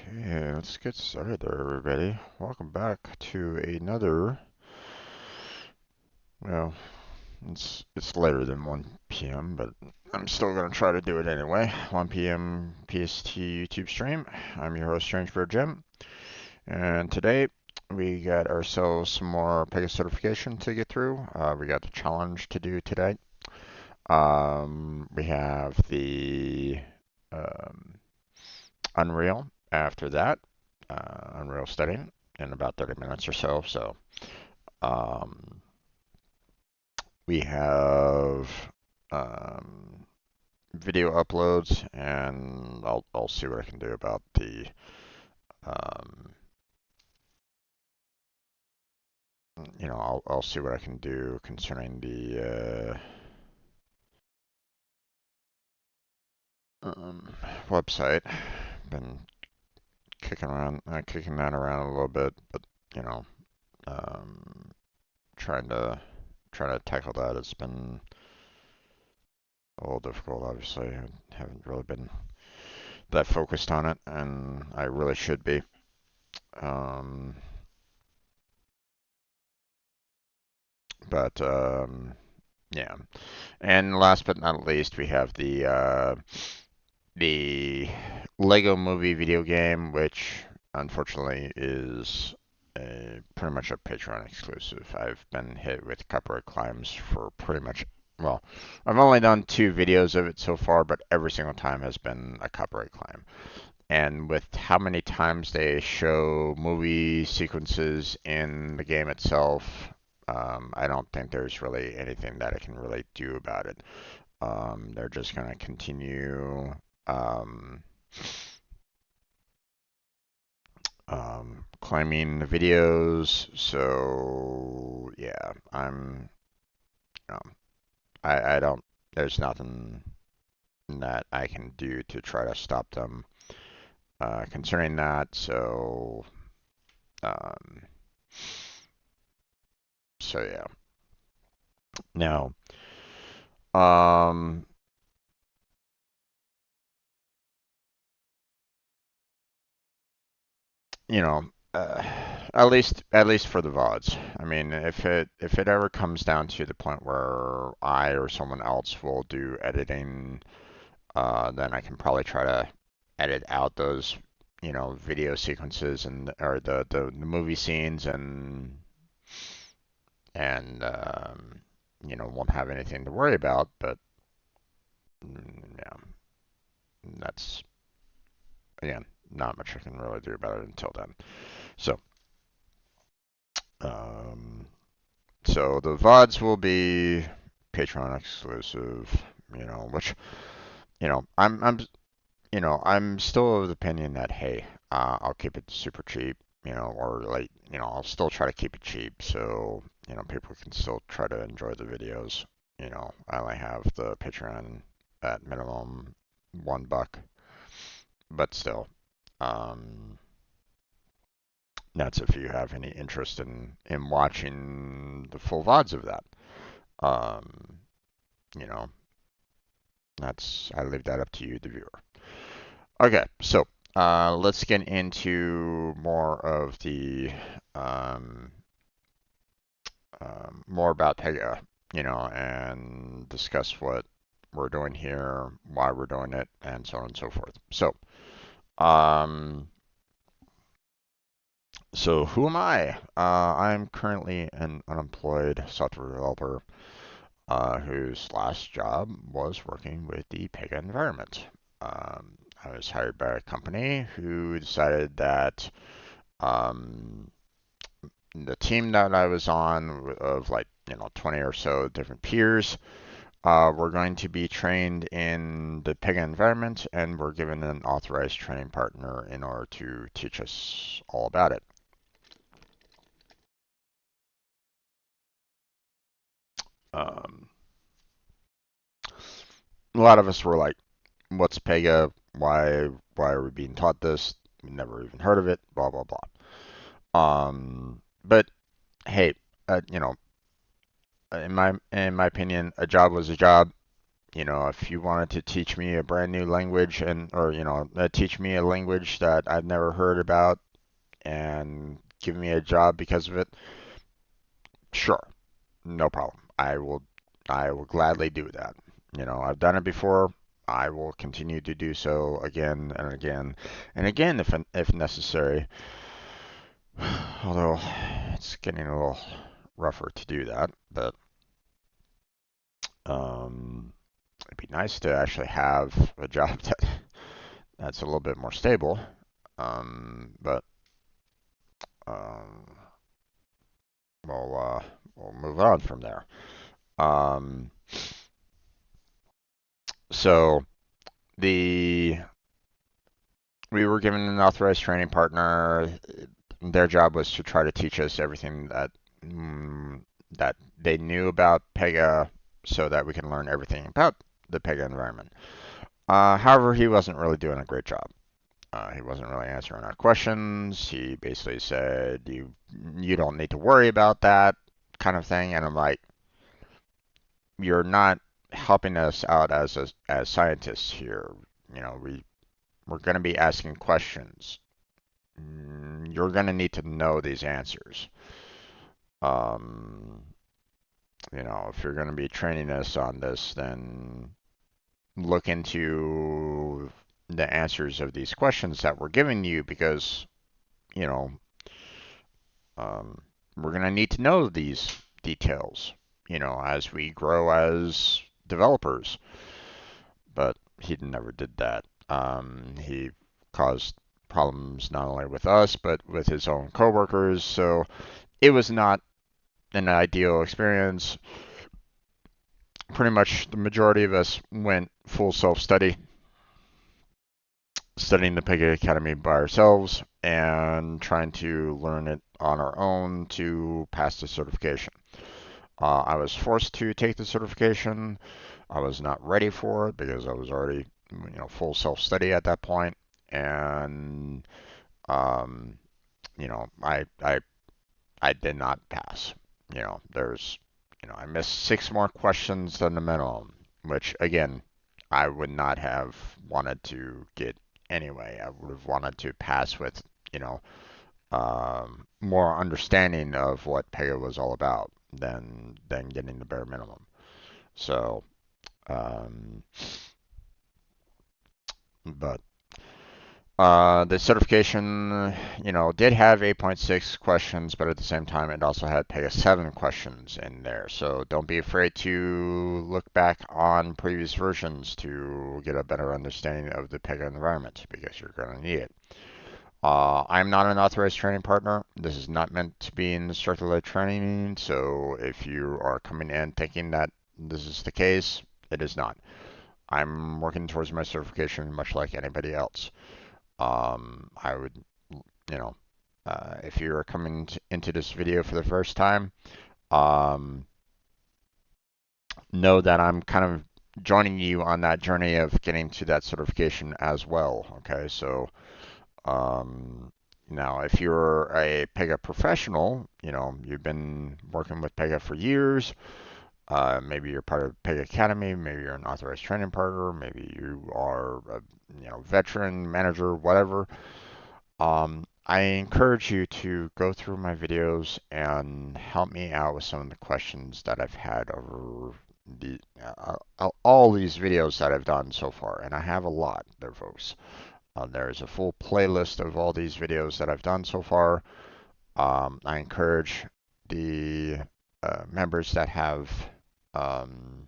Okay, let's get started there, everybody. Welcome back to another, well, it's later than 1 p.m., but I'm still gonna try to do it anyway. 1 p.m. PST YouTube stream. I'm your host, Strangebird Jim, and today we got ourselves some more Pega certification to get through. We got the challenge to do today. We have the um, Unreal after that, Unreal studying in about 30 minutes or so. So um, we have um, video uploads, and I'll see what I can do about the um, I'll see what I can do concerning the website. Been kicking that around a little bit, but you know, um, trying to tackle that. It's been a little difficult, obviously. I haven't really been that focused on it, and I really should be. Um, but yeah. And last but not least, we have the Lego Movie video game, which unfortunately is pretty much a Patreon exclusive. I've been hit with copyright claims for pretty much, well, I've only done 2 videos of it so far, but every single time has been a copyright claim. And with how many times they show movie sequences in the game itself, I don't think there's really anything that I can really do about it. They're just going to continue um, claiming the videos. So yeah, you know, I don't. There's nothing that I can do to try to stop them concerning that. Um, so yeah. Now, um, you know, uh, at least for the VODs. I mean, if it ever comes down to the point where I or someone else will do editing, then I can probably try to edit out those, video sequences and or the movie scenes and won't have anything to worry about. But yeah, that's again not much I can really do about it until then. So. Um, So the VODs will be Patreon exclusive, which, I'm still of the opinion that, hey, I'll keep it super cheap, or like, I'll still try to keep it cheap so, people can still try to enjoy the videos. I only have the Patreon at minimum $1, but still, um, that's if you have any interest in watching the full VODs of that. Um, you know, I leave that up to you, the viewer. Okay, so let's get into more of the um, more about Pega, and discuss what we're doing here, why we're doing it, and so on and so forth. Um, so who am I? I'm currently an unemployed software developer whose last job was working with the Pega environment. I was hired by a company who decided that um, the team that I was on, of like 20 or so different peers, were going to be trained in the Pega environment, and were given an authorized training partner in order to teach us all about it. Um, a lot of us were like, "What's Pega? Why are we being taught this? We never even heard of it. Blah blah blah." But hey, in my opinion, a job was a job. if you wanted to teach me a brand new language or teach me a language that I've never heard about and give me a job because of it, sure, no problem. I will gladly do that. I've done it before. I will continue to do so again and again and again if necessary. Although it's getting a little rougher to do that, but it'd be nice to actually have a job that's a little bit more stable. But um, we'll move on from there. Um, so the we were given an authorized training partner. Their job was to try to teach us everything that they knew about Pega, so that we can learn everything about the Pega environment. However, he wasn't really doing a great job. He wasn't really answering our questions. He basically said, "You don't need to worry about that," kind of thing. And I'm like, "You're not helping us out as scientists here. We're going to be asking questions. You're going to need to know these answers. Um, if you're going to be training us on this, then look into the answers of these questions that we're giving you, because you know um, we're going to need to know these details, as we grow as developers." But he never did that. He caused problems not only with us, but with his own coworkers. So it was not an ideal experience. Pretty much the majority of us went full self-study, studying the Pega Academy by ourselves and trying to learn it on our own to pass the certification. I was forced to take the certification. I was not ready for it because I was already, full self-study at that point, and um, I did not pass. I missed 6 more questions than the minimum, which again, I would not have wanted to get anyway. I would have wanted to pass with, you know, more understanding of what Pega was all about than getting the bare minimum. So, um, but the certification, did have 8.6 questions, but at the same time, it also had Pega 7 questions in there. So don't be afraid to look back on previous versions to get a better understanding of the Pega environment, because you're going to need it. I'm not an authorized training partner. This is not meant to be an instructor-led training, so if you are coming in thinking that this is the case, it is not. I'm working towards my certification much like anybody else. I would, if you're coming into this video for the first time, um, know that I'm kind of joining you on that journey of getting to that certification as well. Okay, so now if you're a Pega professional, you've been working with Pega for years. Maybe you're part of Pega Academy, maybe you're an authorized training partner, maybe you are a veteran, manager, whatever. I encourage you to go through my videos and help me out with some of the questions that I've had over all these videos that I've done so far, and I have a lot there, folks. There's a full playlist of all these videos that I've done so far. I encourage the members that have um,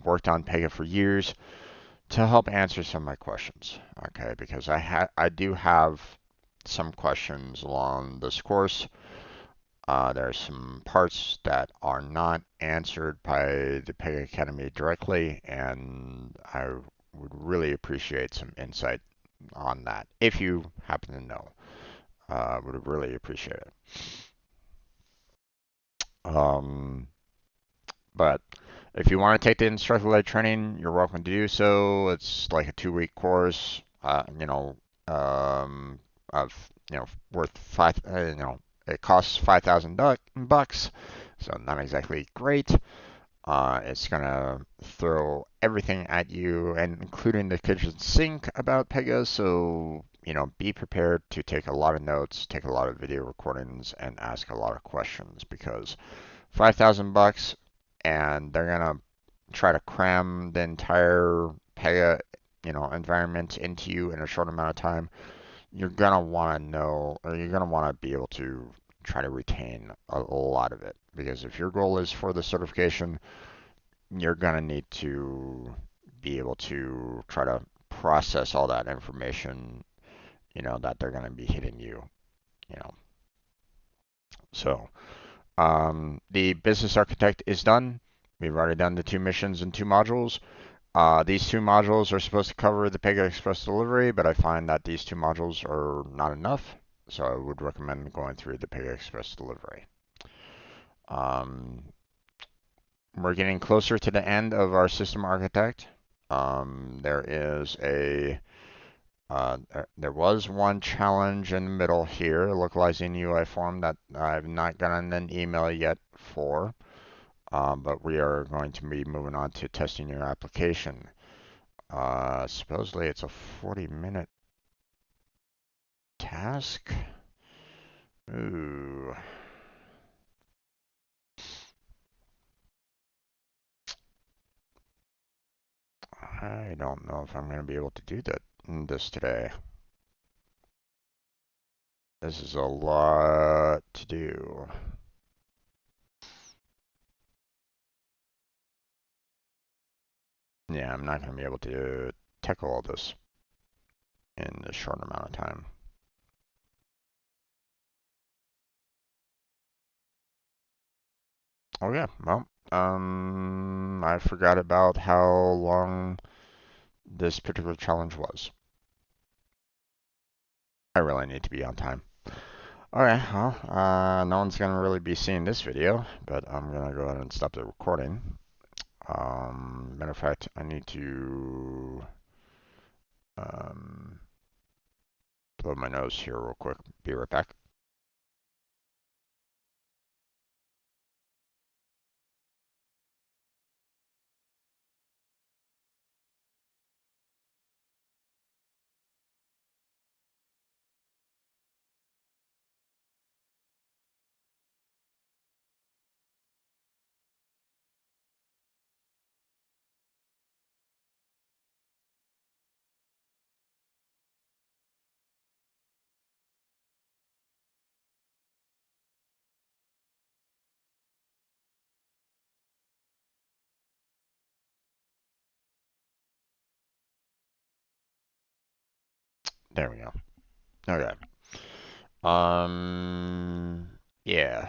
worked on Pega for years to help answer some of my questions, okay? Because I do have some questions along this course. There are some parts that are not answered by the Pega Academy directly, and I would really appreciate some insight on that if you happen to know. Would really appreciate it. But if you want to take the instructor-led training, you're welcome to do so. It's like a 2-week course, um, of worth it costs $5,000 bucks, so not exactly great. It's gonna throw everything at you, and including the kitchen sink about Pega. So, be prepared to take a lot of notes, take a lot of video recordings, and ask a lot of questions because 5,000 bucks, and they're gonna try to cram the entire Pega, environment into you in a short amount of time. You're gonna want to know, or you're gonna want to be able to try to retain a lot of it because if your goal is for the certification, you're going to need to be able to try to process all that information, that they're going to be hitting you, you know. So, the business architect is done. We've already done the two missions and two modules. These two modules are supposed to cover the Pega Express delivery, but I find that these two modules are not enough, so I would recommend going through the Pega Express delivery. Um, we're getting closer to the end of our system architect. There was one challenge in the middle here, localizing UI form that I've not gotten an email yet for, but we are going to be moving on to testing your application. Supposedly it's a 40-minute task. Ooh. I don't know if I'm going to be able to do this today. This is a lot to do. Yeah, I'm not going to be able to tackle all this in a short amount of time. Oh yeah, well, I forgot about how long this particular challenge was. I really need to be on time. Alright, well, no one's gonna really be seeing this video, but I'm gonna go ahead and stop the recording. Matter of fact, I need to um, blow my nose here real quick. Be right back. There we go. Okay. Yeah.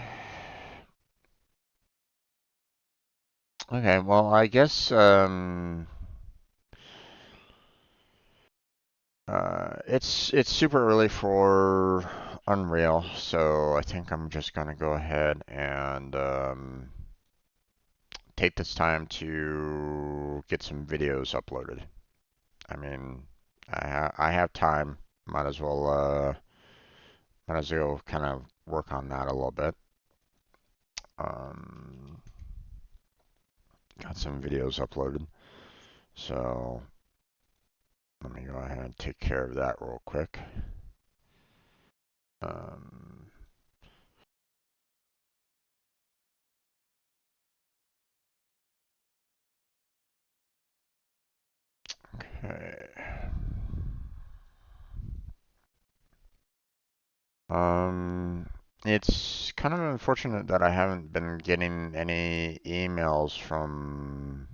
Okay, well, I guess, it's super early for Unreal, so I think I'm just gonna go ahead and take this time to get some videos uploaded. I mean, I have time. Might as well kind of work on that a little bit. Um, got some videos uploaded, so let me go ahead and take care of that real quick. Um, okay. Um, it's kind of unfortunate that I haven't been getting any emails um,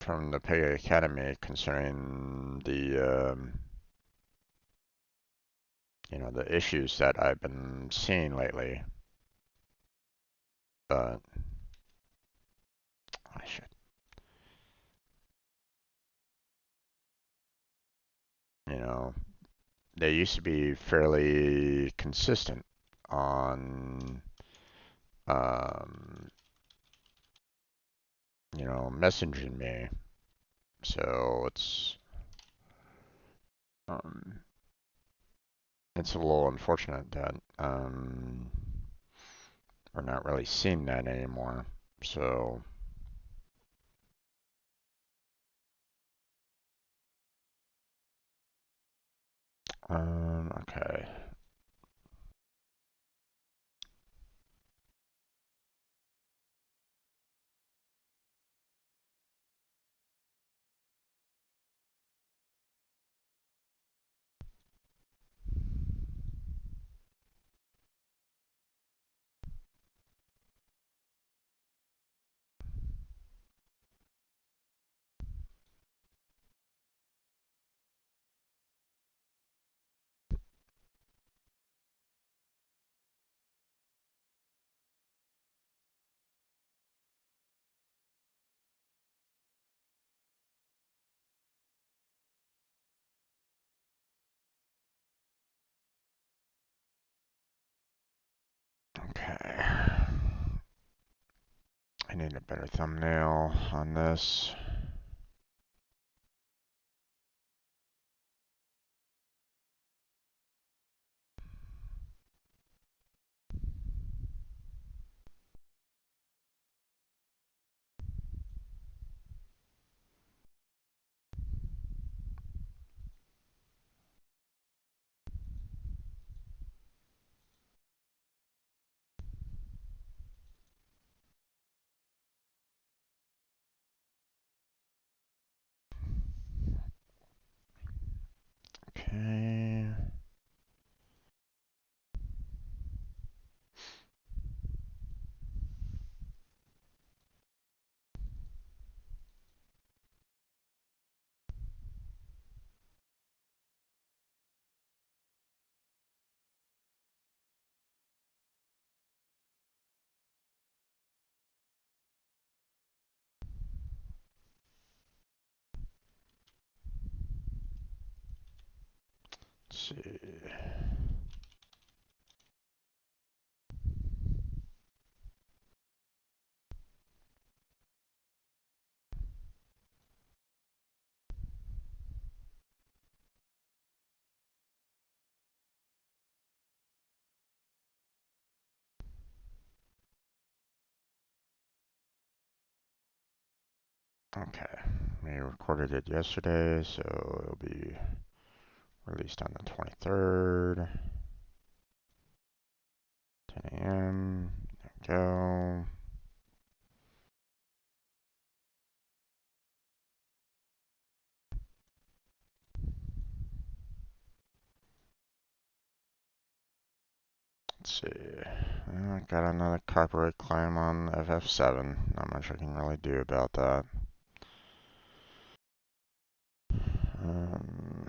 from the Pega Academy concerning the issues that I've been seeing lately. But I should, you know, they used to be fairly consistent on, um, messaging me. So um, it's a little unfortunate that we're not really seeing that anymore. So, okay. Okay. I need a better thumbnail on this. Okay. Let's see. Okay. We recorded it yesterday, so it'll be released on the 23rd. 10 a.m. There we go. Let's see. I got another copyright claim on FF7. Not much I can really do about that. Um,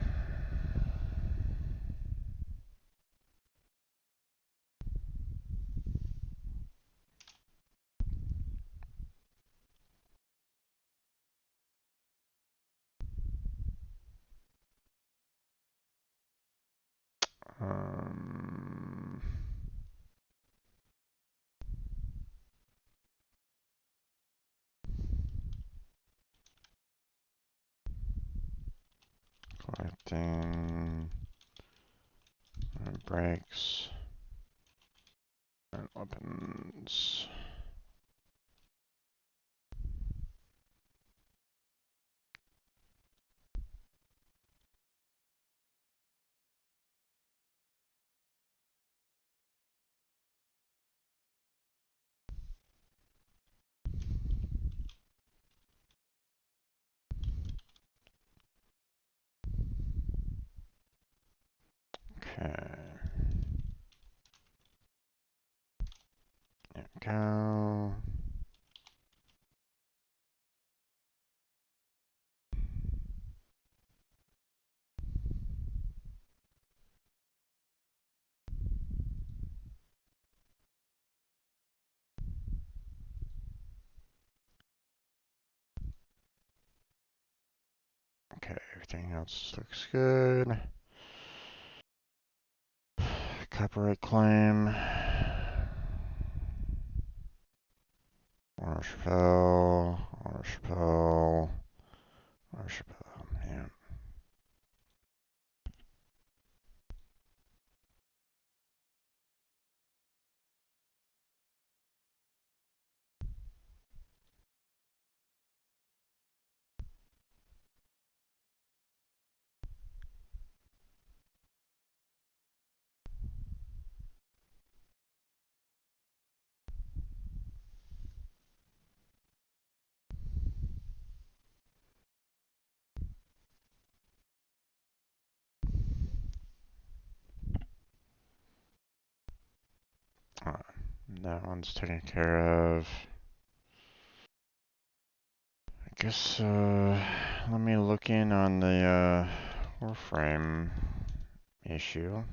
um, Collecting breaks and weapons. Okay. There we go. Okay, everything else looks good. Copyright claim. Warner Chappelle. Warner Chappelle. Warner Chappelle. Yeah. That one's taken care of. I guess, let me look in on the Warframe issue.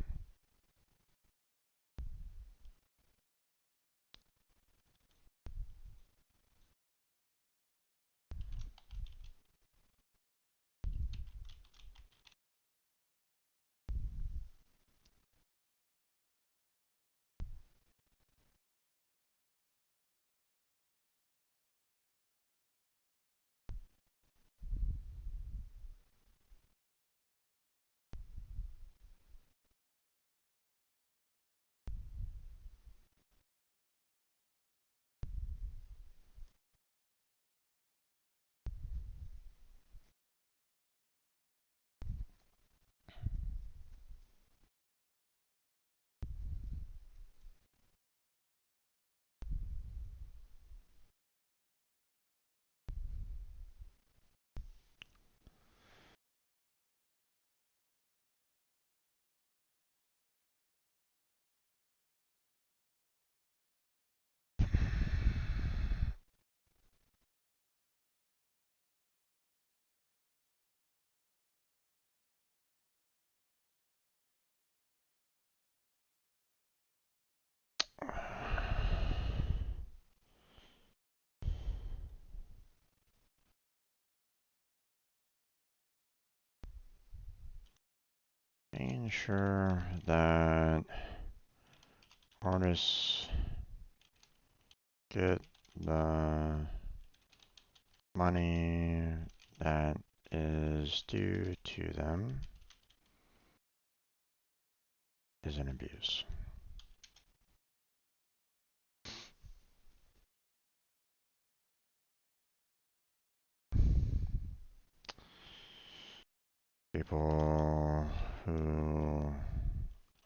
Making sure that artists get the money that is due to them is an abuse. People who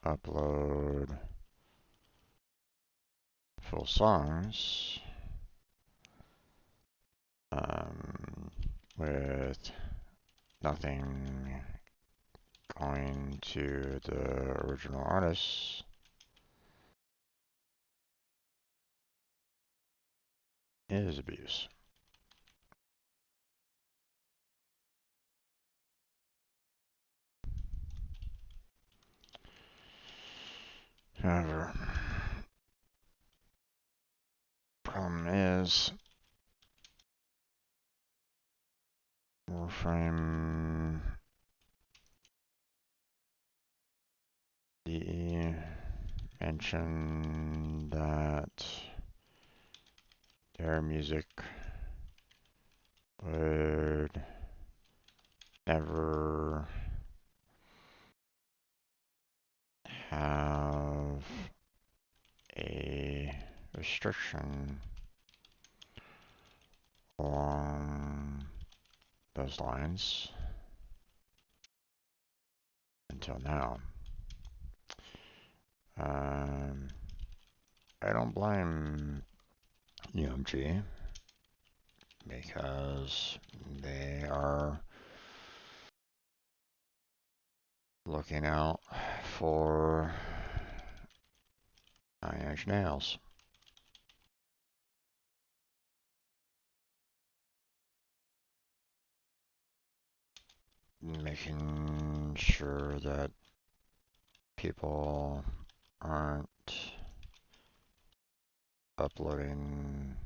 upload full songs with nothing going to the original artists is abuse. However, problem is Warframe DE mentioned that their music would never have a restriction along those lines until now. I don't blame UMG because they are looking out for Nine Inch Nails. Making sure that people aren't uploading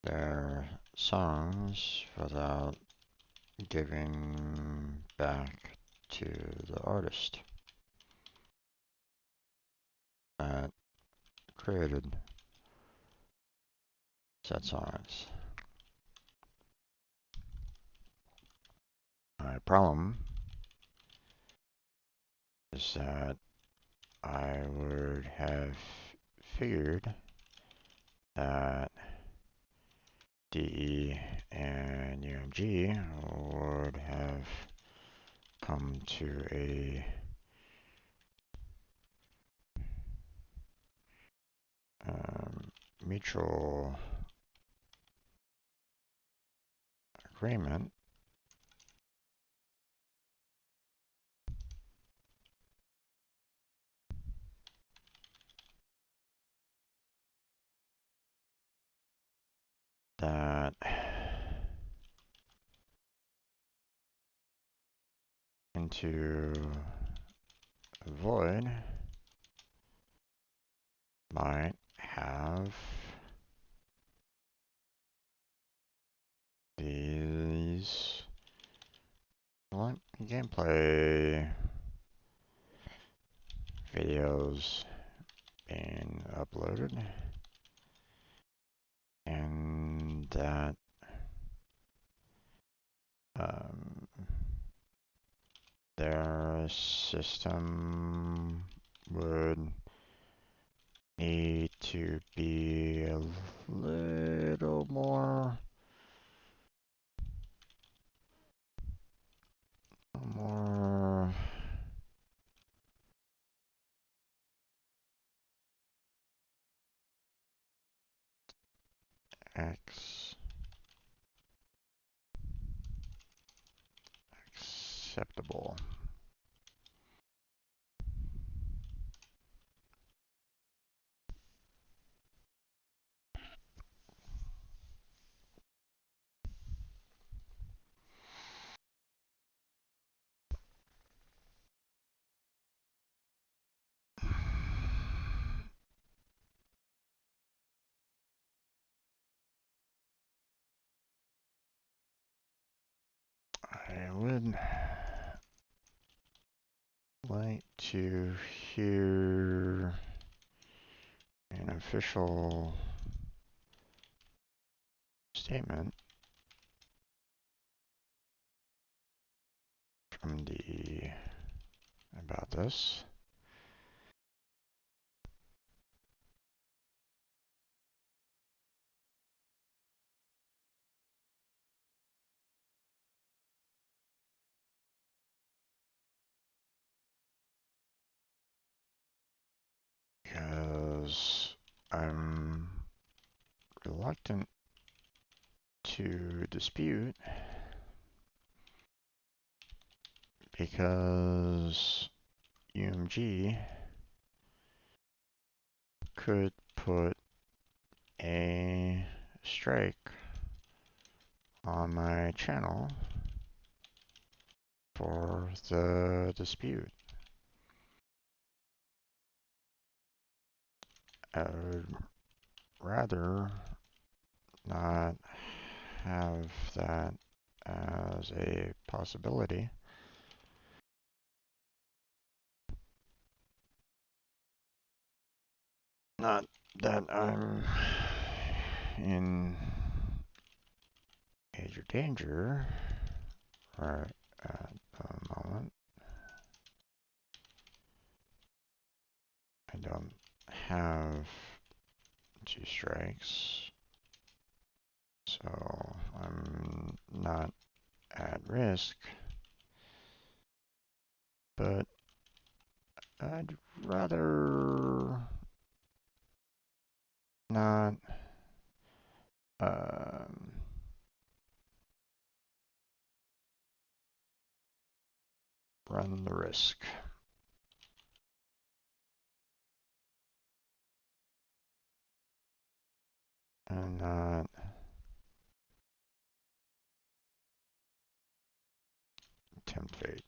their songs without giving back to the artist that created said songs. My problem is that I would have figured that DE and UMG would have come to a mutual agreement that into a void might have these gameplay videos being uploaded, and that their system would need to be a little more acceptable. I would like to hear an official statement from the about this. Because I'm reluctant to dispute, because UMG could put a strike on my channel for the dispute. I would rather not have that as a possibility. Not that I'm in major danger right at the moment. I don't have 2 strikes, so I'm not at risk, but I'd rather not run the risk. And not tempt fate.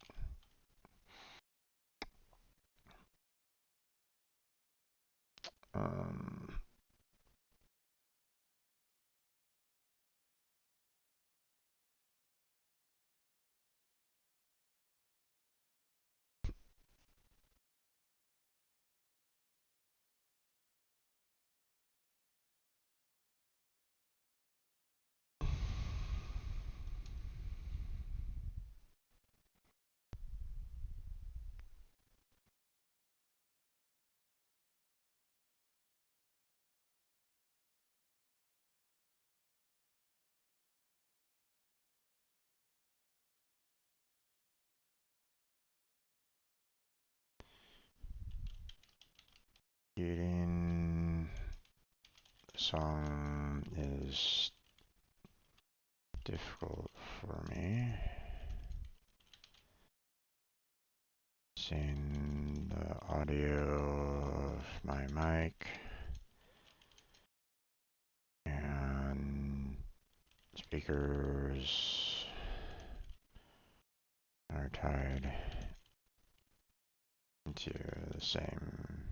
Um, Getting the song is difficult for me. Seeing the audio of my mic and Speakers are tied into the same.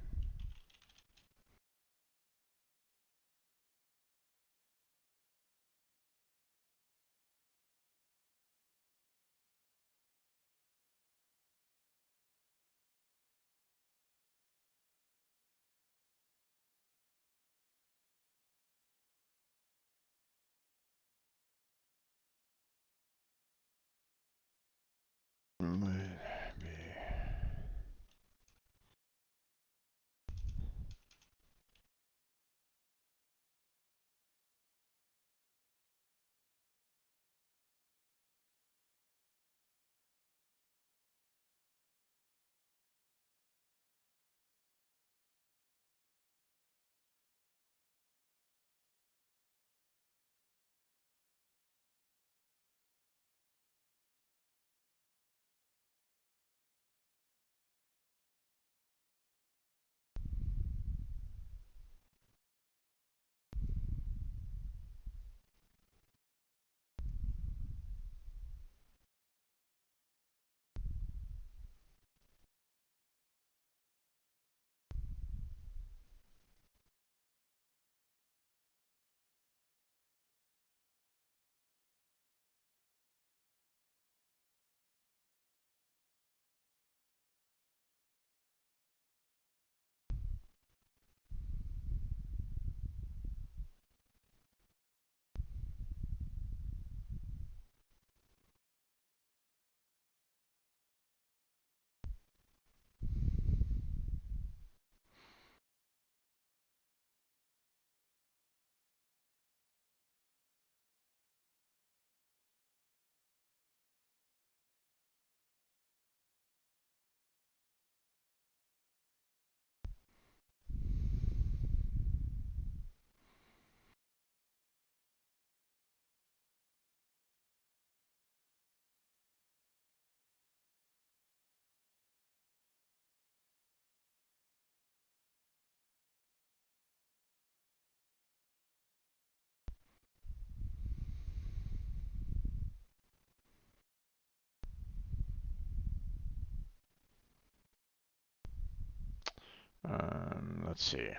Let's see.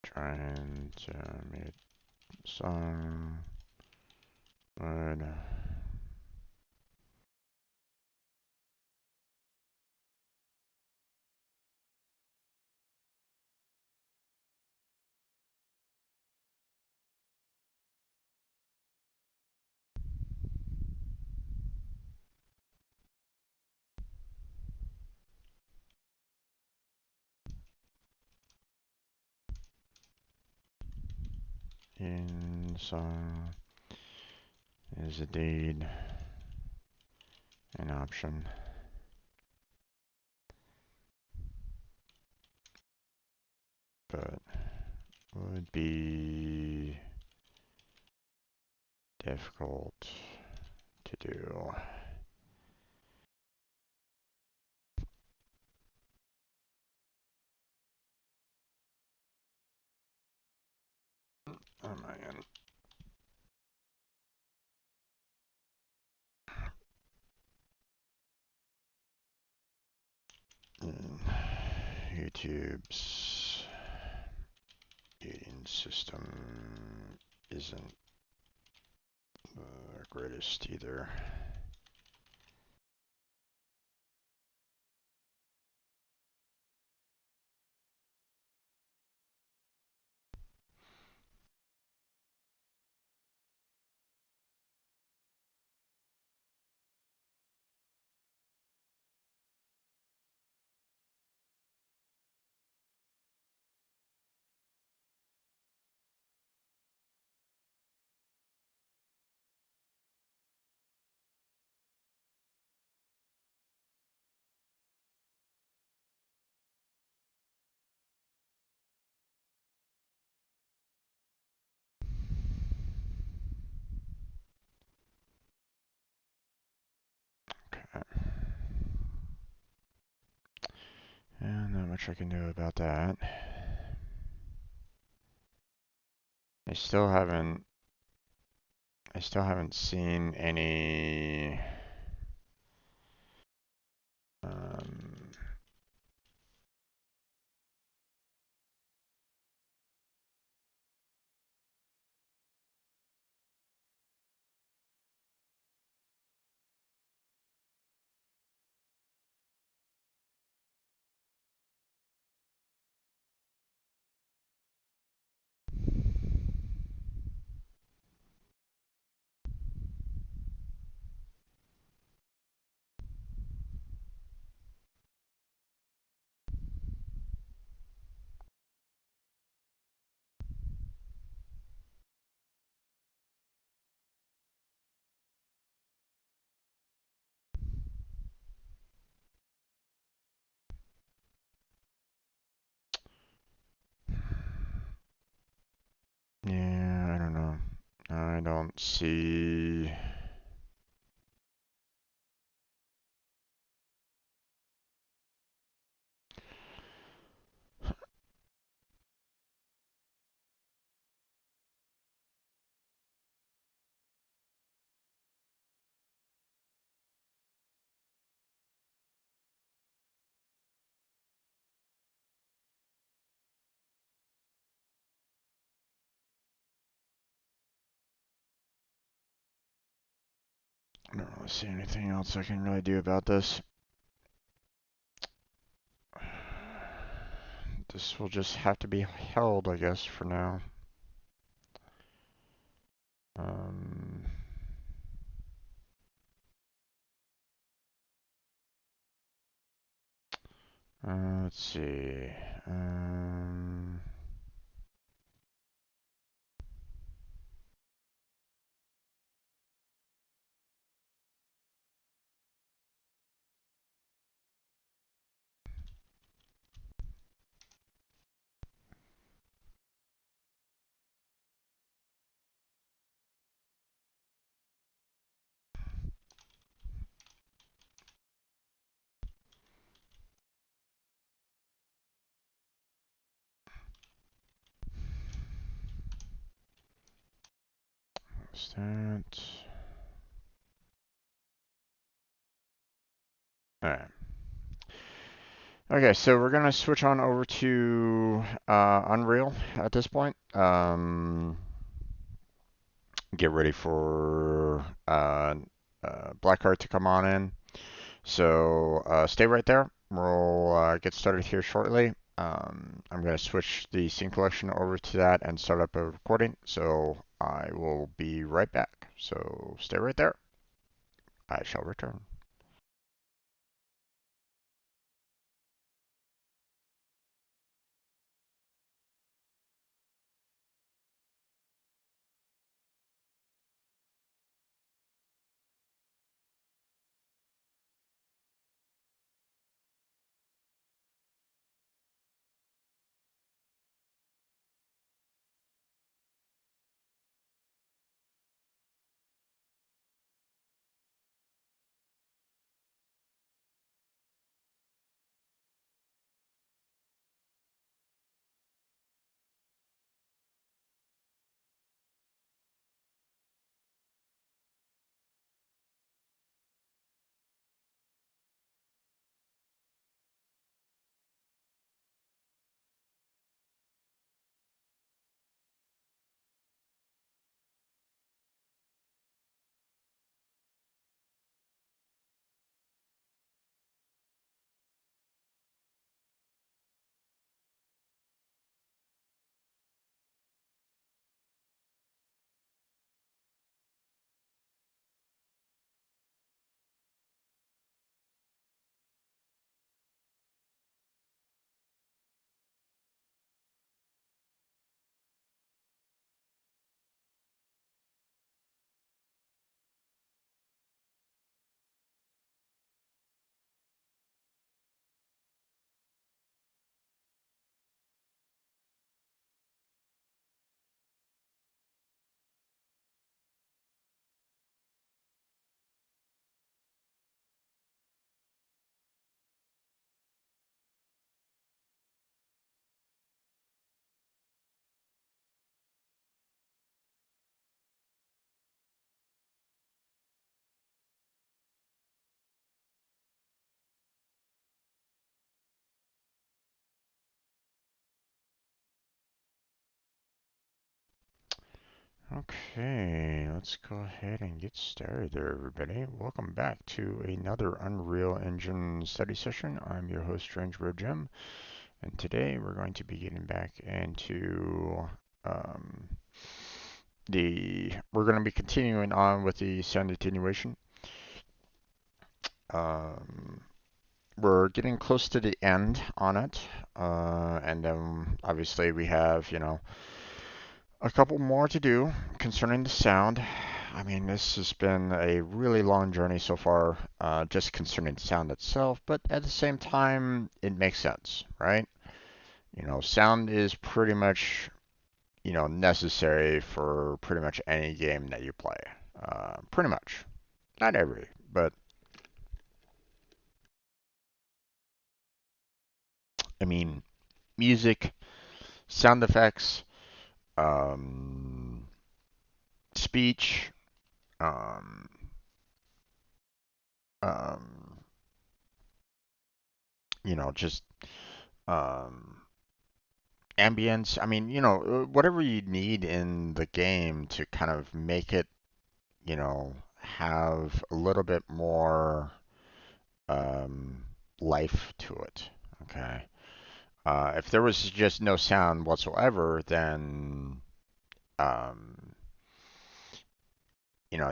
Trying to make some wood in some is indeed an option, but would be difficult to do. Oh man. YouTube's eating system isn't the greatest either. And not much I can do about that. I still haven't seen any um, yeah, I don't know. I don't see. I don't really see anything else I can really do about this. This will just have to be held, I guess, for now. Um, let's see. Um, what's that? Alright. Okay, so we're gonna switch on over to Unreal at this point. Get ready for Blackheart to come on in. So stay right there. We'll get started here shortly. I'm going to switch the scene collection over to that and start up a recording. So I will be right back. So stay right there. I shall return. Okay, let's go ahead and get started there, everybody. Welcome back to another Unreal Engine study session. I'm your host, Strangebro Jim, and today we're going to be getting back into um, we're going to be continuing on with the sound attenuation. Um, we're getting close to the end on it, and then obviously we have, a couple more to do concerning the sound. I mean, this has been a really long journey so far, just concerning the sound itself, but at the same time, it makes sense, right? Sound is pretty much, necessary for pretty much any game that you play. Pretty much. Not every, but I mean, music, sound effects, um, speech, um, um, just um, ambience. I mean, whatever you need in the game to kind of make it, have a little bit more um, life to it. Okay. If there was just no sound whatsoever, then um,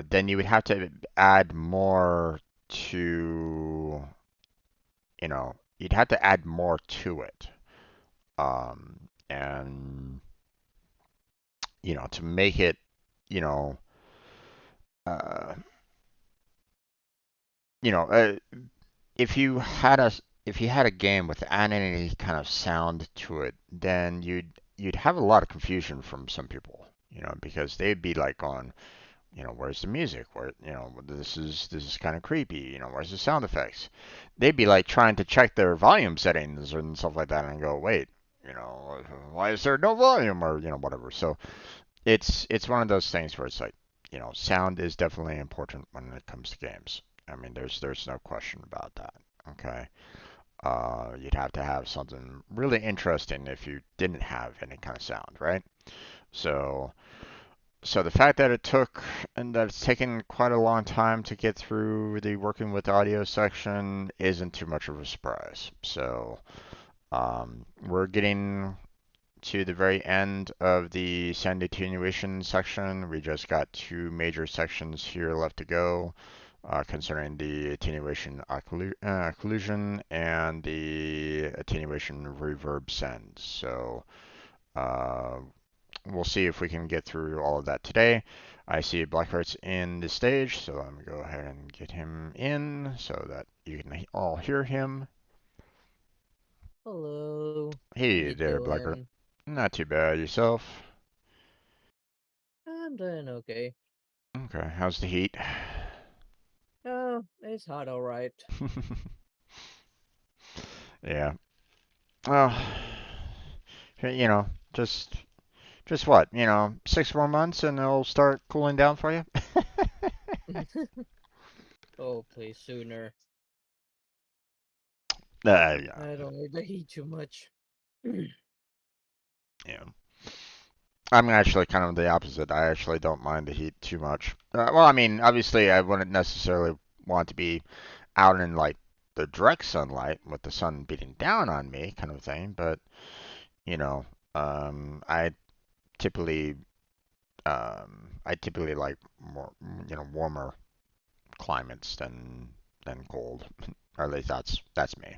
then you would have to add more to, you'd have to add more to it. And to make it, you know, uh, you know, uh, if you had a game without any kind of sound to it, then you'd have a lot of confusion from some people, because they'd be like on, where's the music? Where, this is kind of creepy. Where's the sound effects? They'd be like trying to check their volume settings and stuff like that, and go, wait, why is there no volume or whatever. So it's one of those things where it's like, sound is definitely important when it comes to games. I mean, there's no question about that. Okay. You'd have to have something really interesting if you didn't have any kind of sound, right? So, so the fact that it took and that it's taken quite a long time to get through the working with audio section isn't too much of a surprise. So, we're getting to the very end of the sound attenuation section. We just got two major sections here left to go concerning the attenuation occlusion and the attenuation reverb send. So uh, we'll see if we can get through all of that today. I see Blackheart's in the stage, so let me go ahead and get him in so that you can all hear him. Hello. How Hey you there, Blackheart. doing? Not too bad. Yourself? I'm doing okay. Okay, how's the heat? Oh, it's hot alright. Yeah. Well, you know, just just what, 6 more months and it'll start cooling down for you? Oh, please, sooner. Yeah, I don't like the heat too much. yeah. I'm actually kind of the opposite. I actually don't mind the heat too much. Well, I mean, obviously, I wouldn't necessarily want to be out in like the direct sunlight with the sun beating down on me, kind of thing. But you know, I typically, I typically like more, warmer climates than cold, or at least that's me.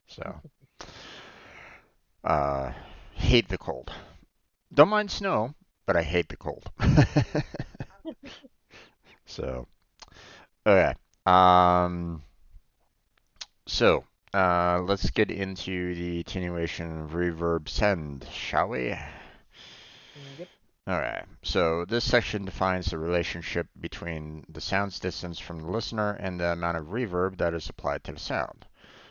So, uh, hate the cold. Don't mind snow, but I hate the cold. So, okay. Um, let's get into the attenuation reverb send, shall we? Yep. Alright, so this section defines the relationship between the sound's distance from the listener and the amount of reverb that is applied to the sound.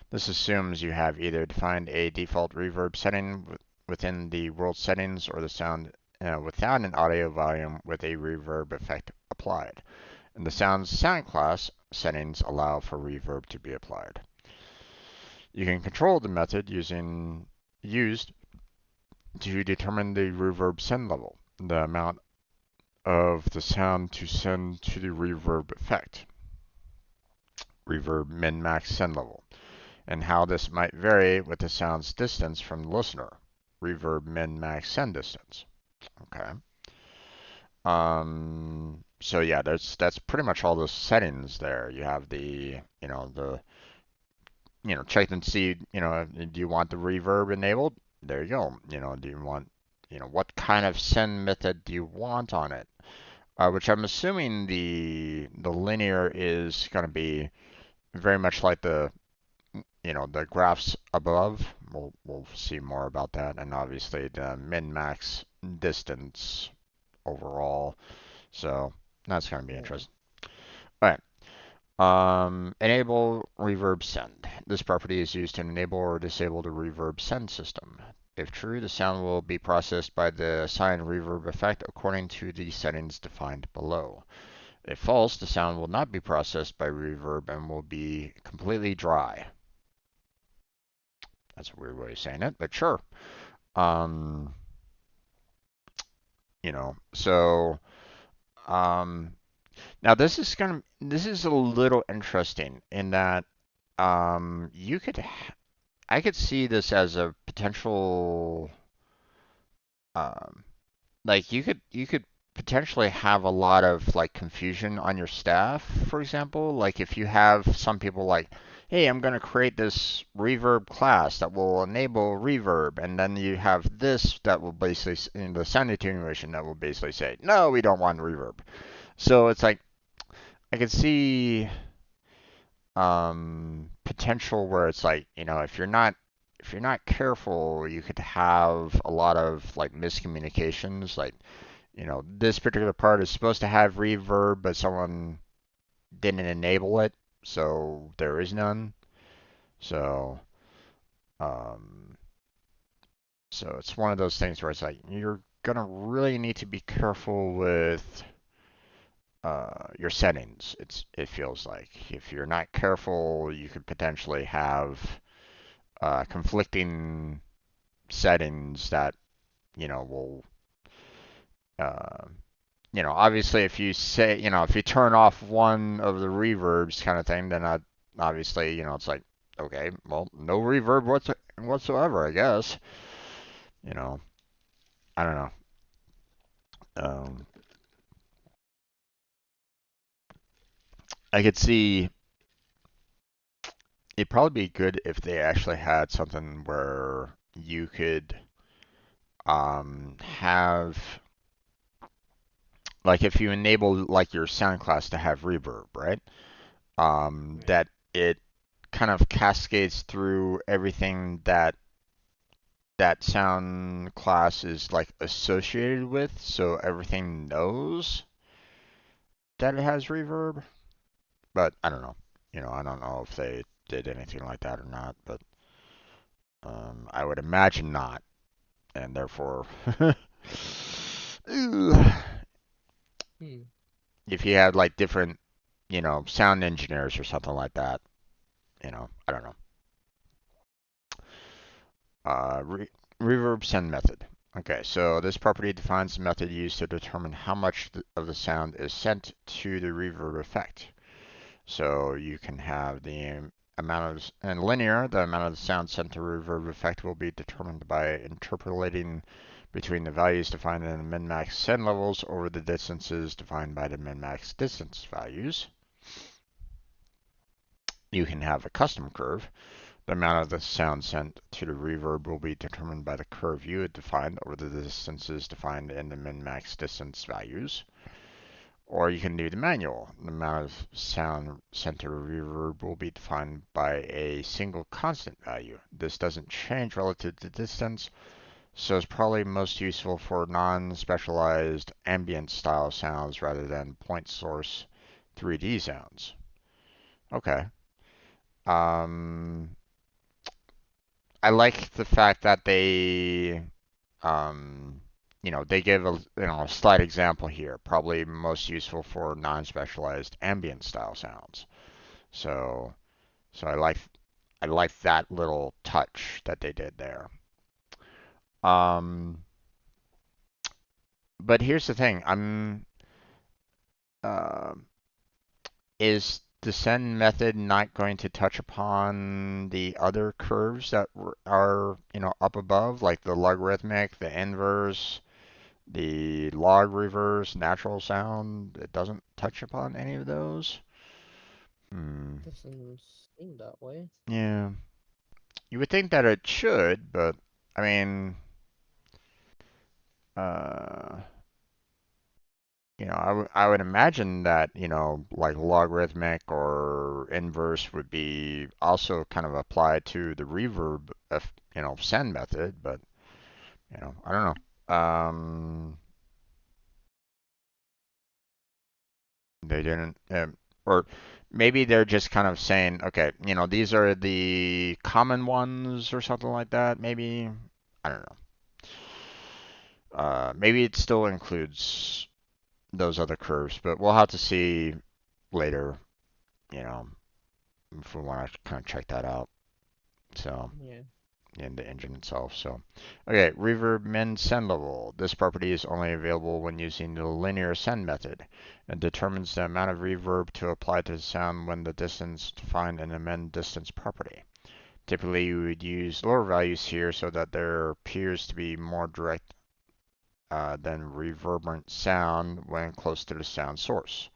This assumes you have either defined a default reverb setting within the world settings or the sound without an audio volume with a reverb effect applied. And the sound's sound class settings allow for reverb to be applied. You can control the method used to determine the reverb send level, the amount of the sound to send to the reverb effect, reverb min-max send level, and how this might vary with the sound's distance from the listener, reverb min-max send distance. Okay. So yeah, that's pretty much all the settings there. You have check and see, do you want the reverb enabled? There you go. Do you want, what kind of send method do you want on it? Which I'm assuming the linear is going to be very much like the graphs above. We'll see more about that, and obviously the min-max distance overall. So that's going to be Yeah. interesting. All right. Enable reverb send. This property is used to enable or disable the reverb send system. If true, the sound will be processed by the assigned reverb effect according to the settings defined below. If false, the sound will not be processed by reverb and will be completely dry. That's a weird way of saying it, but sure. Um, so now this is a little interesting in that you could I could see this as a potential, um, like you could potentially have a lot of like confusion on your staff, for example. Like if you have some people like, hey, I'm going to create this reverb class that will enable reverb, and then you have this that will basically, in the sound attenuation, that will basically say, no, we don't want reverb. So it's like I could see potential where it's like, if you're not careful, you could have a lot of like miscommunications. Like, this particular part is supposed to have reverb, but someone didn't enable it, so there is none. So, um, so it's one of those things where it's like you're gonna really need to be careful with your settings. It feels like if you're not careful, you could potentially have conflicting settings that will uh, obviously if you say if you turn off one of the reverbs kind of thing, then obviously it's like, okay, well, no reverb whatsoever, I guess. you know I don't know. um, I could see it'd probably be good if they actually had something where you could have, like, if you enable like your sound class to have reverb, right? Right. That it kind of cascades through everything that sound class is like associated with, so everything knows that it has reverb. But I don't know. I don't know if they did anything like that or not, but I would imagine not, and therefore, Hmm. if you had like different, sound engineers or something like that, I don't know. Reverb send method. Okay, so this property defines the method used to determine how much of the sound is sent to the reverb effect. So you can have the amount of, and linear, the amount of the sound sent to reverb effect will be determined by interpolating between the values defined in the min-max send levels over the distances defined by the min-max distance values. You can have a custom curve. The amount of the sound sent to the reverb will be determined by the curve you had defined over the distances defined in the min-max distance values. Or you can do the manual. The amount of sound sent to reverb will be defined by a single constant value. This doesn't change relative to distance, so it's probably most useful for non-specialized ambient style sounds rather than point source 3D sounds. Okay. Um, I like the fact that um, they give a slight example here, probably most useful for non-specialized ambient style sounds. So, so I like that little touch that they did there. Um, but here's the thing, Um, is the send method not going to touch upon the other curves that are, up above, like the logarithmic, the inverse, the log reverse, natural sound? It doesn't touch upon any of those? Hmm. Doesn't seem that way. Yeah. You would think that it should, but I mean, uh, I would imagine that, like logarithmic or inverse would be also kind of applied to the reverb, send method, but, I don't know. They didn't, or maybe they're just kind of saying, okay, these are the common ones or something like that. Maybe, I don't know. Maybe it still includes those other curves, but we'll have to see later, you know, if we want to kind of check that out. So, Yeah. in the engine itself. So, okay, reverb min send level. This property is only available when using the linear send method and determines the amount of reverb to apply to the sound when the distance defined in the min distance property. Typically, you would use lower values here so that there appears to be more direct than reverberant sound when close to the sound source.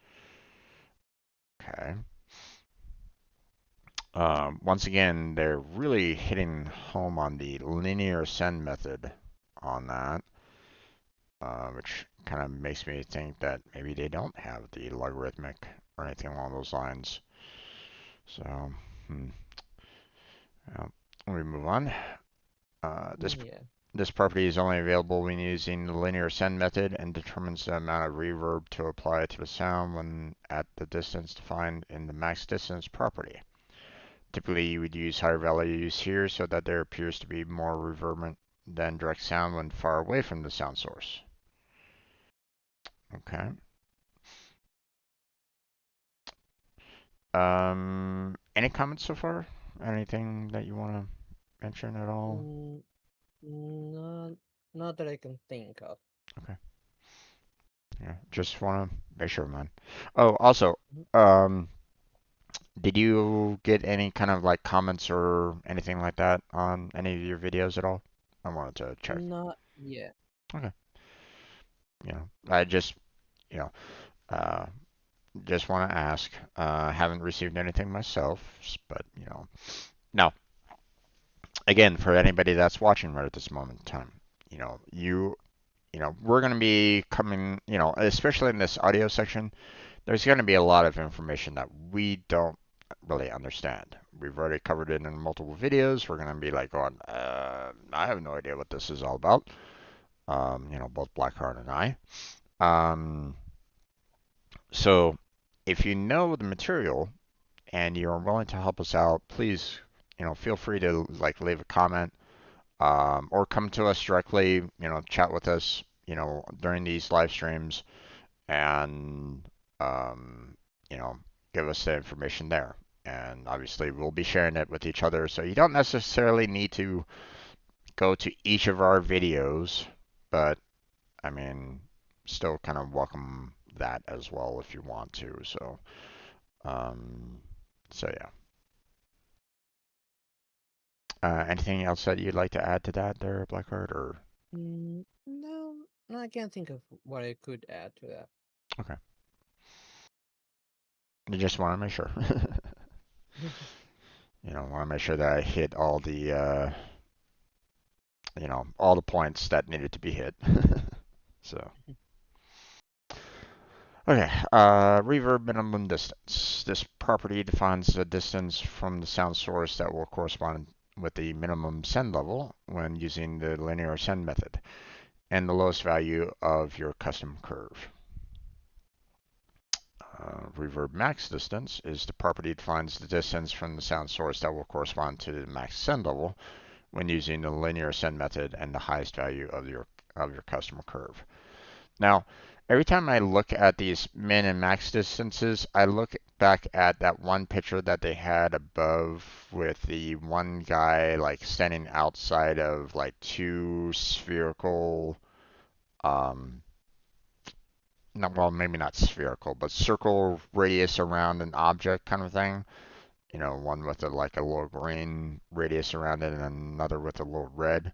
Okay. Once again, they're really hitting home on the linear send method on that, which kind of makes me think that maybe they don't have the logarithmic or anything along those lines. So, hmm. Well, we move on. Uh, this Yeah. this property is only available when using the linear send method and determines the amount of reverb to apply to the sound when at the distance defined in the max distance property. Typically, you would use higher values here so that there appears to be more reverberant than direct sound when far away from the sound source. Okay. Any comments so far? Anything that you want to mention at all? Mm, not, not that I can think of. Okay. Yeah, just want to make sure, man. Oh, also, Mhm. um, did you get any kind of like comments or anything like that on any of your videos at all? I wanted to check. Not yet. Okay. I just, you know, uh, just want to ask. Haven't received anything myself, but now again, for anybody that's watching right at this moment in time, you know, you, we're going to be coming, especially in this audio section, there's going to be a lot of information that we don't really understand. We've already covered it in multiple videos. We're going to be like going, I have no idea what this is all about. Both Blackheart and I. Um, so if you know the material and you're willing to help us out, please, feel free to like leave a comment, or come to us directly, chat with us, during these live streams and, um, you know, give us the information there. And obviously, we'll be sharing it with each other. So you don't necessarily need to go to each of our videos, but I mean, still kind of welcome that as well if you want to. Um, so yeah. Anything else that you'd like to add to that there, Blackheart, or No, no, I can't think of what I could add to that. okay? I just want to make sure. Want to make sure that I hit all the, all the points that needed to be hit. So, okay, reverb minimum distance. This property defines the distance from the sound source that will correspond with the minimum send level when using the linear send method and the lowest value of your custom curve. Reverb max distance is the property that defines the distance from the sound source that will correspond to the max send level when using the linear send method and the highest value of your customer curve. Now, every time I look at these min and max distances, I look back at that one picture that they had above with the one guy like standing outside of like two spherical um, not, well, maybe not spherical, but circle radius around an object kind of thing. You know, one with like a little green radius around it and another with a little red.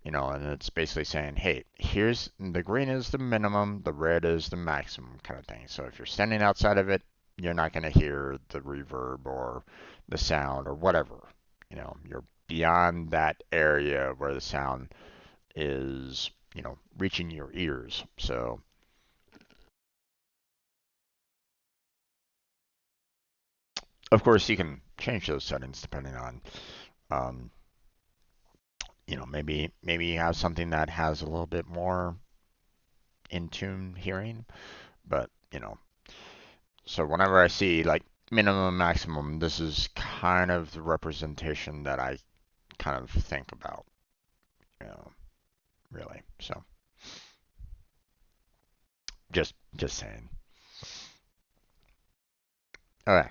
You know, and it's basically saying, hey, here's the green is the minimum, the red is the maximum kind of thing. So if you're standing outside of it, you're not going to hear the reverb or the sound or whatever. You know, you're beyond that area where the sound is, you know, reaching your ears. So, of course, you can change those settings depending on, um, you know, maybe you have something that has a little bit more in tune hearing, but you know, so whenever I see like minimum, maximum, this is kind of the representation that I kind of think about, you know, really. So just saying. Okay,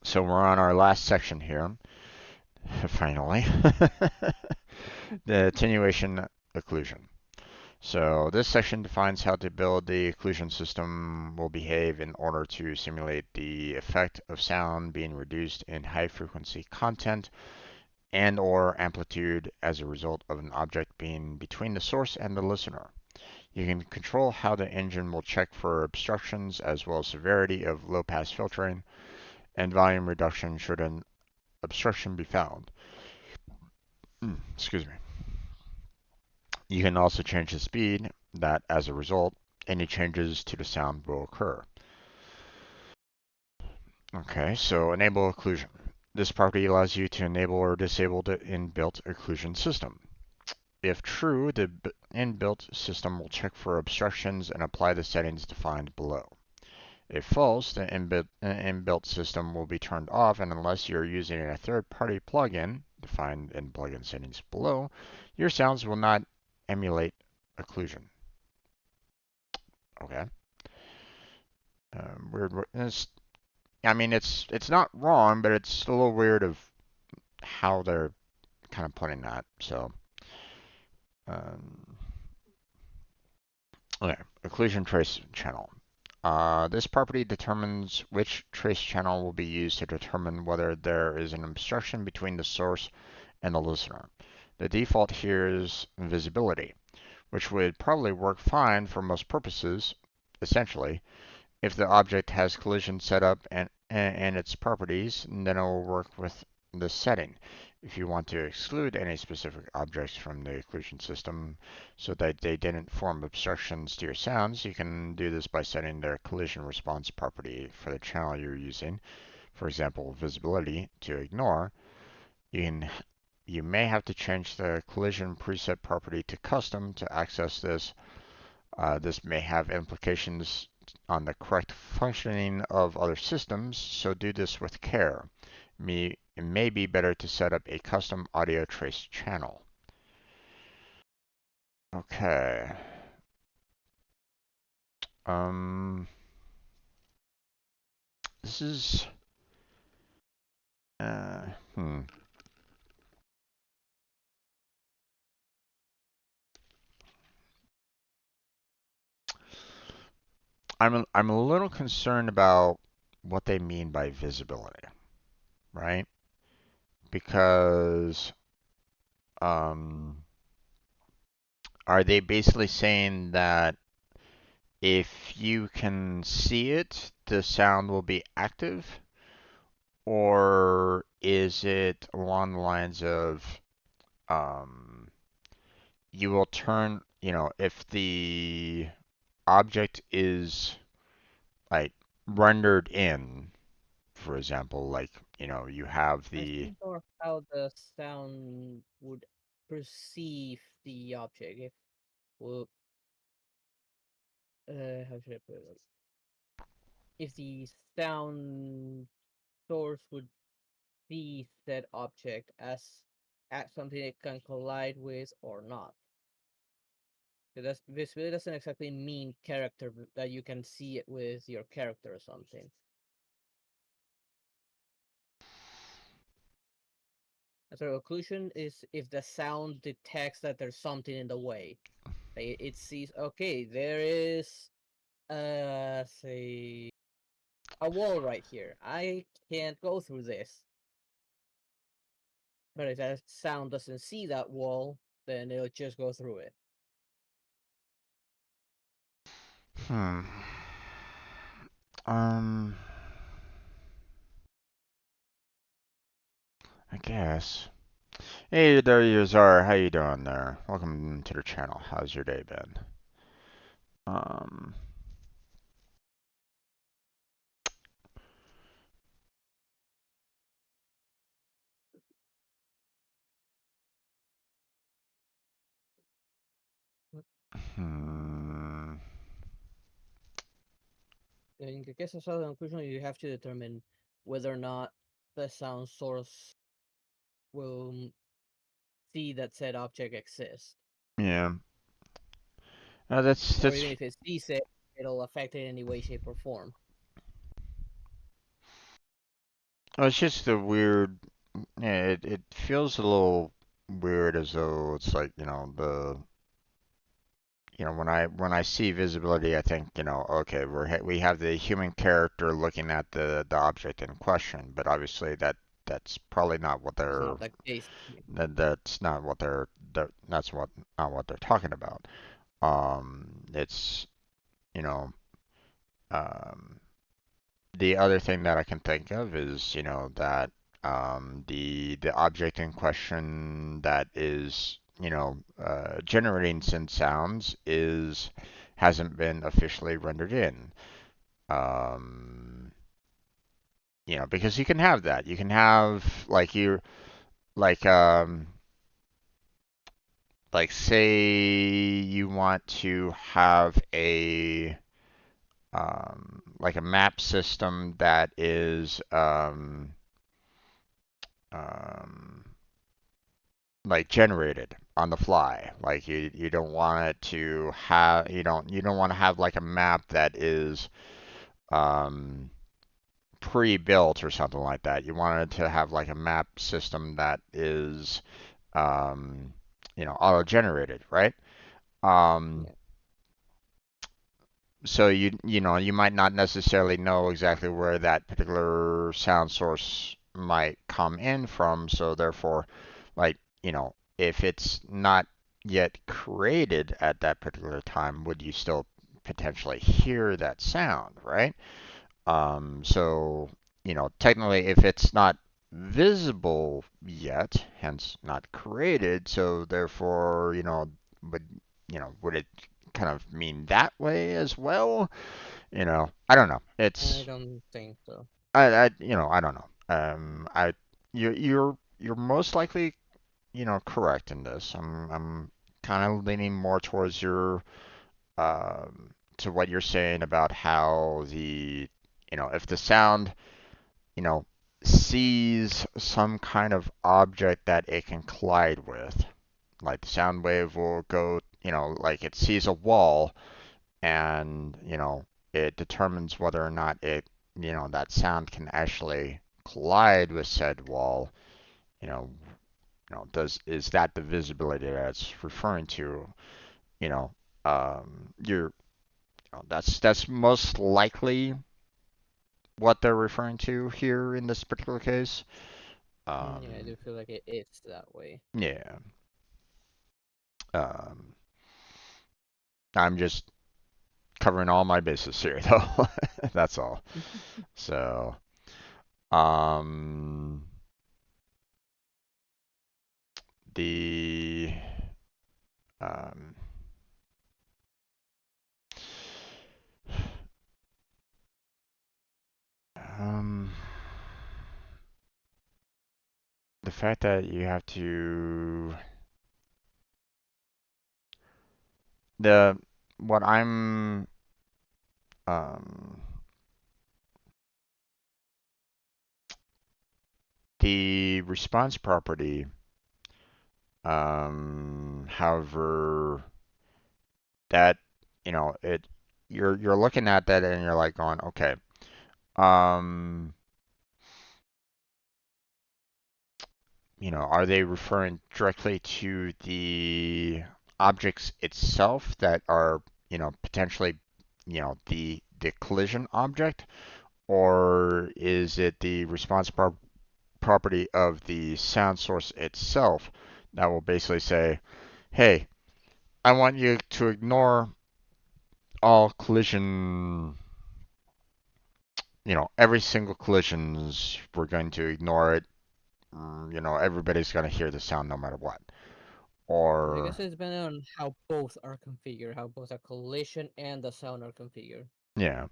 so we're on our last section here, finally. The attenuation occlusion. So this section defines how to build the occlusion system will behave in order to simulate the effect of sound being reduced in high frequency content and or amplitude as a result of an object being between the source and the listener. You can control how the engine will check for obstructions as well as severity of low-pass filtering and volume reduction should an obstruction be found. Excuse me. You can also change the speed that, as a result, any changes to the sound will occur. Okay, so enable occlusion. This property allows you to enable or disable the inbuilt occlusion system. If true, the inbuilt system will check for obstructions and apply the settings defined below. If false, the inbuilt system will be turned off, and unless you're using a third-party plugin, defined in plugin settings below, your sounds will not emulate occlusion. Okay. Weird. I mean, it's not wrong, but it's a little weird of how they're kind of putting that. So, um, okay, occlusion trace channel. This property determines which trace channel will be used to determine whether there is an obstruction between the source and the listener. The default here is visibility, which would probably work fine for most purposes, essentially. If the object has collision setup and its properties, then it will work with this setting. If you want to exclude any specific objects from the occlusion system so that they didn't form obstructions to your sounds, you can do this by setting their collision response property for the channel you're using. For example, visibility to ignore. You can you may have to change the collision preset property to custom to access this. This may have implications on the correct functioning of other systems, so do this with care. It may be better to set up a custom audio trace channel. Okay. Um, this is uh, hmm. I'm a little concerned about what they mean by visibility, right? Because um, are they basically saying that if you can see it, the sound will be active? Or is it along the lines of um, you will turn, you know, if the object is like rendered in, for example, like, you know, you have I the, think more how the sound would perceive the object. If well, how should I put it? If the sound source would see said object as something it can collide with or not. So that's visibility doesn't exactly mean character that you can see it with your character or something. So occlusion is if the sound detects that there's something in the way. It sees, okay, there is, say, a wall right here. I can't go through this. But if that sound doesn't see that wall, then it'll just go through it. Hmm. Um, I guess. Hey there, you are. How you doing there? Welcome to the channel. How's your day been? Um, hmm. In the case of sound occlusion, you have to determine whether or not the sound source will see that said object exists. Yeah. No, that's Or even that's. if it sees it, it'll affect it in any way, shape, or form. Oh, it's just a weird. Yeah, it feels a little weird, as though it's like, when I see visibility, I think, okay, we have the human character looking at the object in question, but obviously that's probably not what It's they're not the case. that's not what that's what not what they're talking about. It's you know um the other thing that I can think of is, that the object in question that is, generating synth sounds is hasn't been officially rendered in. Um, because you can have that. You can have like um say you want to have a map system that is um, like generated on the fly. Like you don't want it to have you don't want to have like a map that is um, pre-built or something like that. You want it to have like a map system that is um, auto-generated, right? Um, Yeah. so you might not necessarily know exactly where that particular sound source might come in from, so therefore, like, if it's not yet created at that particular time, would you still potentially hear that sound, right? So, technically, if it's not visible yet, hence not created, so therefore, would would it kind of mean that way as well? I don't know. I It's don't think so. I don't know. You're most likely, correct in this. I'm kind of leaning more towards to what you're saying about how if the sound, you know, sees some kind of object that it can collide with, like the sound wave will go, like it sees a wall, and it determines whether or not that sound can actually collide with said wall. you know does is that the visibility that it's referring to? you know you're that's most likely what they're referring to here in this particular case. Yeah, I um do feel like it is that way. yeah. um I'm just covering all my bases here, though. That's all. So um the um Um, the fact that you have to the what I'm um the response property, however, that it you're looking at that and you're like going, okay, um are they referring directly to the objects itself that are, potentially, the collision object, or is it the response property of the sound source itself that will basically say, hey, I want you to ignore all collision, every single collisions, we're going to ignore it. Everybody's going to hear the sound no matter what. I Or, guess it's depending on how both are configured, how both the collision and the sound are configured. yeah,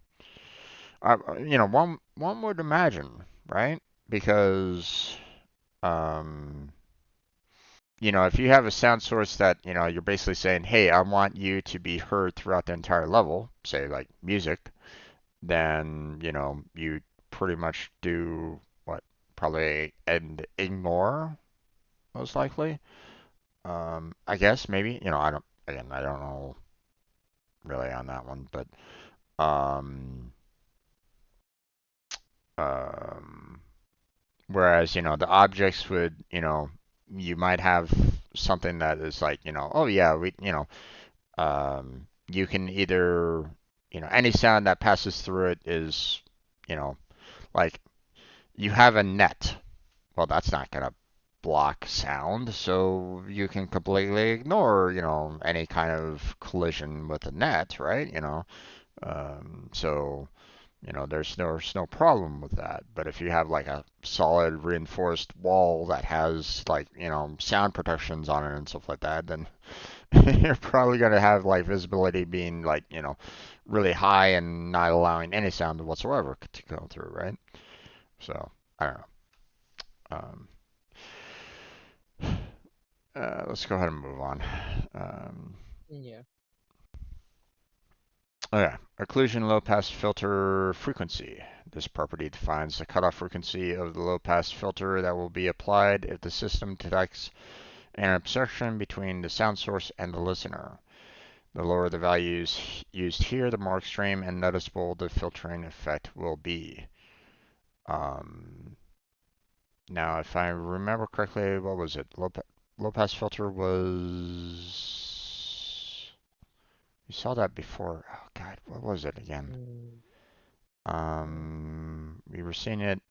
one would imagine, right? Because, um, if you have a sound source that, you're basically saying, hey, I want you to be heard throughout the entire level, say like music, then, you pretty much do what? Probably and ignore, most likely. I guess maybe, I don't know really on that one, but, um, um, whereas, the objects would, you might have something that is like, oh yeah, you can either, any sound that passes through it is, you know, like you have a net. Well, that's not gonna block sound, so you can completely ignore, any kind of collision with a net, right? So there's no problem with that. But if you have like a solid reinforced wall that has like, sound protections on it and stuff like that, then you're probably going to have like visibility being like, really high and not allowing any sound whatsoever to go through, right? So, I don't know. Um, let's go ahead and move on. Um, Yeah. okay, occlusion low pass filter frequency. This property defines the cutoff frequency of the low pass filter that will be applied if the system detects an obstruction between the sound source and the listener. The lower the values used here, the more extreme and noticeable the filtering effect will be. Um, Now, if I remember correctly, what was it? Low pass filter was. We saw that before. Oh God, what was it again? Mm, We were seeing it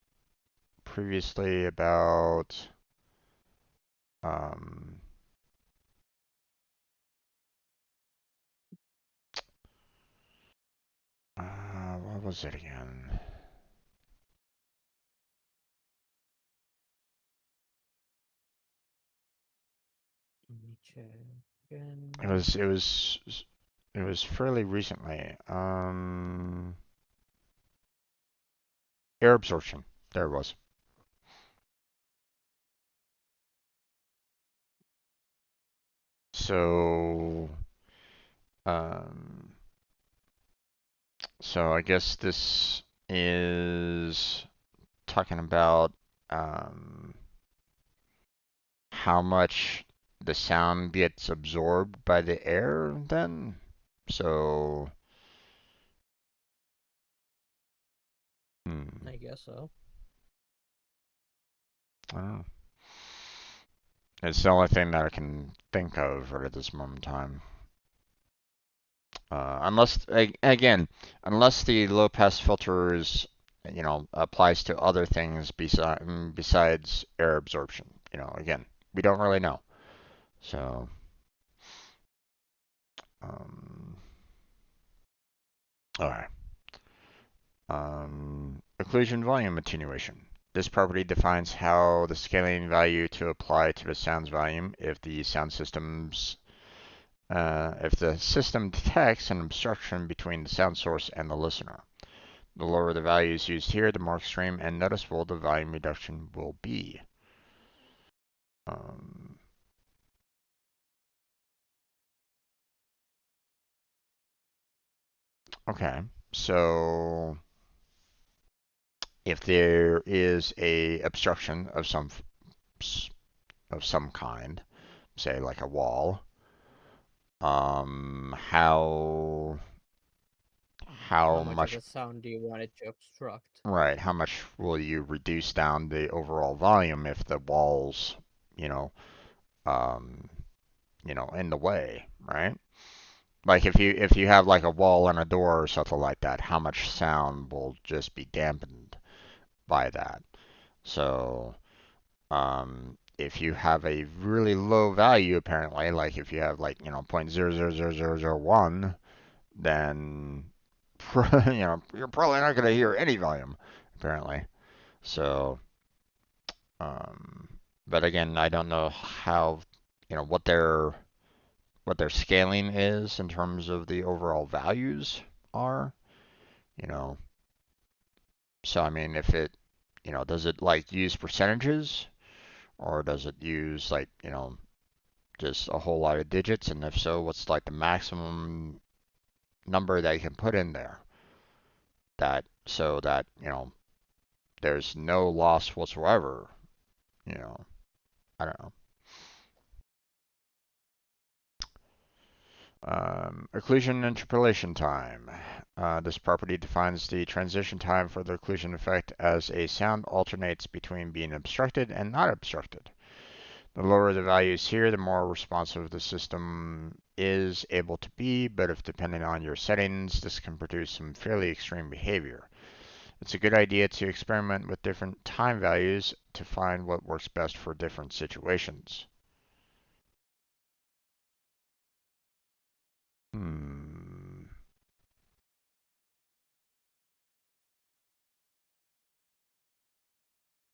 previously about. Um, what was it again? let me check again. It was fairly recently. Air absorption. There it was. So, um, so I guess this is talking about um, how much the sound gets absorbed by the air then. So, hmm, I guess so. I don't know. It's the only thing that I can think of right at this moment in time. Again, unless the low pass filter is, applies to other things besides air absorption. Again, we don't really know. So, um, all right. Occlusion volume attenuation. This property defines how the scaling value to apply to the sound's volume if the system detects an obstruction between the sound source and the listener. The lower the values used here, the more extreme and noticeable the volume reduction will be. Um, okay, so if there is a obstruction of some kind, say like a wall, how How how much of much the sound do you want it to obstruct? right? How much will you reduce down the overall volume if the walls, you know, um, in the way, right? Like if you have like a wall and a door or something like that, how much sound will just be dampened by that? So, if you have a really low value, apparently, like if you have like 0.000001, then you're probably not going to hear any volume, apparently. So, um, but again, I don't know how what their scaling is in terms of the overall values are, you know. So I mean, if it, does it like use percentages or does it use like, just a whole lot of digits? And if so, what's like the maximum number that you can put in there that so that, there's no loss whatsoever, you know. I don't know. Occlusion interpolation time. This property defines the transition time for the occlusion effect as a sound alternates between being obstructed and not obstructed. The lower the values here, the more responsive the system is able to be, but if depending on your settings, this can produce some fairly extreme behavior. It's a good idea to experiment with different time values to find what works best for different situations. Hmm.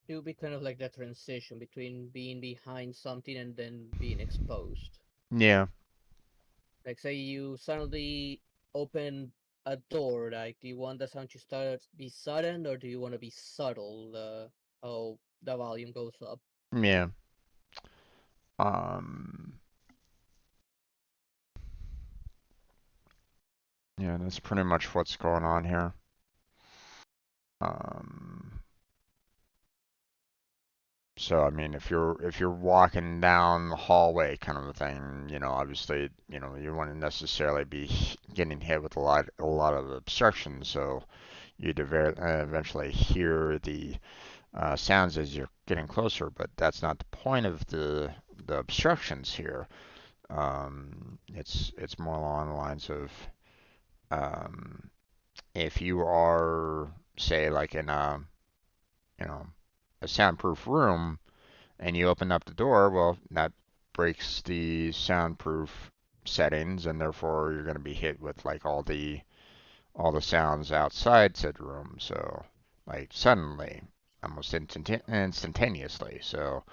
It would be kind of like that transition between being behind something and then being exposed. Yeah. Like say you suddenly open a door, like do you want the sound to start be sudden or do you want to be subtle? How the volume goes up. Yeah. Um. Yeah, that's pretty much what's going on here. Um. So I mean, if you're walking down the hallway kind of a thing, obviously, you wouldn't necessarily be getting hit with a lot of obstruction, so you'd eventually hear the sounds as you're getting closer. But that's not the point of the obstructions here. It's more along the lines of um, if you are, say, like in you know a soundproof room and you open up the door, well, that breaks the soundproof settings, and therefore you're going to be hit with like all the sounds outside said room. So, like suddenly, almost instantaneously. So,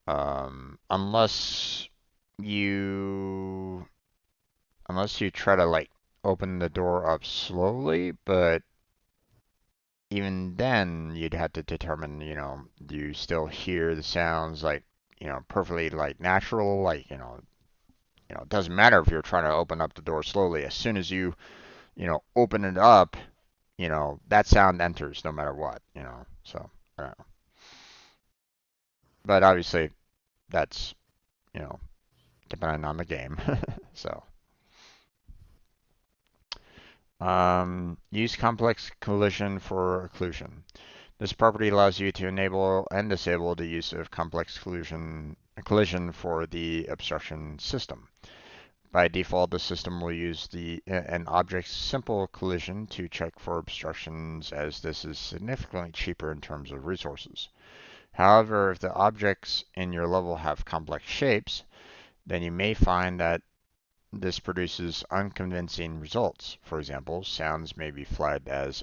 unless you try to like open the door up slowly, but even then you'd have to determine, do you still hear the sounds like, perfectly like natural, like, it doesn't matter if you're trying to open up the door slowly. As soon as you, open it up, that sound enters no matter what. So, I don't know. But obviously that's, you know, depending on the game. So, use complex collision for occlusion. This property allows you to enable and disable the use of complex collision for the obstruction system. By default, the system will use an object's simple collision to check for obstructions, as this is significantly cheaper in terms of resources. However, if the objects in your level have complex shapes, then you may find that this produces unconvincing results. For example, sounds may be flagged as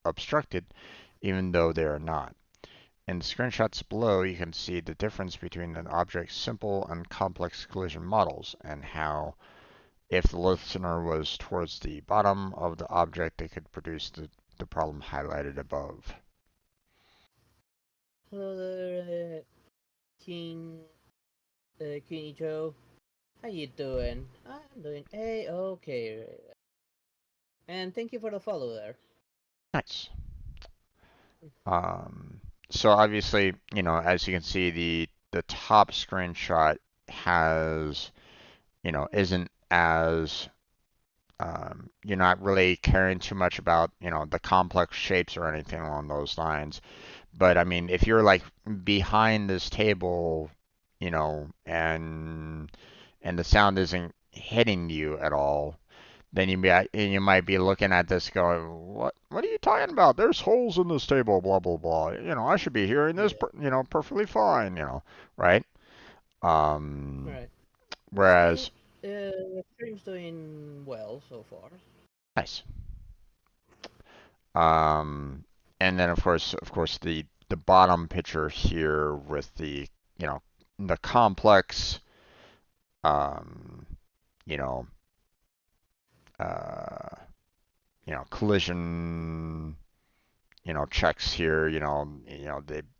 obstructed even though they are not. In the screenshots below, you can see the difference between an object's simple and complex collision models, and how, if the listener was towards the bottom of the object, it could produce the problem highlighted above. Hello there, King, King Joe. How you doing? I'm doing a-okay. And thank you for the follow there. Nice. Um, so obviously, as you can see, the top screenshot has, isn't as you're not really caring too much about, the complex shapes or anything along those lines. But I mean, if you're like behind this table, and the sound isn't hitting you at all, then you might be looking at this going, what are you talking about? There's holes in this table, blah blah blah. I should be hearing this, Yeah. perfectly fine, right? All Um, right. It's doing. whereas, The stream's doing well so far. nice. Um, and then of course, the bottom picture here with you know, the complex, um, you know, uh, collision, checks here.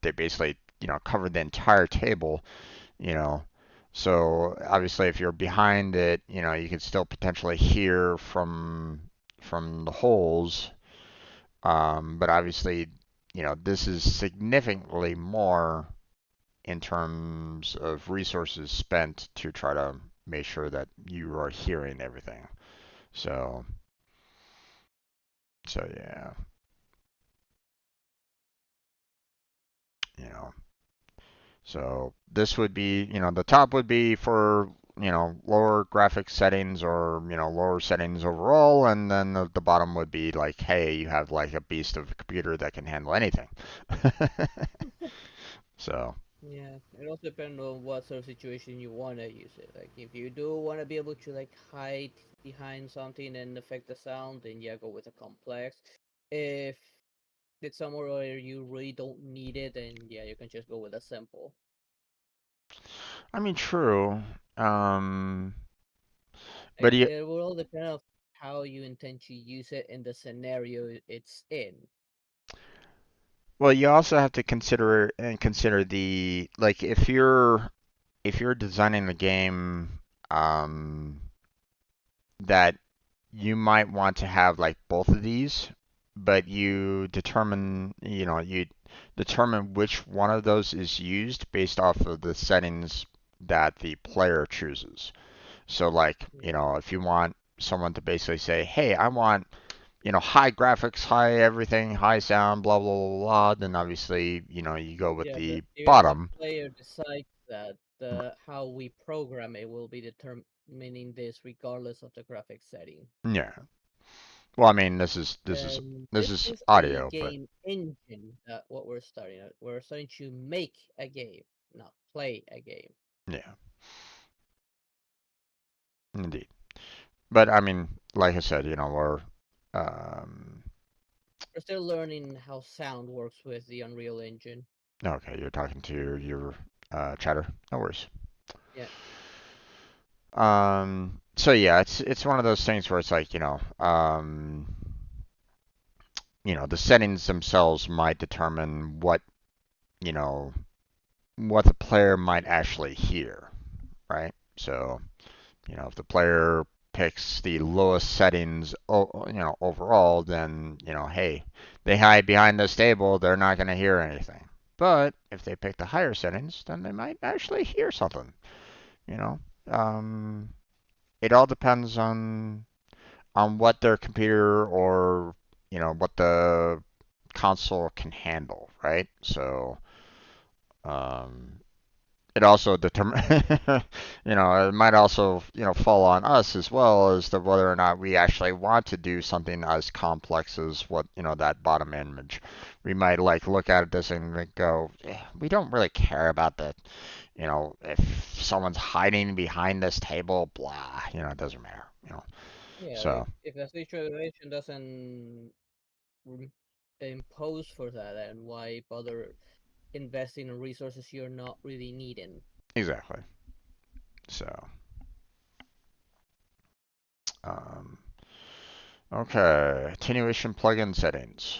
They basically, cover the entire table. You know, so obviously, if you're behind it, you could still potentially hear from the holes. But obviously, this is significantly more in terms of resources spent to try to make sure that you are hearing everything. So, so yeah, you know. So this would be, the top would be for, lower graphics settings or, lower settings overall, and then the bottom would be like, hey, you have like a beast of a computer that can handle anything. So, Yeah, it also depends on what sort of situation you want to use it. Like, if you do want to be able to like hide behind something and affect the sound, then yeah, go with a complex. If it's somewhere where you really don't need it, then yeah, you can just go with a simple. I mean, true. Um, but Like, you, it will all depend on how you intend to use it in the scenario it's in. well, you also have to consider the like if you're designing a game, um, that you might want to have like both of these, but you determine which one of those is used based off of the settings that the player chooses. So like, Yeah, if you want someone to basically say, "Hey, I want, high graphics, high everything, high sound, blah blah blah blah," then obviously, you go with yeah, but the even if the bottom. player decides that, the how we program it will be determining this regardless of the graphics setting. Yeah. Well, I mean, this is And this this is is a audio, but game engine that what we're starting at. We're starting to make a game, not play a game. yeah, indeed. But I mean, like I said, um, We're still learning how sound works with the Unreal Engine. okay, you're talking to your chatter. No worries. Yeah, So yeah, it's one of those things where it's like, the settings themselves might determine you know, what the player might actually hear, right? So, if the player picks the lowest settings, overall, then, hey, they hide behind this table, they're not going to hear anything. But if they pick the higher settings, then they might actually hear something, you know. Um, it all depends on what their computer or, what the console can handle, right? So, um, it also determine it might also fall on us as well as to whether or not we actually want to do something as complex as what that bottom image. We might like look at this and like go, we don't really care about the if someone's hiding behind this table, blah, it doesn't matter. yeah. So If the situation doesn't re- impose for that, then why bother investing in resources you're not really needing? exactly. So um, okay, attenuation plugin settings.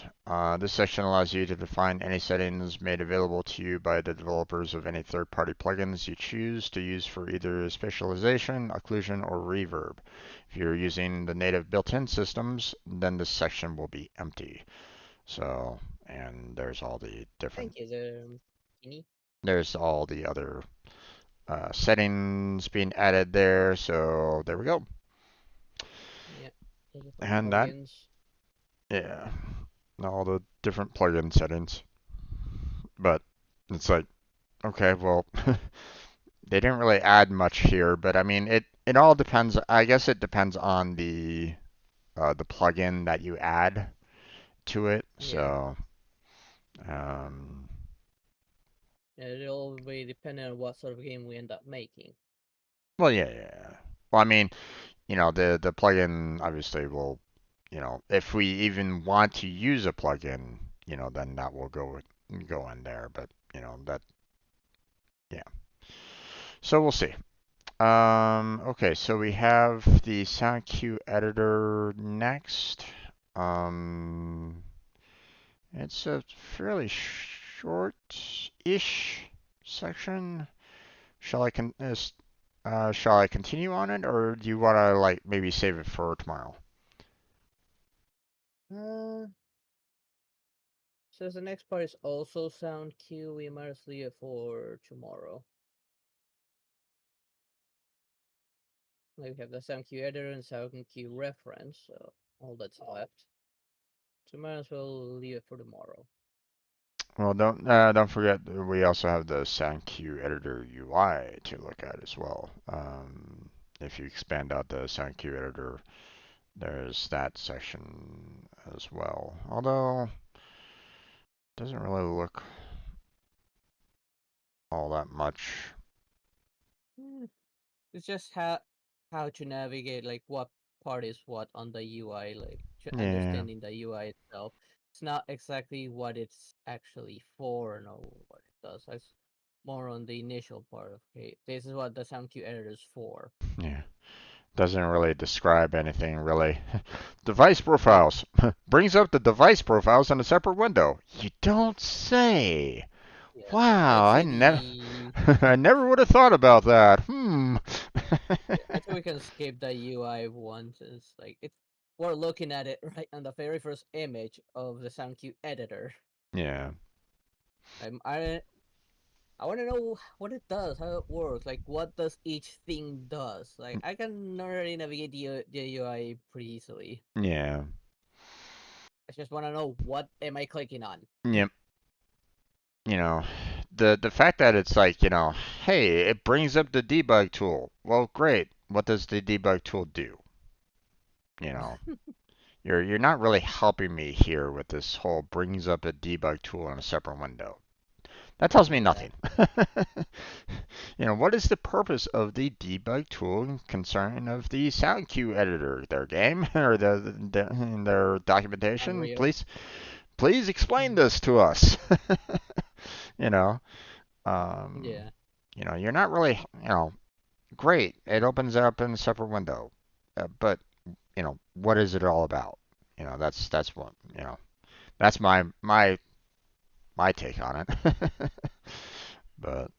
This section allows you to define any settings made available to you by the developers of any third-party plugins you choose to use for either spatialization, occlusion, or reverb. If you're using the native built-in systems, then this section will be empty. So, and Thank you, Kenny. there's all the other settings being added there. So there we go. Yeah, those are some And that, plugins. yeah, all the different plugin settings. But it's like, okay, well, they didn't really add much here, but I mean it all depends. I guess it depends on the plugin that you add to it. Yeah. So um, Yeah, it'll be depending on what sort of game we end up making. well, yeah, yeah, yeah. Well, I mean, the plugin obviously will, if we even want to use a plugin, then that will go in there. But that, yeah. So we'll see. Okay, so we have the sound cue editor next. Um, it's a fairly short-ish section. Shall I shall I continue on it, or do you want to like maybe save it for tomorrow? Uh, Since the next part is also sound cue, we might as leave it for tomorrow. Like we have the sound cue editor and sound cue reference, so all that's left. So might as well leave it for tomorrow. Well, don't forget that we also have the sound cue editor UI to look at as well. If you expand out the sound cue editor, there's that section as well. Although it doesn't really look all that much. Hmm, It's just how to navigate, like what part is what on the UI, like Yeah, understanding the UI itself. It's not exactly what it's actually for, no, what it does. It's more on the initial part of, okay, this is what the sound cue editor is for. yeah. Doesn't really describe anything really. Device Yeah, profiles. Brings up the device profiles in a separate window. You don't say. yeah. Wow, Let's I see never the. I never would have thought about that. Hmm. Yeah, I think we can skip the UI one since like it's we're looking at it right on the very first image of the sound cue editor. Yeah. I want to know what it does, how it works, like what does each thing does. Like I can already navigate the UI pretty easily. Yeah. I just want to know what am I clicking on. Yep. You know, the fact that it's like, hey, it brings up the debug tool. Well, great. What does the debug tool do? You know, you're not really helping me here with this whole brings up a debug tool in a separate window. That tells me Yeah, nothing. What is the purpose of the debug tool concerning of the sound cue editor, their game or in their documentation? Unreal. Please explain this to us. you know, um, Yeah, you're not really, great. It opens up in a separate window, but what is it all about? That's what that's my take on it. but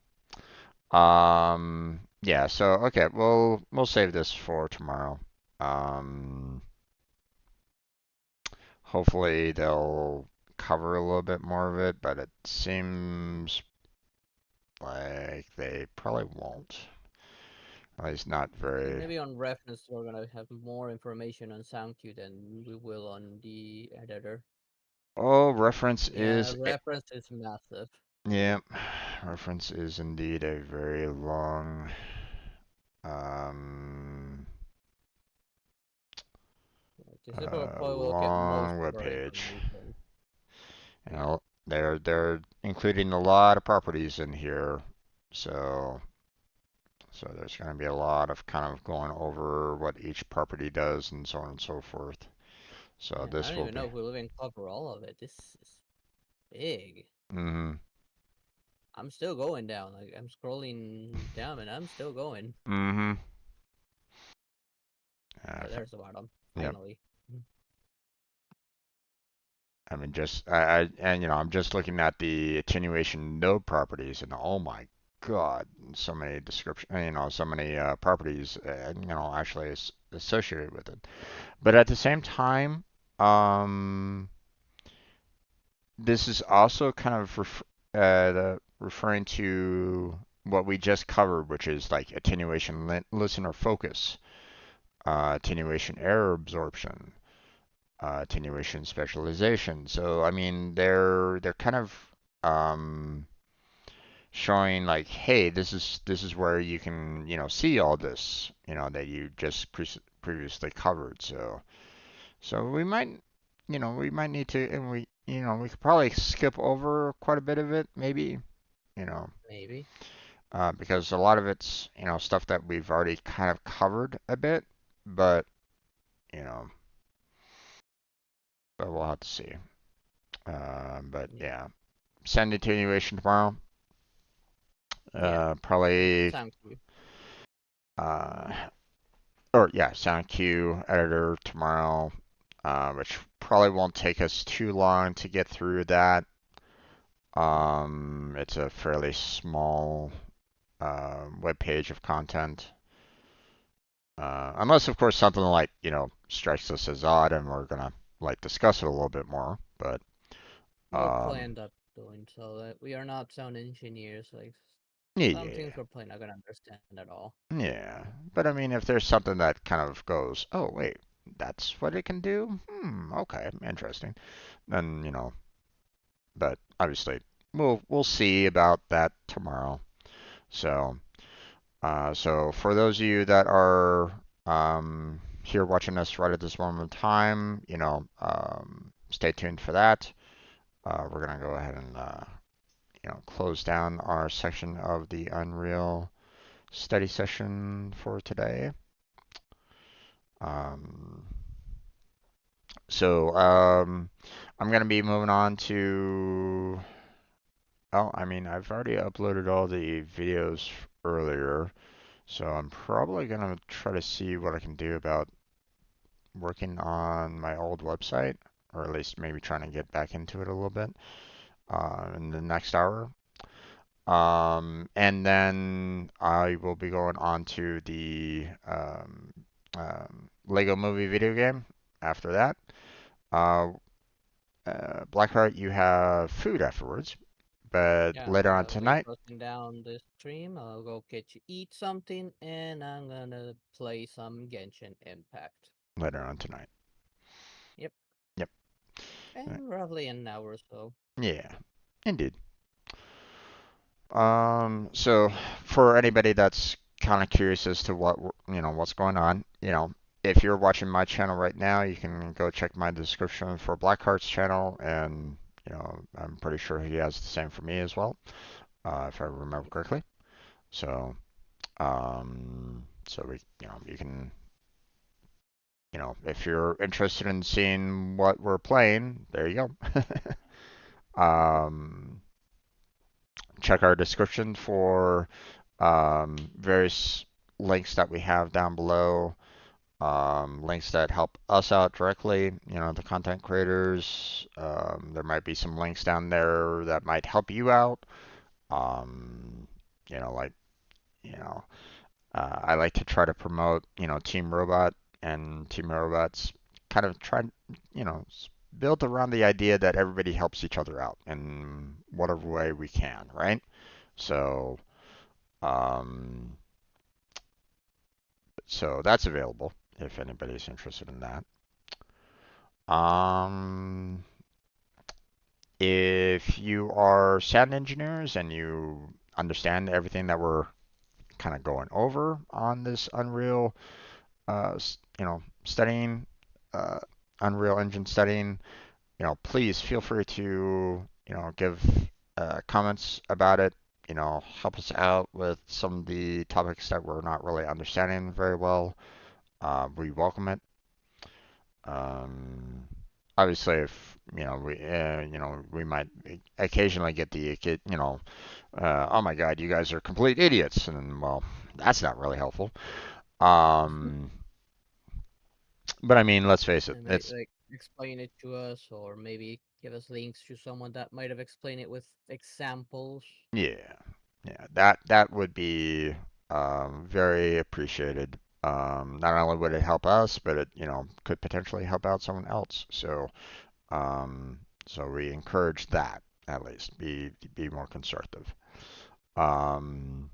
yeah. So okay, we'll save this for tomorrow. Um, hopefully they'll cover a little bit more of it, but it seems like they probably won't. At least not I think very. maybe on reference we're gonna have more information on sound cue than we will on the editor. Oh, reference Yeah, is reference is massive. yeah, reference is indeed a very long um This is where probably will get most long of web our page. information. You Yeah. know, they're including a lot of properties in here, so there's going to be a lot of kind of going over what each property does and so on and so forth. So Yeah, I this don't will even be. know if we'll even cover all of it. This is big. Mhm. I'm still going down. Like I'm scrolling down and I'm still going. Mhm. Oh, there's the bottom. Yep. Finally. I mean, and I'm just looking at the attenuation node properties, and oh my God, so many so many properties, actually associated with it. But at the same time, um, this is also kind of referring to what we just covered, which is like attenuation listener focus, attenuation error absorption, attenuation specialization. So I mean, they're kind of um, showing like, hey, this is where you can, see all this, that you just previously covered. So we might need to, and we could probably skip over quite a bit of it, maybe, you know, Maybe. because a lot of it's, stuff that we've already kind of covered a bit, but, you know, but we'll have to see. But Yeah. yeah, send continuation tomorrow. Yeah. Probably, Sounds good. uh, or yeah, sound cue editor tomorrow, which probably won't take us too long to get through that. It's a fairly small web page of content. Unless, of course, something like, strikes us as odd and we're gonna like discuss it a little bit more. But We'll um, plan that doing so that we are not sound engineers. Like some things yeah, we're probably not gonna understand at all. yeah. But I mean, if there's something that kind of goes, oh wait, that's what it can do. Okay, interesting. Then but obviously we'll see about that tomorrow. So so for those of you that are here watching us right at this moment in time, stay tuned for that. We're gonna go ahead and close down our section of the Unreal study session for today. Um, so I'm gonna be moving on to. Oh, I mean, I've already uploaded all the videos earlier, so I'm probably gonna try to see what I can do about working on my old website, or at least maybe trying to get back into it a little bit in the next hour. And then I will be going on to the Lego Movie video game after that. Uh, Blackheart, you have food afterwards, but Yeah, later on I'll be tonight, closing down the stream. I'll go get you eat something, and I'm gonna play some Genshin Impact. later on tonight. Yep, Yep. and roughly an hour or so. Yeah, indeed. So for anybody that's kind of curious as to what's going on, if you're watching my channel right now, you can go check my description for Blackheart's channel, and I'm pretty sure he has the same for me as well, if I remember correctly. So, so we, you can, if you're interested in seeing what we're playing, there you go. Check our description for various links that we have down below, links that help us out directly, the content creators. There might be some links down there that might help you out. Um, like, you know, I like to try to promote, Team Robot, and Team Robot's kind of try, built around the idea that everybody helps each other out in whatever way we can, right? So, um, so that's available if anybody's interested in that. Um, if you are sound engineers and you understand everything that we're kind of going over on this Unreal, studying, uh, Unreal Engine studying, please feel free to, give comments about it. Help us out with some of the topics that we're not really understanding very well. We welcome it. Um, Obviously, if we might occasionally get oh my God, you guys are complete idiots, and well, that's not really helpful. Um, but I mean, let's face it, And may it's like explain it to us, or maybe give us links to someone that might have explained it with examples. yeah, yeah, that would be very appreciated. Not only would it help us, but it could potentially help out someone else. Um, so we encourage that at least. Be more constructive. Um,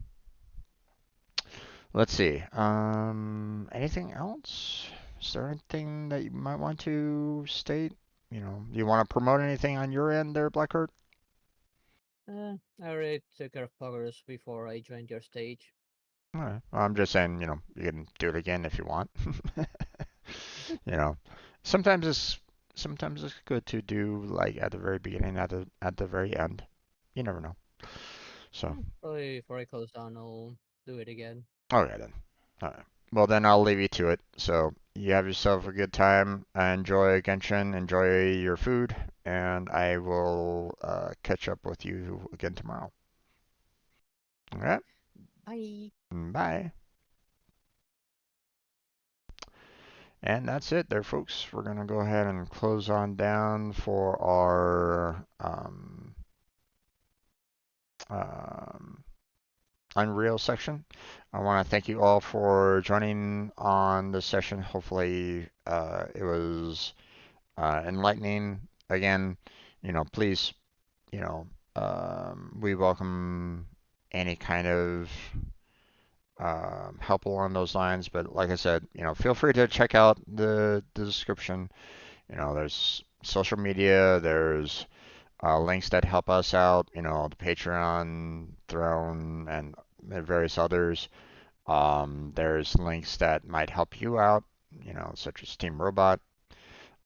let's see. Anything else? Is there anything that you might want to state? You want to promote anything on your end there, Blackheart? I already took care of poggers before I joined your stage. All right. Well, I'm just saying, you can do it again if you want. You know, sometimes it's sometimes it's good to do like at the very beginning, at the very end. You never know. So, Probably before I close down, I'll do it again. okay then. All right. Well, then I'll leave you to it. So, you have yourself a good time. Enjoy Genshin. Enjoy your food, and I will catch up with you again tomorrow. All right. Bye. Bye. And that's it there, folks. We're going to go ahead and close on down for our um, Unreal section. I want to thank you all for joining on this session. Hopefully, it was enlightening. Again, please, you know, we welcome any kind of help along those lines. But like I said, feel free to check out the description. There's social media, there's links that help us out, the Patreon, Throne, and various others. There's links that might help you out, such as Team Robot,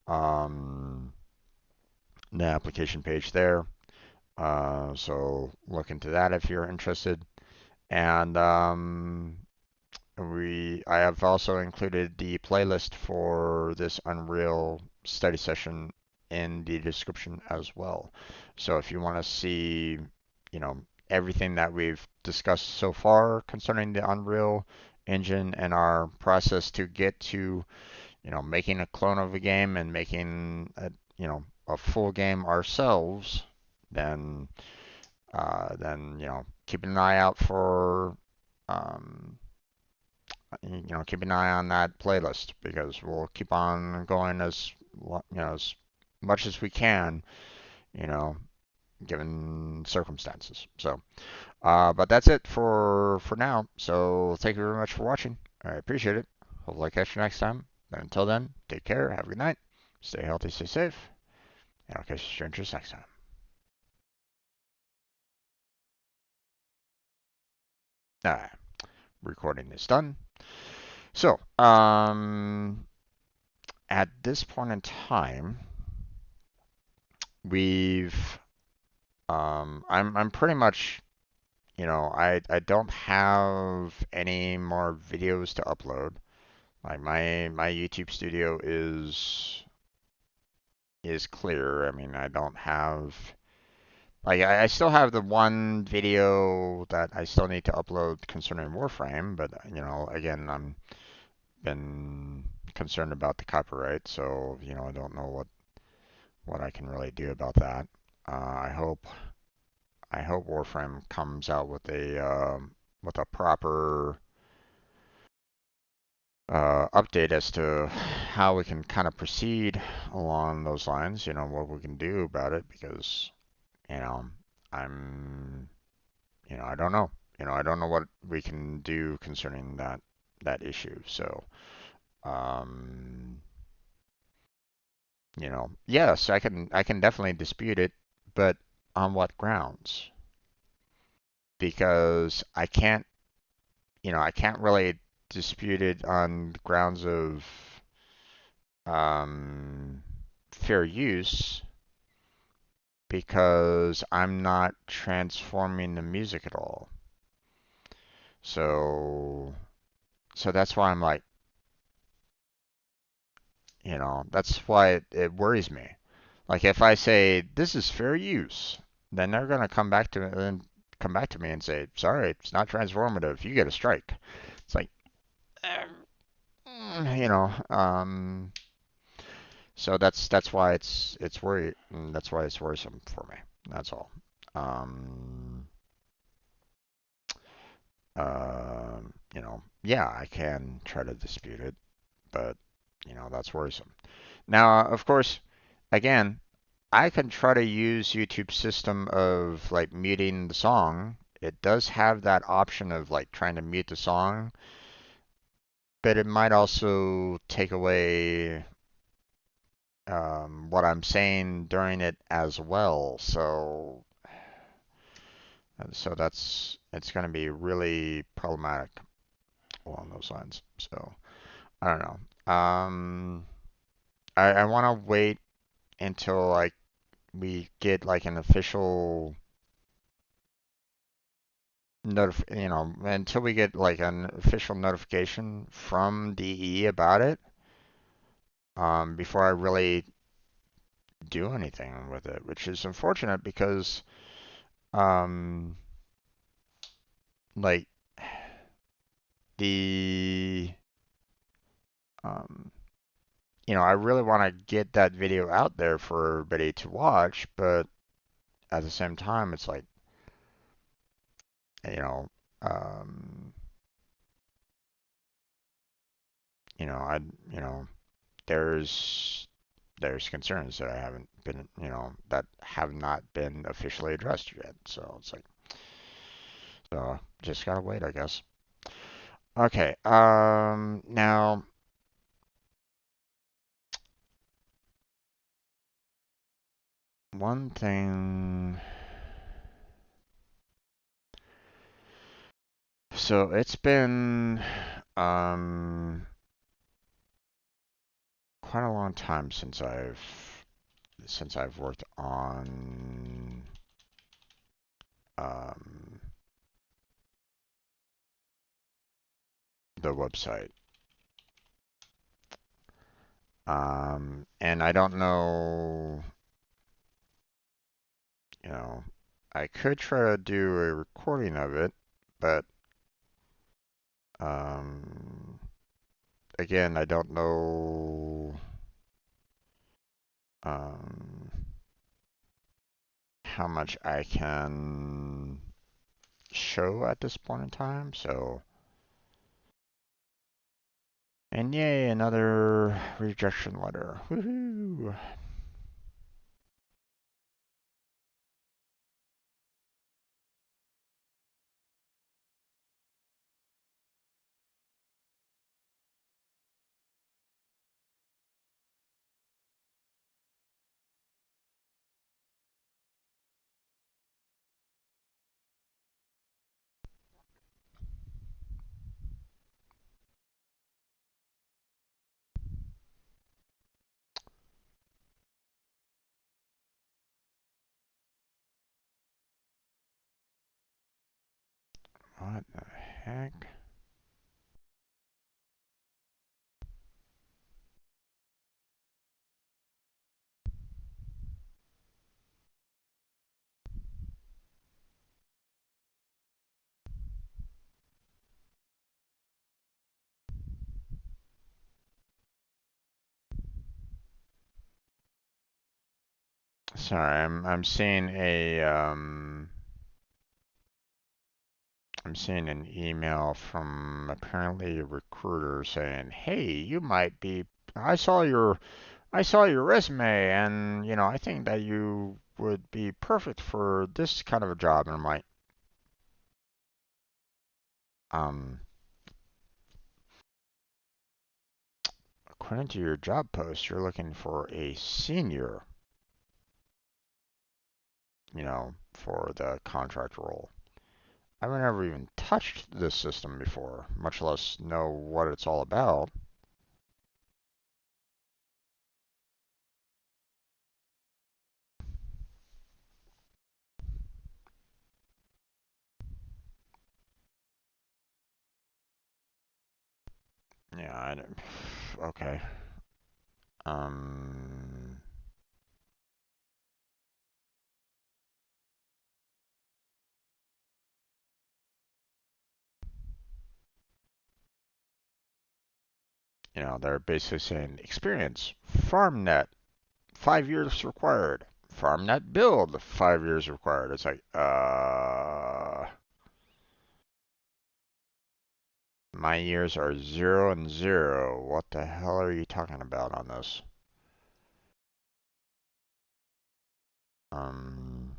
um, the application page there. So look into that if you're interested. And I have also included the playlist for this Unreal study session in the description as well. So if you want to see, everything that we've discussed so far concerning the Unreal engine and our process to get to, making a clone of a game and making a full game ourselves, then keep an eye out for um, keep an eye on that playlist because we'll keep on going as much as we can, you know, given circumstances. So, but that's it for now. So thank you very much for watching. I appreciate it. Hopefully I catch you next time. But until then, take care. Have a good night. Stay healthy, stay safe, and I'll catch you strangers next time. Alright, recording is done. So, at this point in time, we've I'm pretty much, I don't have any more videos to upload. Like my YouTube studio is clear. I mean, I don't have like I still have the one video that I still need to upload concerning Warframe, but again, I'm been concerned about the copyright, so I don't know what I can really do about that. I hope Warframe comes out with a proper update as to how we can kind of proceed along those lines. What we can do about it because you know I'm I don't know. I don't know what we can do concerning that issue. So um, yes, I can definitely dispute it, but on what grounds? Because I can't really dispute it on the grounds of um, fair use because I'm not transforming the music at all. So that's why I'm like, that's why it worries me. Like if I say this is fair use, then they're gonna come back to me and say, sorry, it's not transformative. You get a strike. It's like, um, you know, um, so that's why it's worry that's why it's worrisome for me. That's all. Um, yeah, I can try to dispute it, but that's worrisome. Now, of course, again, I can try to use YouTube's system of like muting the song. It does have that option of like trying to mute the song, but it might also take away what I'm saying during it as well. So So it's going to be really problematic along those lines. So I don't know. I want to wait until like we get like an official until we get like an official notification from DE about it, before I really do anything with it, which is unfortunate because, um, like the, um, I really want to get that video out there for everybody to watch, but at the same time, it's like, you know, um, I, you know, there's there's concerns that I haven't been, that have not been officially addressed yet. So it's like, so just gotta wait, I guess. Okay. Now one thing. So it's been quite a long time since I've worked on um the website. And I don't know, you know, I could try to do a recording of it, but um again, I don't know um how much I can show at this point in time. So, and yay, another rejection letter. Woohoo! What the heck? Sorry, I'm seeing an email from apparently a recruiter saying, "Hey, you might be I saw your resume and, I think that you would be perfect for this kind of a job." And I'm like, um, according to your job post, you're looking for a senior, for the contract role. I've never even touched this system before, much less know what it's all about. Yeah, I don't, okay. Um, they're basically saying experience, FarmNet, 5 years required. FarmNet build, 5 years required. It's like, my years are 0 and 0. What the hell are you talking about on this? Um,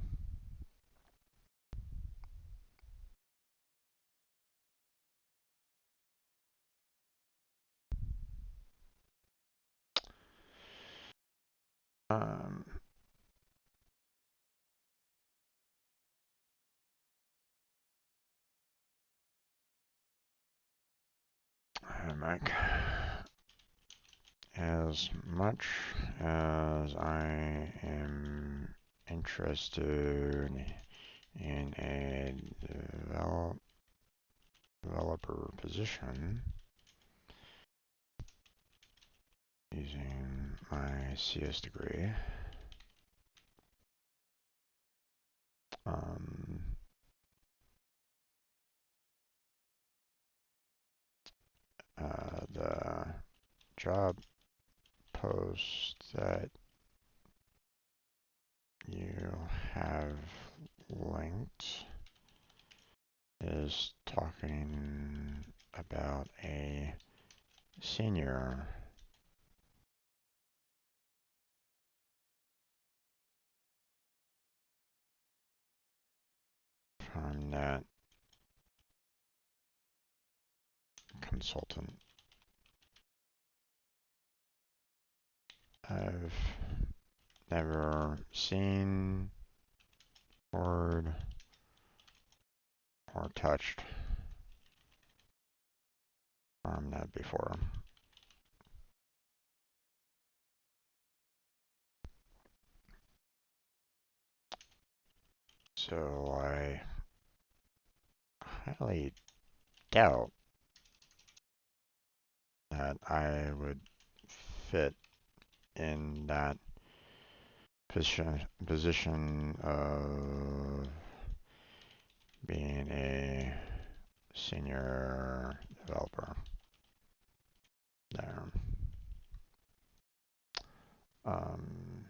um, mic. As much as I am interested in a developer position using my CS degree, um, the job post that you have linked is talking about a senior from that consultant. I've never seen, heard, or touched from that before. So I highly doubt that I would fit in that position of being a senior developer there. Um,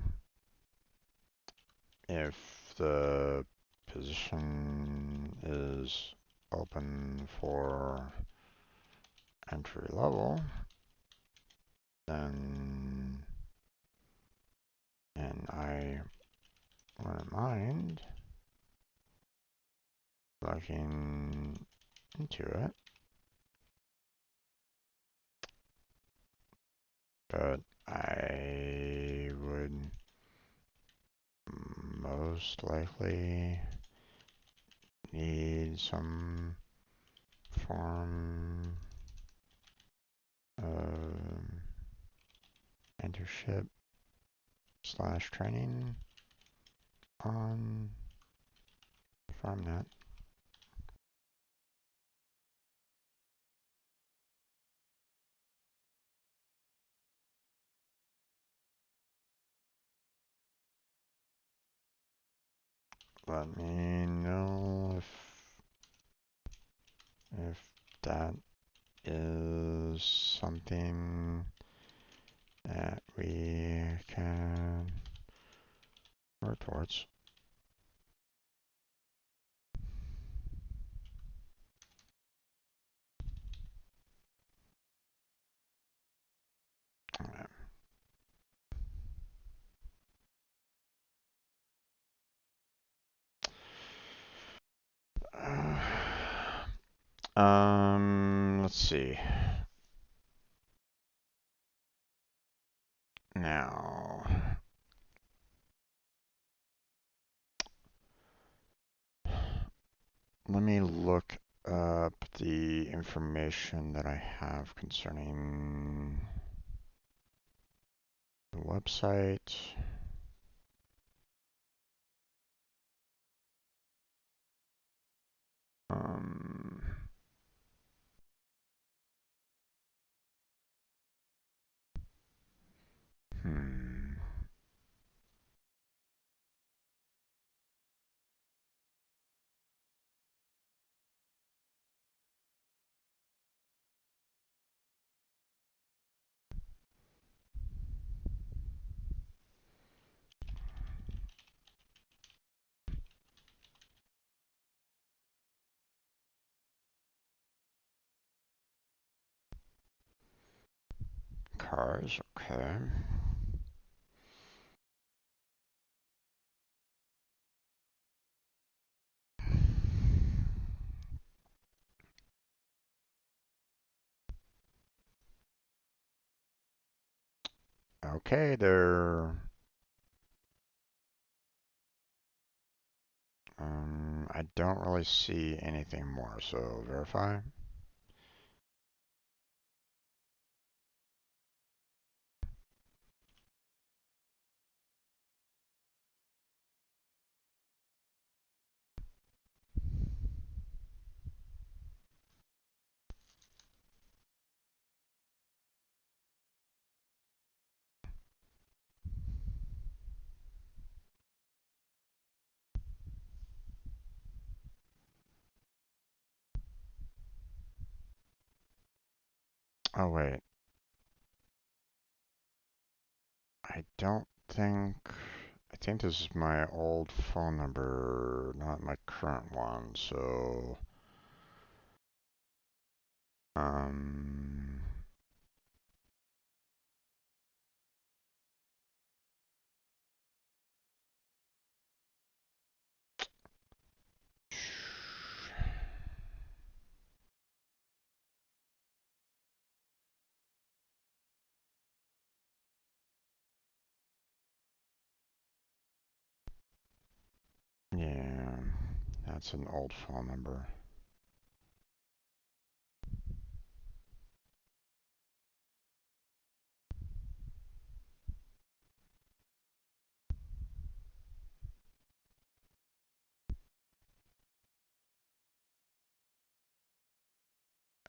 if the position is open for entry level, then and I wouldn't mind looking into it, but I would most likely need some form of mentorship slash training on FarmNet. Let me know if that is something that we can work towards. Let's see. Now, let me look up the information that I have concerning the website. Um, hmm. Cars, okay. Okay, there. I don't really see anything more, so verify. Oh wait, I don't think. I think this is my old phone number, not my current one. So, um, yeah, that's an old phone number.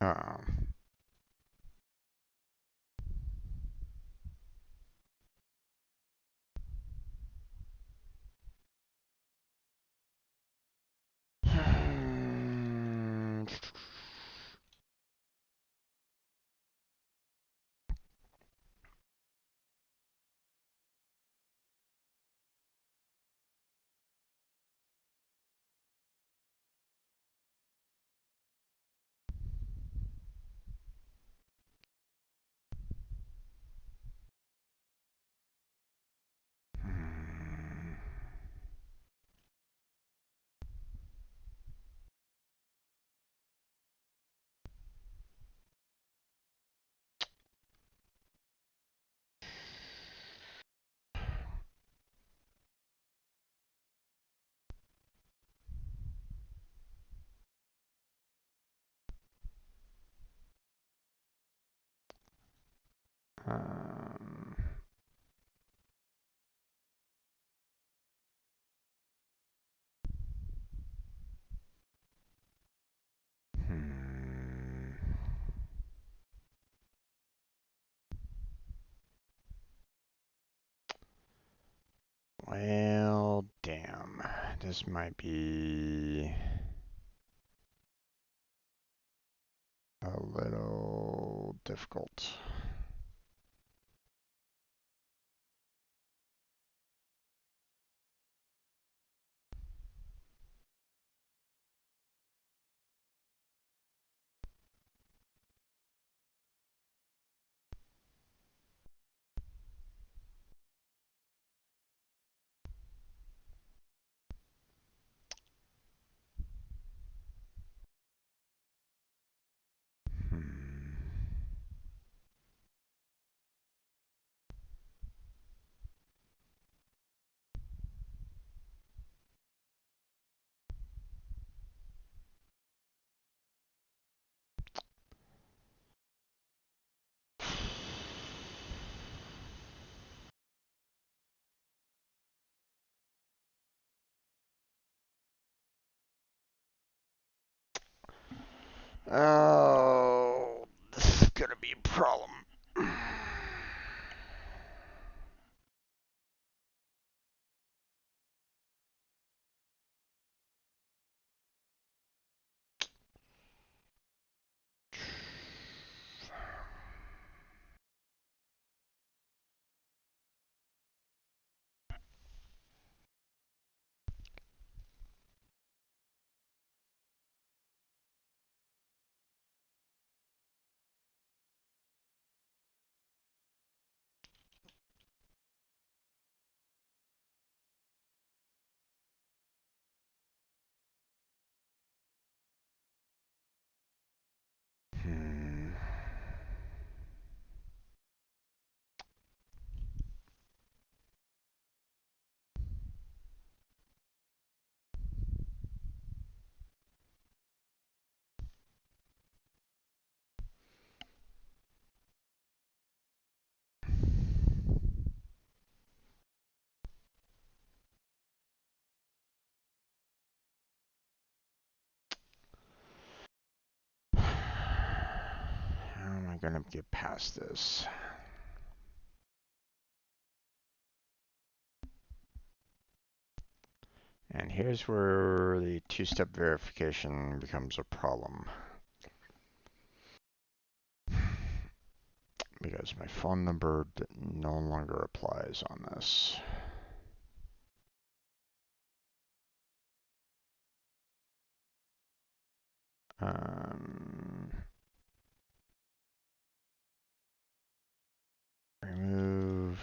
Oh. Um, hmm. Well, damn. This might be a little difficult. Hmm. Oh, this is gonna be a problem. Hmm. How am I gonna get past this? And here's where the two-step verification becomes a problem. because my phone number no longer applies on this. Um, remove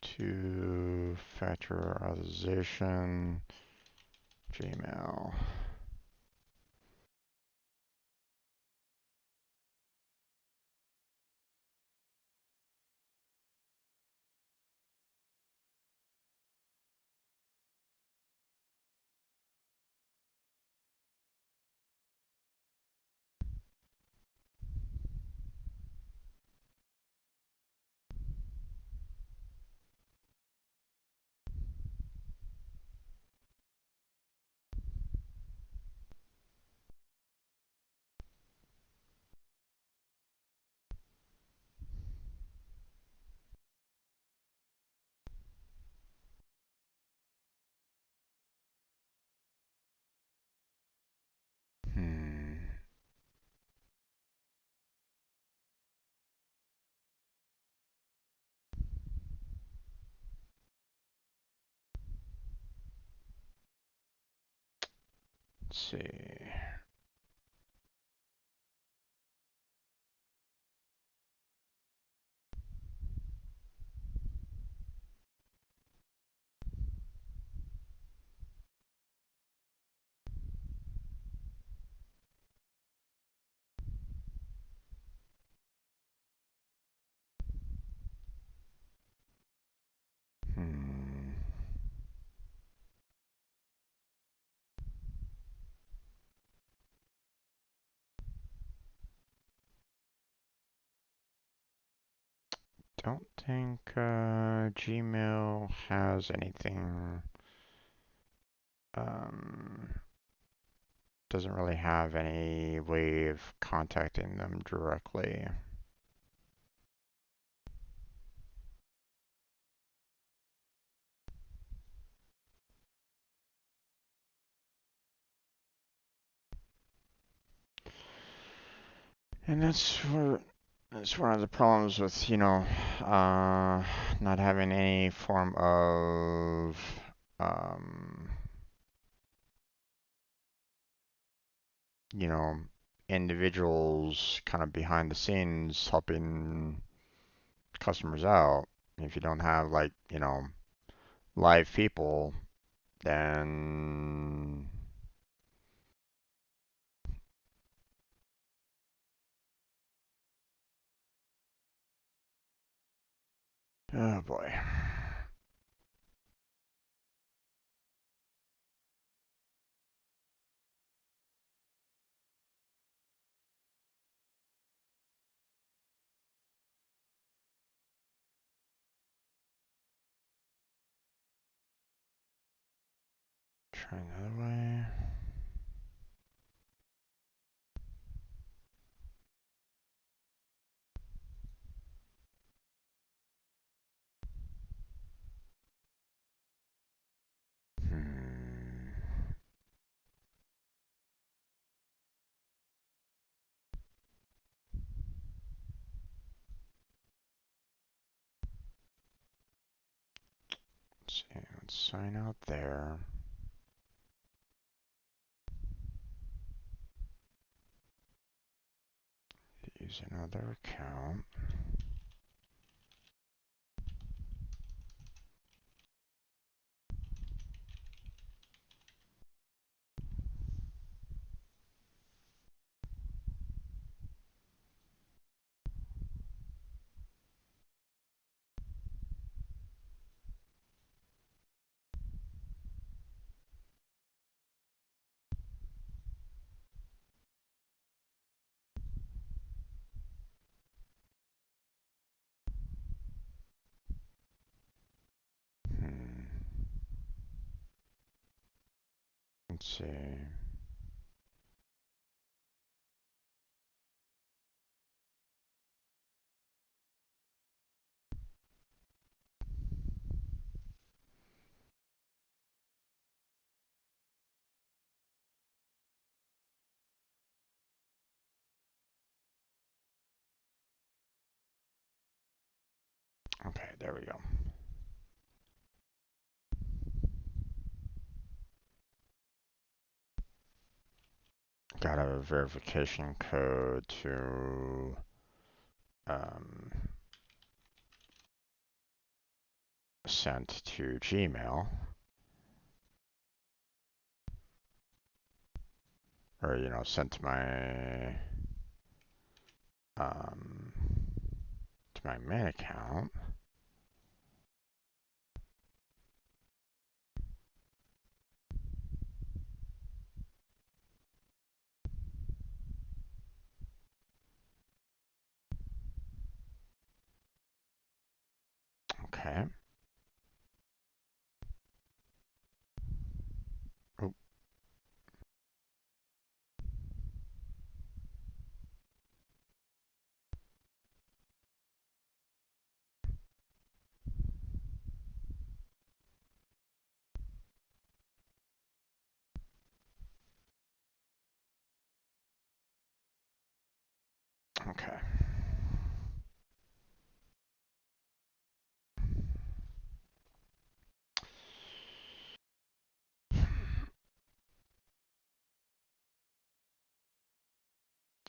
two-factor authorization, Gmail. Hmm. Let's see. Hmm. Don't think Gmail has anything. Um, doesn't really have any way of contacting them directly. And that's one of the problems with, not having any form of, um, you know, individuals kind of behind the scenes helping customers out. If you don't have like, live people, then oh boy. Try another way. Hmm. Let's see. Let's sign out there. Use another account. Hmm. Let's see. Okay, there we go. Got a verification code to sent to Gmail, or sent um, to my main account. Okay. Oop. Okay.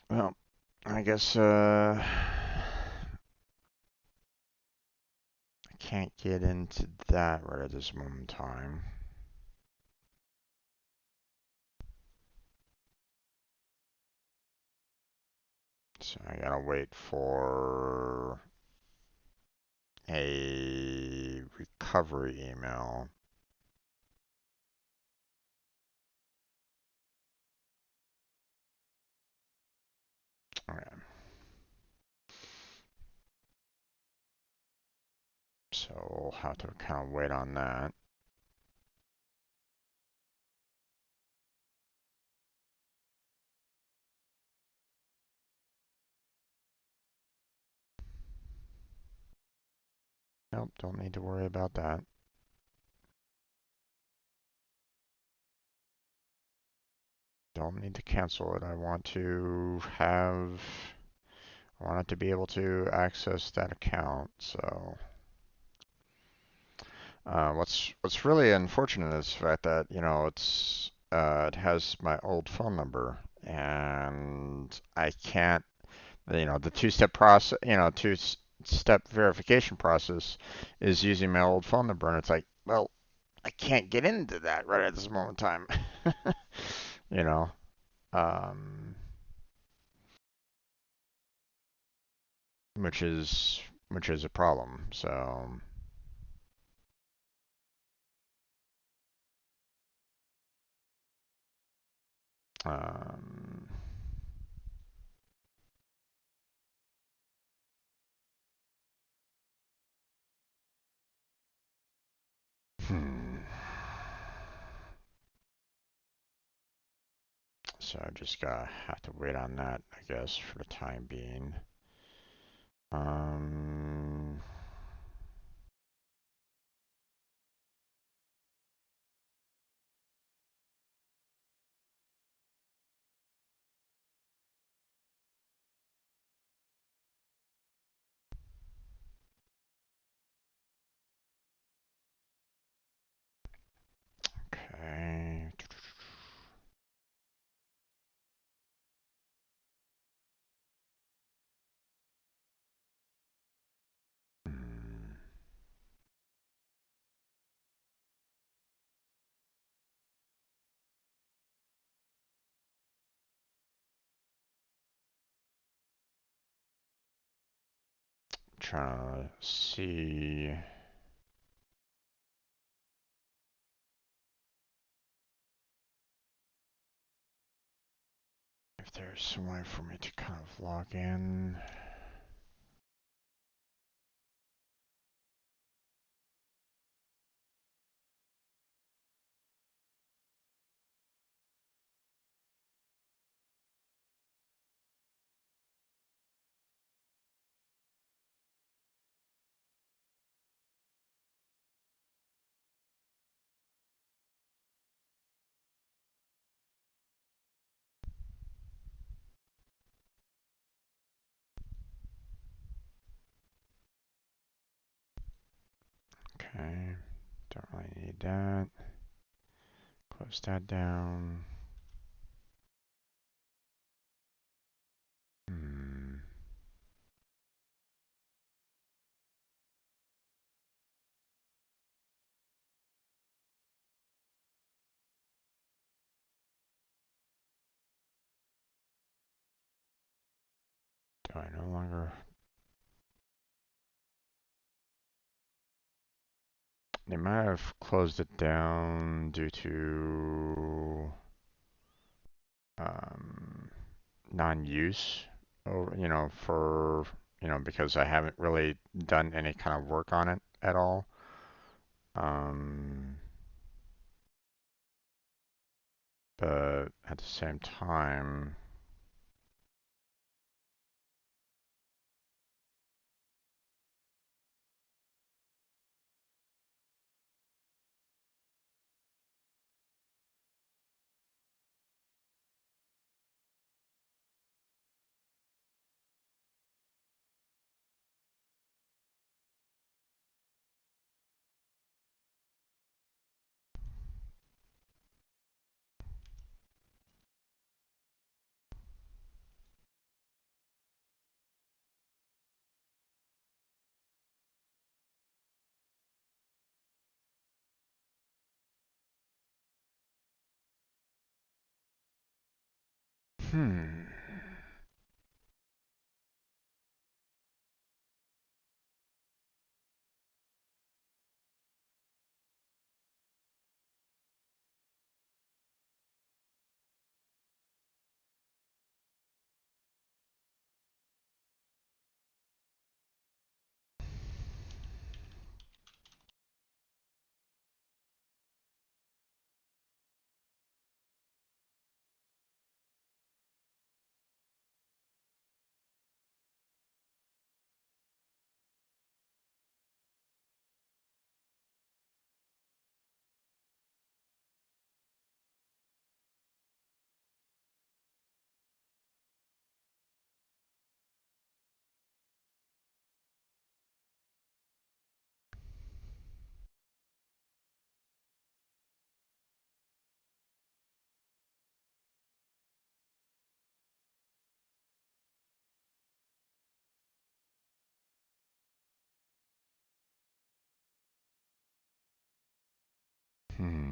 Well, I guess I can't get into that right at this moment in time. So I gotta wait for a recovery email. Okay. So we'll have to kind of wait on that. Nope, don't need to worry about that. Don't need to cancel it. I want it to be able to access that account. So what's really unfortunate is the fact that it has my old phone number, and I can't, the two-step process, two-step verification process is using my old phone number, and it's like, well, I can't get into that right at this moment in time. you know, um, which is a problem. So, um, hmm. So I just gotta have to wait on that, I guess, for the time being. Um, okay. Hmm. Trying to see if there's some way for me to kind of log in. Okay, don't really need that. Close that down. Hmm. Do I no longer? They might have closed it down due to um, non-use, or for because I haven't really done any kind of work on it at all. Um, but at the same time, hmm. Hmm.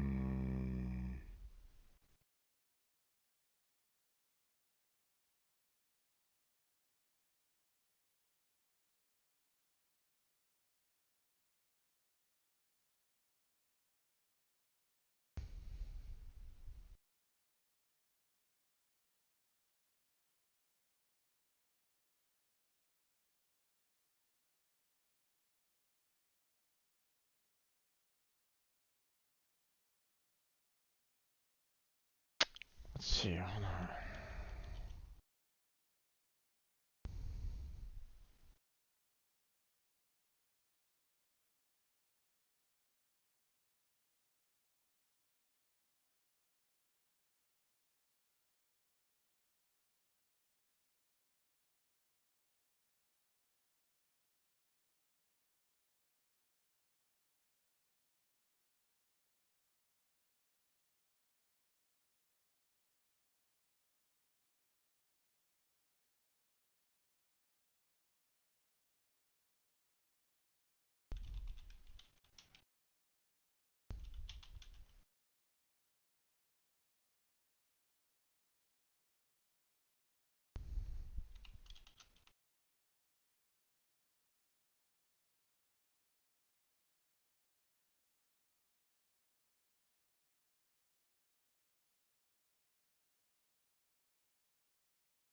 Let's see. Hold on.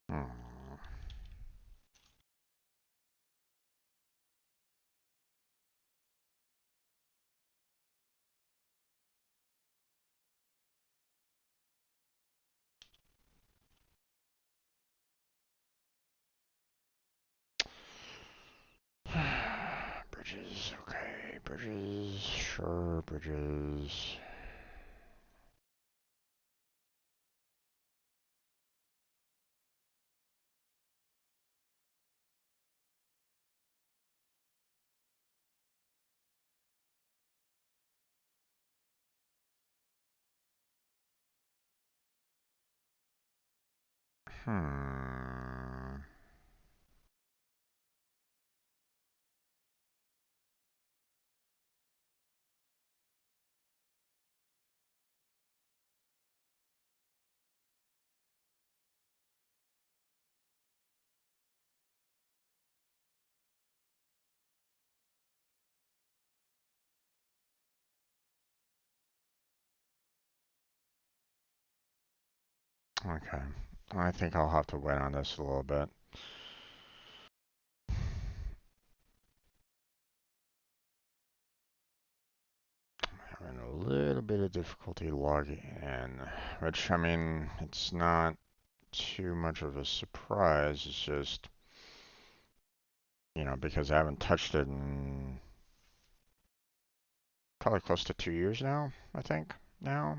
Hmm. Bridges. Okay. Bridges. Sure. Bridges. Hmm. Okay. I think I'll have to wait on this a little bit. Having a little bit of difficulty logging in, which, I mean, it's not too much of a surprise. It's just, because I haven't touched it in probably close to 2 years now, I think, now.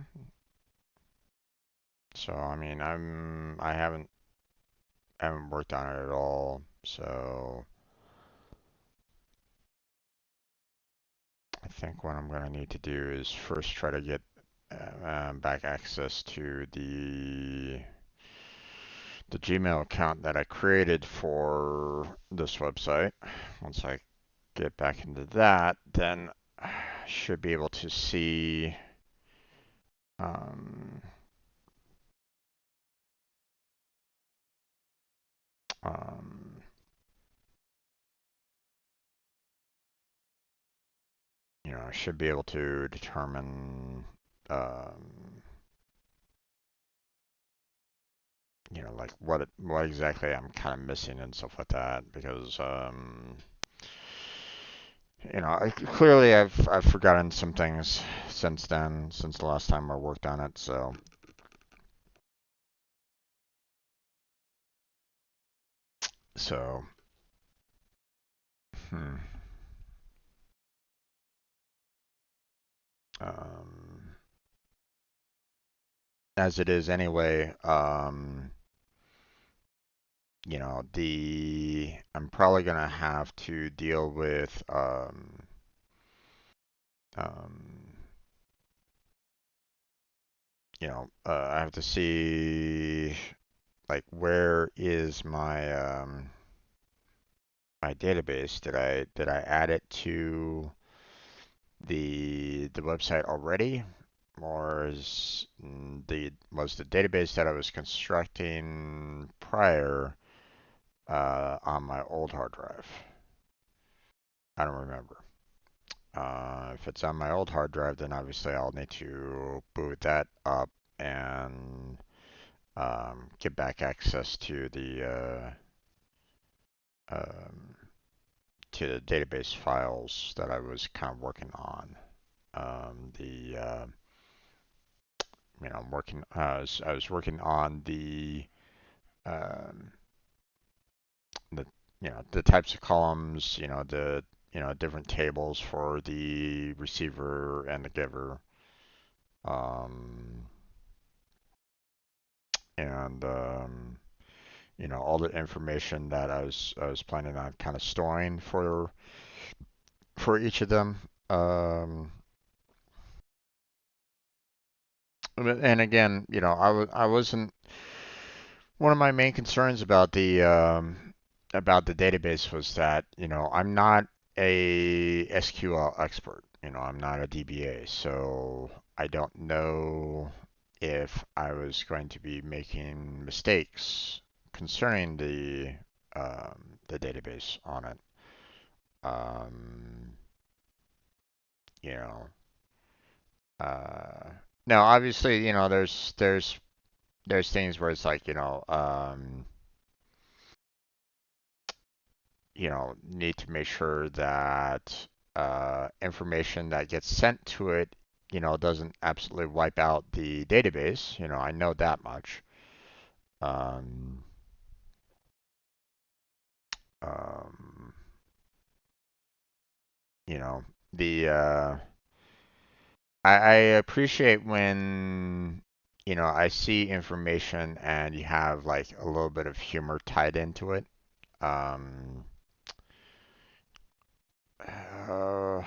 So, I mean, I haven't worked on it at all. So, I think what I'm gonna need to do is first try to get back access to the Gmail account that I created for this website. Once I get back into that, then I should be able to see um, um, I should be able to determine um, like what exactly I'm kind of missing and stuff like that because clearly I've forgotten some things since then, since the last time I worked on it. So hmm, um, as it is anyway, the I'm probably gonna have to deal with um, I have to see like where is my database? Did I add it to the website already, or was the database that I was constructing prior on my old hard drive? I don't remember. If it's on my old hard drive, then obviously I'll need to boot that up and get back access um, to the database files that I was kind of working on. The I'm working. I was working on um, the the types of columns. The different tables for the receiver and the giver. Um, and all the information that I was planning on kind of storing for each of them. Um, and again, I wasn't one of my main concerns about the database was that I'm not a SQL expert. I'm not a DBA, so I don't know if I was going to be making mistakes concerning the database on it. Um, you know, uh, Now obviously, there's things where it's like, need to make sure that information that gets sent to it, doesn't absolutely wipe out the database. I know that much. Um, um, you know, the I appreciate when I see information and you have like a little bit of humor tied into it. Um, uh,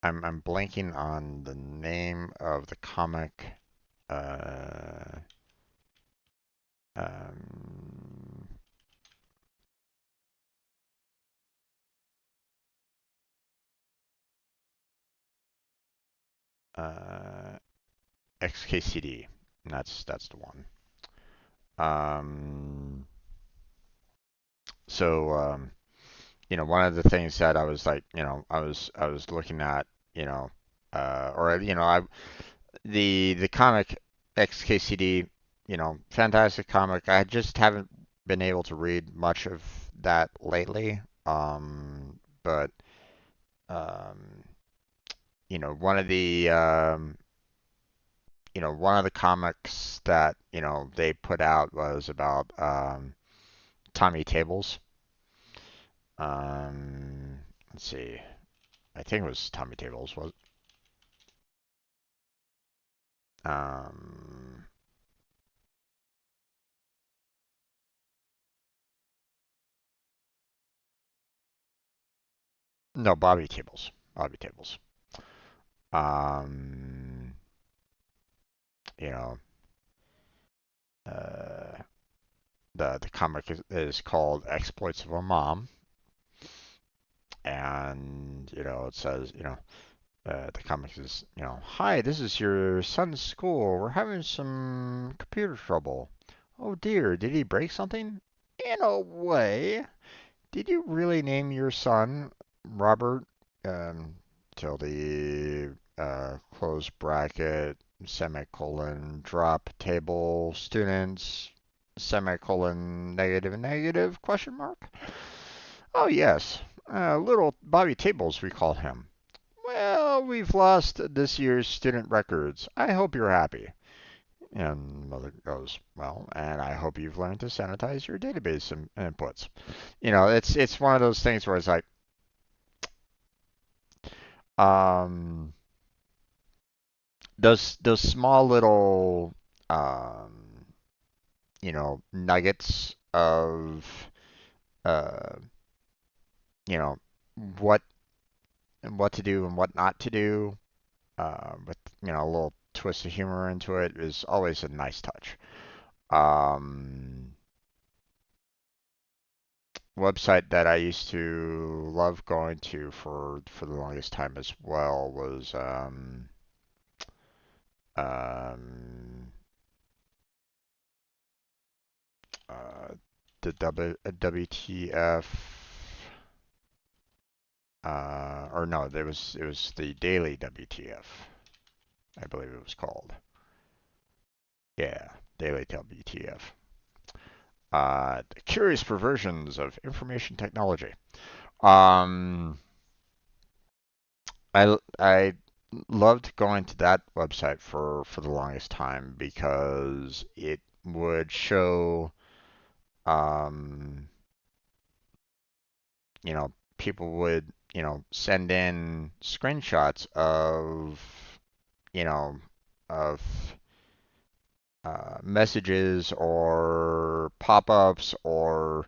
I'm blanking on the name of the comic. Uh, uh, XKCD. And that's the one. Um, so one of the things that I was like, I was looking at, you know, or I the comic XKCD, fantastic comic. I just haven't been able to read much of that lately. But um, one of the comics that they put out was about Tommy Tables. Let's see. I think it was Tommy Tables. Was um, no, Bobby Tables. Bobby Tables. Um, you know, uh, the comic is called Exploits of a Mom, and it says the comic is hi, this is your son's school. We're having some computer trouble. Oh dear, did he break something? In a way. Did you really name your son Robert? Till the close bracket, semicolon, drop table, students, semicolon, negative, negative, question mark? Oh, yes. Little Bobby Tables, we call him. Well, we've lost this year's student records. I hope you're happy. And mother goes, well, and I hope you've learned to sanitize your database inputs. It's one of those things where it's like, um, those small little, um, nuggets of, uh, you know, what what to do and what not to do, with a little twist of humor into it is always a nice touch. Um, Website that I used to love going to for the longest time as well was um, uh, the WTF, or no, it was the Daily WTF, I believe it was called. Yeah, Daily WTF. The curious perversions of information technology. Um, I loved going to that website for the longest time because it would show um people would send in screenshots of you know of messages or pop-ups or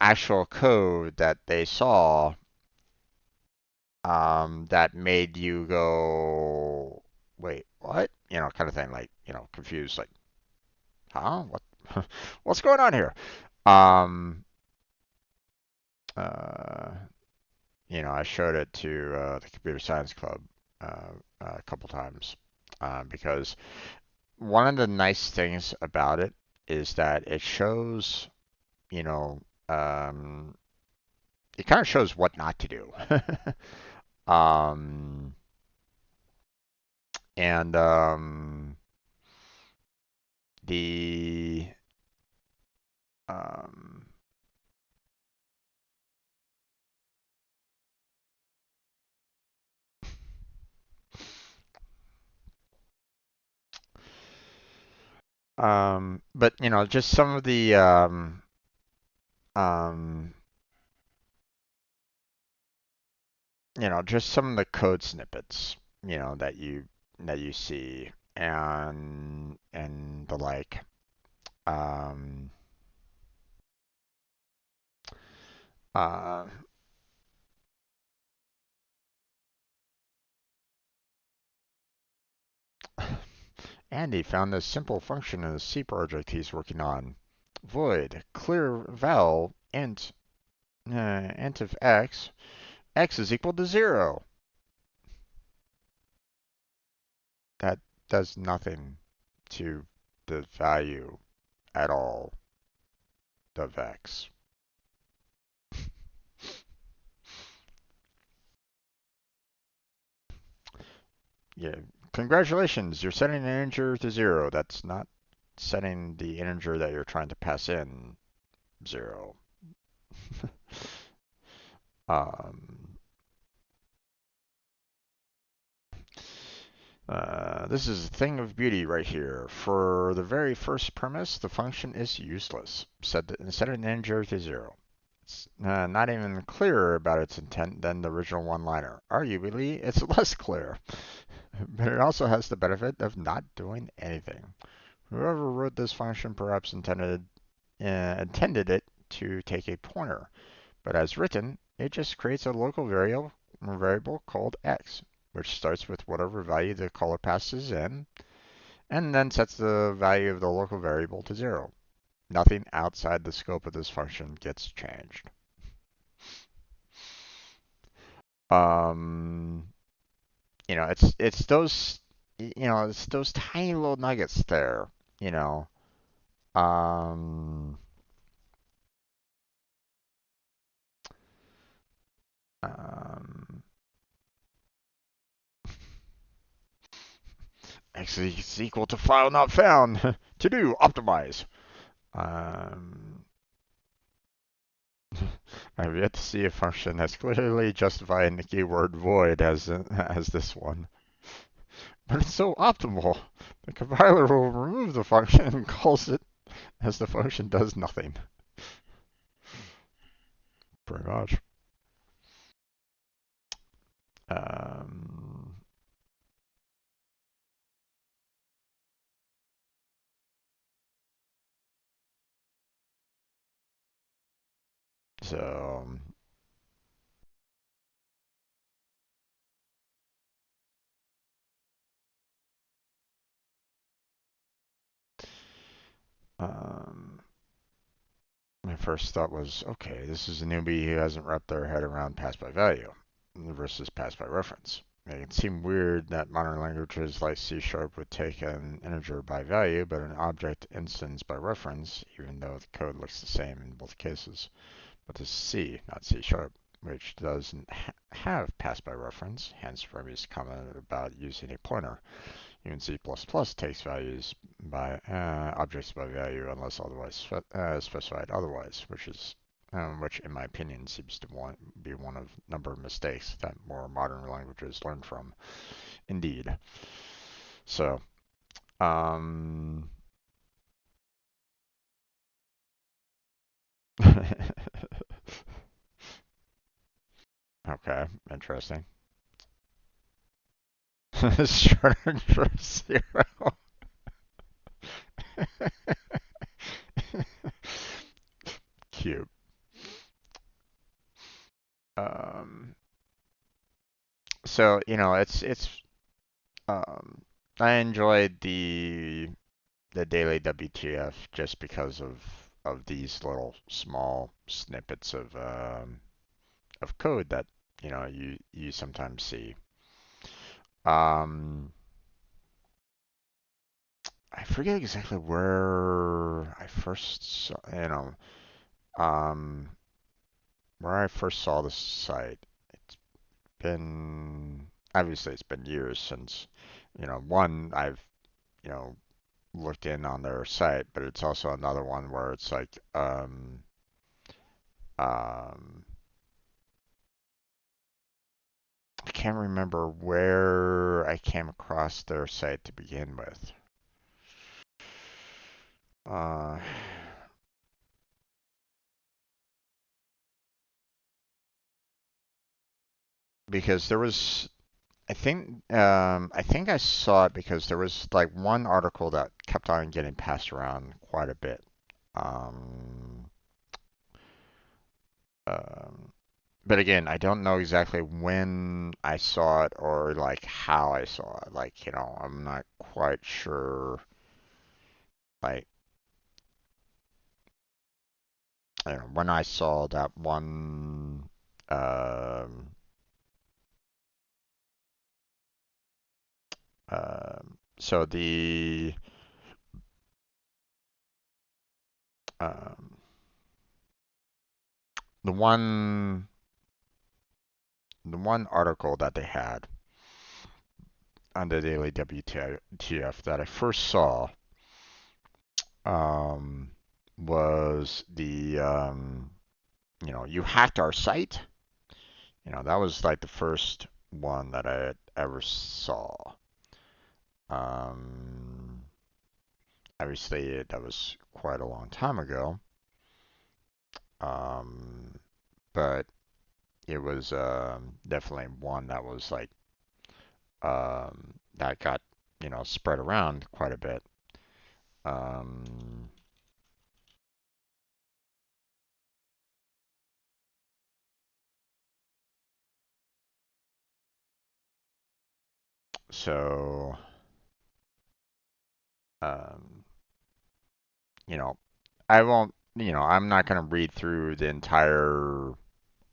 actual code that they saw, that made you go, wait, what? Kind of thing, like, confused, like, huh? What? What's going on here? Um, uh, I showed it to the Computer Science Club a couple times, because one of the nice things about it is that it shows, you know, um, it kind of shows what not to do. um, and the um, but just some of the um, just some of the code snippets, that you see and the like. Um, uh, Andy found this simple function in a C project he's working on. Void clear val int of x is equal to 0. that does nothing to the value at all of x. Yeah, congratulations, you're setting an integer to 0. That's not setting the integer that you're trying to pass in 0. um, this is a thing of beauty right here. For the very first premise, the function is useless. Set an integer to 0. It's not even clearer about its intent than the original one-liner. Arguably, it's less clear, but it also has the benefit of not doing anything. Whoever wrote this function perhaps intended it to take a pointer, but as written, it just creates a local variable called x, which starts with whatever value the caller passes in, and then sets the value of the local variable to 0. Nothing outside the scope of this function gets changed. Um, it's those, it's those tiny little nuggets there, you know. Um, um, X is equal to file not found. To do, optimize. Um, I've yet to see a function that's clearly justifying the keyword void as this one. But it's so optimal. The compiler will remove the function and calls it as the function does nothing. Pretty much. Um, so, um, my first thought was, okay, this is a newbie who hasn't wrapped their head around pass by value versus pass by reference. It can seem weird that modern languages like C# would take an integer by value, but an object instance by reference, even though the code looks the same in both cases. But this is C, not C#, which doesn't have pass by reference, hence Remy's comment about using a pointer. Even C++ takes values by objects by value unless otherwise specified otherwise, which in my opinion seems to be one of a number of mistakes that more modern languages learn from. Indeed. So, um, okay, interesting. Shorter for 0. Cute. Um, so um, I enjoyed the daily WTF just because of these little small snippets of code that you sometimes see. Um, I forget exactly where I first saw, um, where I first saw the site. It's been obviously it's been years since, one I've you know looked in on their site, but it's also another one where it's like um I can't remember where I came across their site to begin with. Uh, because there was, I think I saw it because there was like one article that kept on getting passed around quite a bit. Um, um, but again, I don't know exactly when I saw it or like how I saw it. Like, I'm not quite sure. Like, when I saw that one, um, So um, the one the one article that they had on the Daily WTF that I first saw um, was you hacked our site. That was like the first one that I ever saw. Um, Obviously, that was quite a long time ago, um, but it was definitely one that was like that got spread around quite a bit. Um, so um, you know, I won't. I'm not gonna read through the entire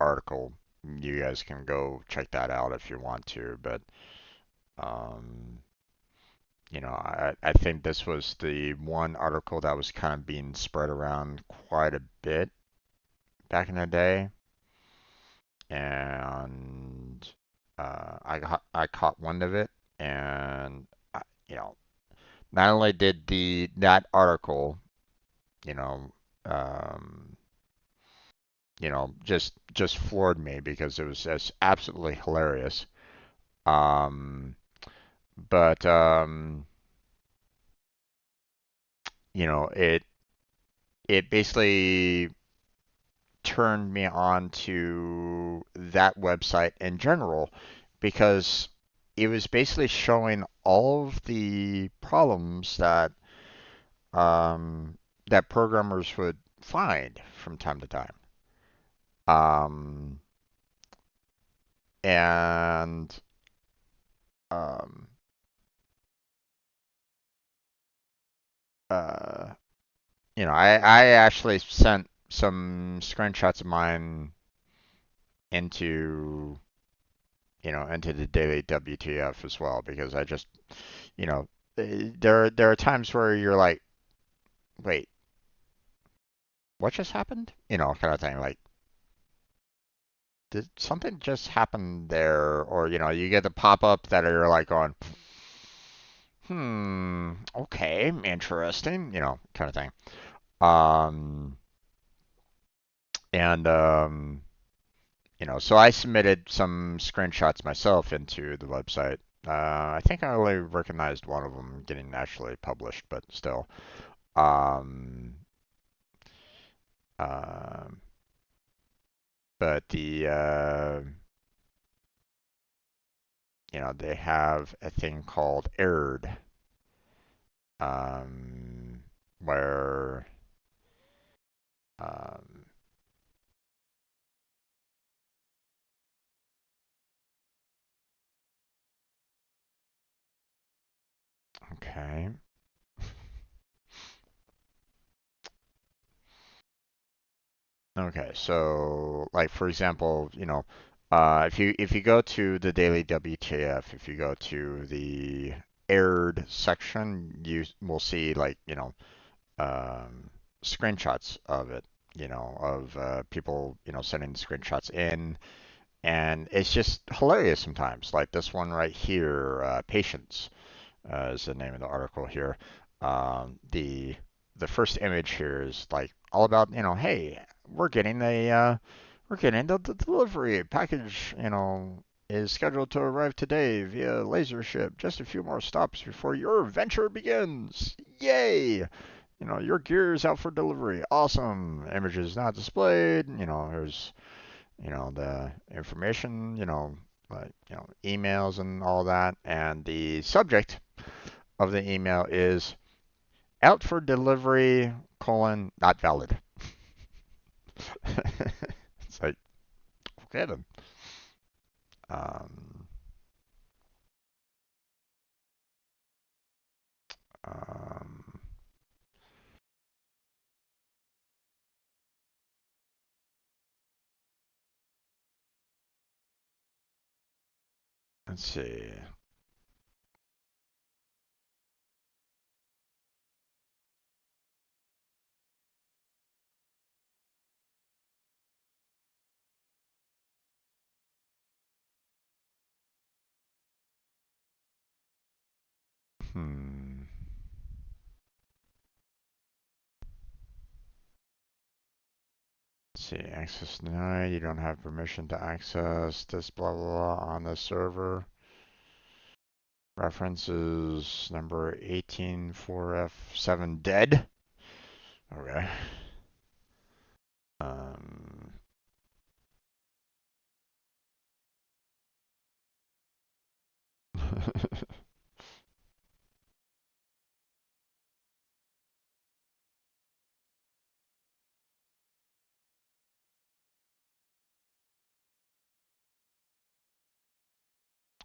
article. You guys can go check that out if you want to, but um, I think this was the one article that was kind of being spread around quite a bit back in the day, and I caught wind of it, and I, you know, not only did the that article, you know, um, just floored me because it was just absolutely hilarious. Um, but it basically turned me on to that website in general because it was basically showing all of the problems um, that programmers would find from time to time. Um, and um, uh, I actually sent some screenshots of mine into into the daily WTF as well because I just there are times where you're like, wait, what just happened? Kind of thing. Like, did something just happen there? Or you get the pop up that are like going, okay, interesting, kind of thing. Um, and so I submitted some screenshots myself into the website. I think I only recognized one of them getting actually published, but still. Um, um, but they have a thing called errored, um, where um, okay, okay. So, like for example, if you go to the daily WTF, if you go to the errored section, you will see like um, screenshots of it. Of people sending screenshots in, and it's just hilarious sometimes. Like this one right here, patience. Is the name of the article here. The first image here is like all about hey, we're getting the delivery package is scheduled to arrive today via laser ship. Just a few more stops before your adventure begins. Yay! Your gear is out for delivery. Awesome. Images not displayed. Here's the information. Like emails and all that, and the subject of the email is out for delivery, not valid. It's like, okay then. Um, um, let's see. Hmm. Let's see, access denied. You don't have permission to access this blah blah blah on the server. References number 184F7 dead. Okay. Um.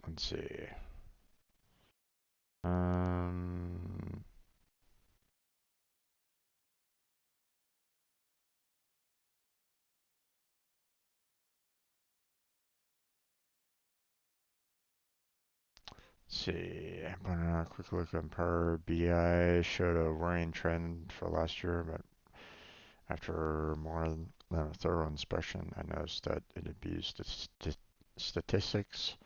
Let's see. Um. Let's see. I'm gonna quick look on Power BI. Showed a worrying trend for last year, but after more than a thorough inspection, I noticed that it abused statistics.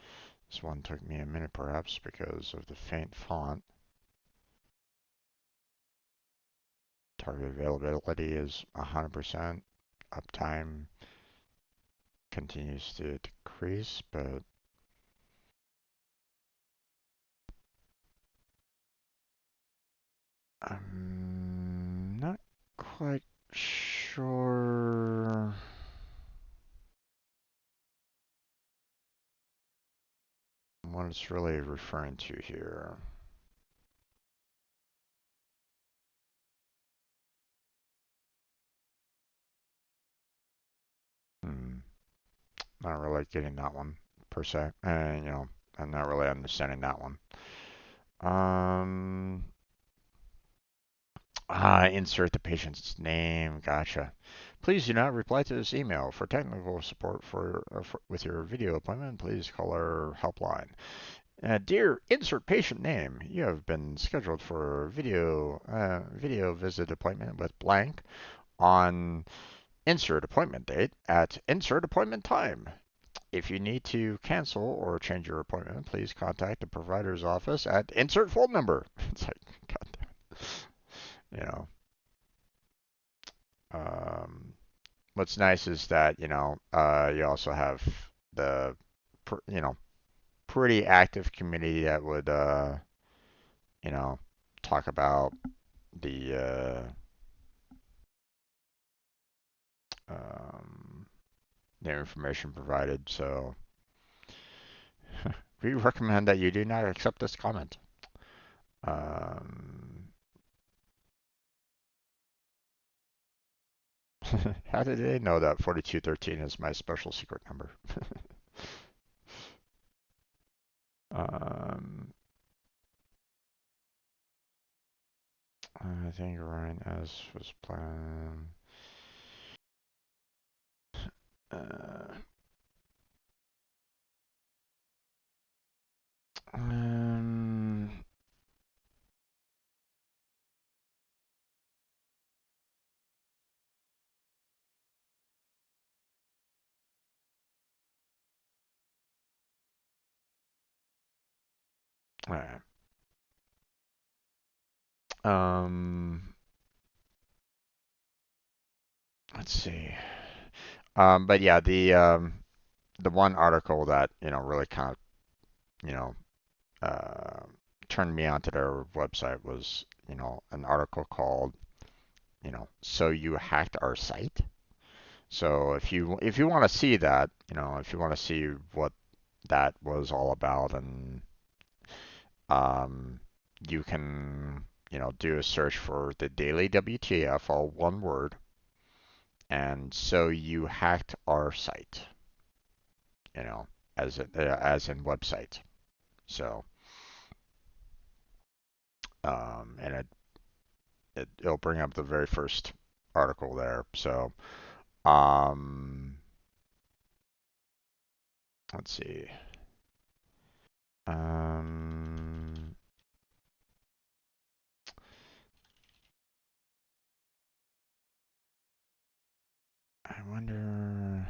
This one took me a minute perhaps because of the faint font. Target availability is 100%. Uptime continues to decrease, but I'm not quite sure what it's really referring to here. Hmm. Not really getting that one per se. And I'm not really understanding that one. Um, insert the patient's name. Gotcha. Please do not reply to this email. For technical support with your video appointment, please call our helpline. Dear insert patient name, you have been scheduled for a video visit appointment with blank on insert appointment date at insert appointment time. If you need to cancel or change your appointment, please contact the provider's office at insert phone number. It's like, God damn. Um, what's nice is that, you also have the, pretty active community that would, you know, talk about the, um, the information provided. So we recommend that you do not accept this comment. Um, how did they know that 4213 is my special secret number? um, I think Ryan as was planned. Uh, um, alright. Um, let's see. But yeah, the one article that really kind of you know uh, turned me onto their website was an article called "So You Hacked Our Site." So if you want to see that, if you want to see what that was all about, and um, you can do a search for the Daily WTF, all one word, and "So You Hacked Our Site," you know, as in website. So and it'll bring up the very first article there. So um, let's see. Um, I wonder.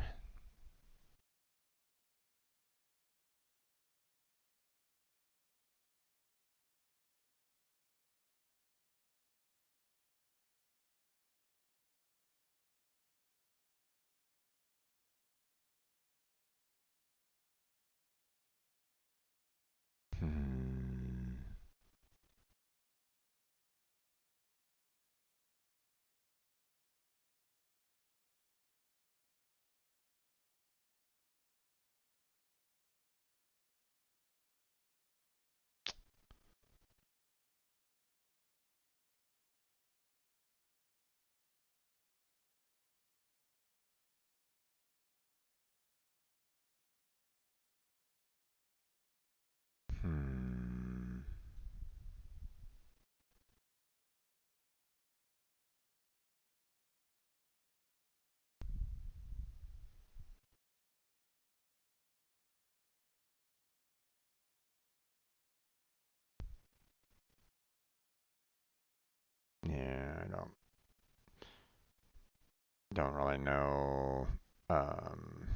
don't really know. Um,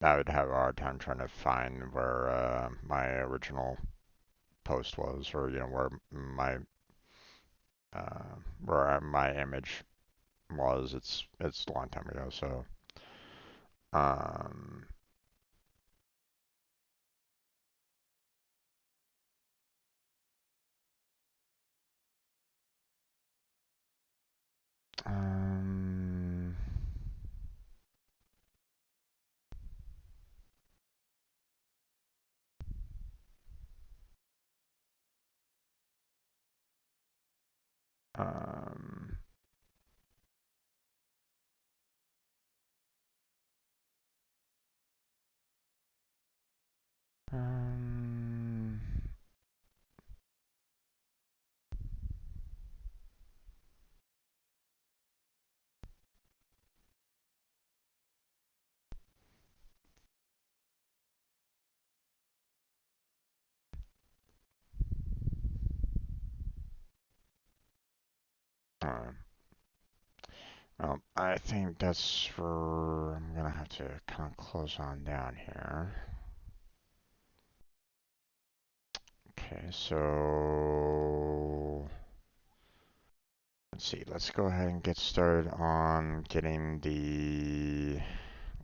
I would have a hard time trying to find where my original post was, or where my image was. It's a long time ago, so um, um, um, um, uh, well, I think that's for. I'm gonna have to kind of close on down here. Okay, so let's see. Let's go ahead and get started on getting the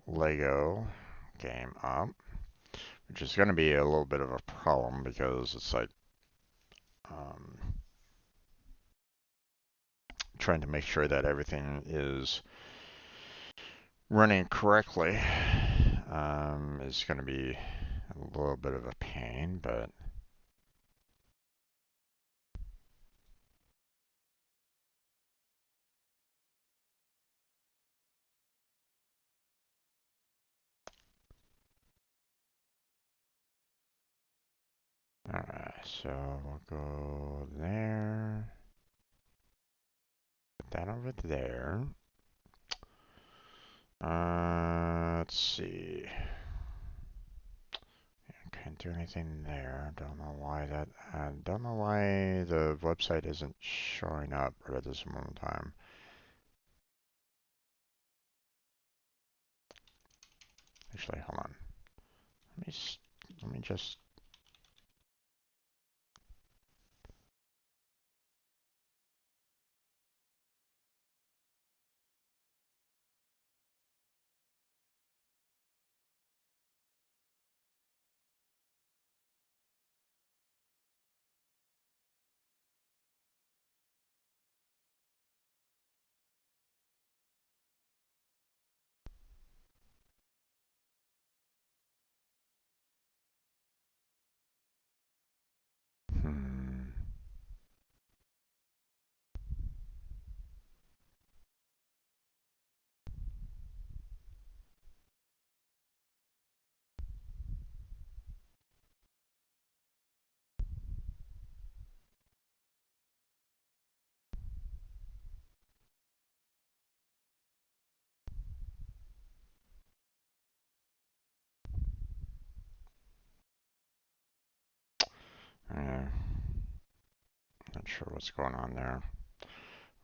Lego game up, which is going to be a little bit of a problem because it's like um, trying to make sure that everything is running correctly is going to be a little bit of a pain, but alright, so we'll go there, put that over there. Let's see. Can't do anything there. Don't know why that. Don't know why the website isn't showing up right at this moment in time. Actually, hold on. Let me just. Hmm. Yeah, not sure what's going on there.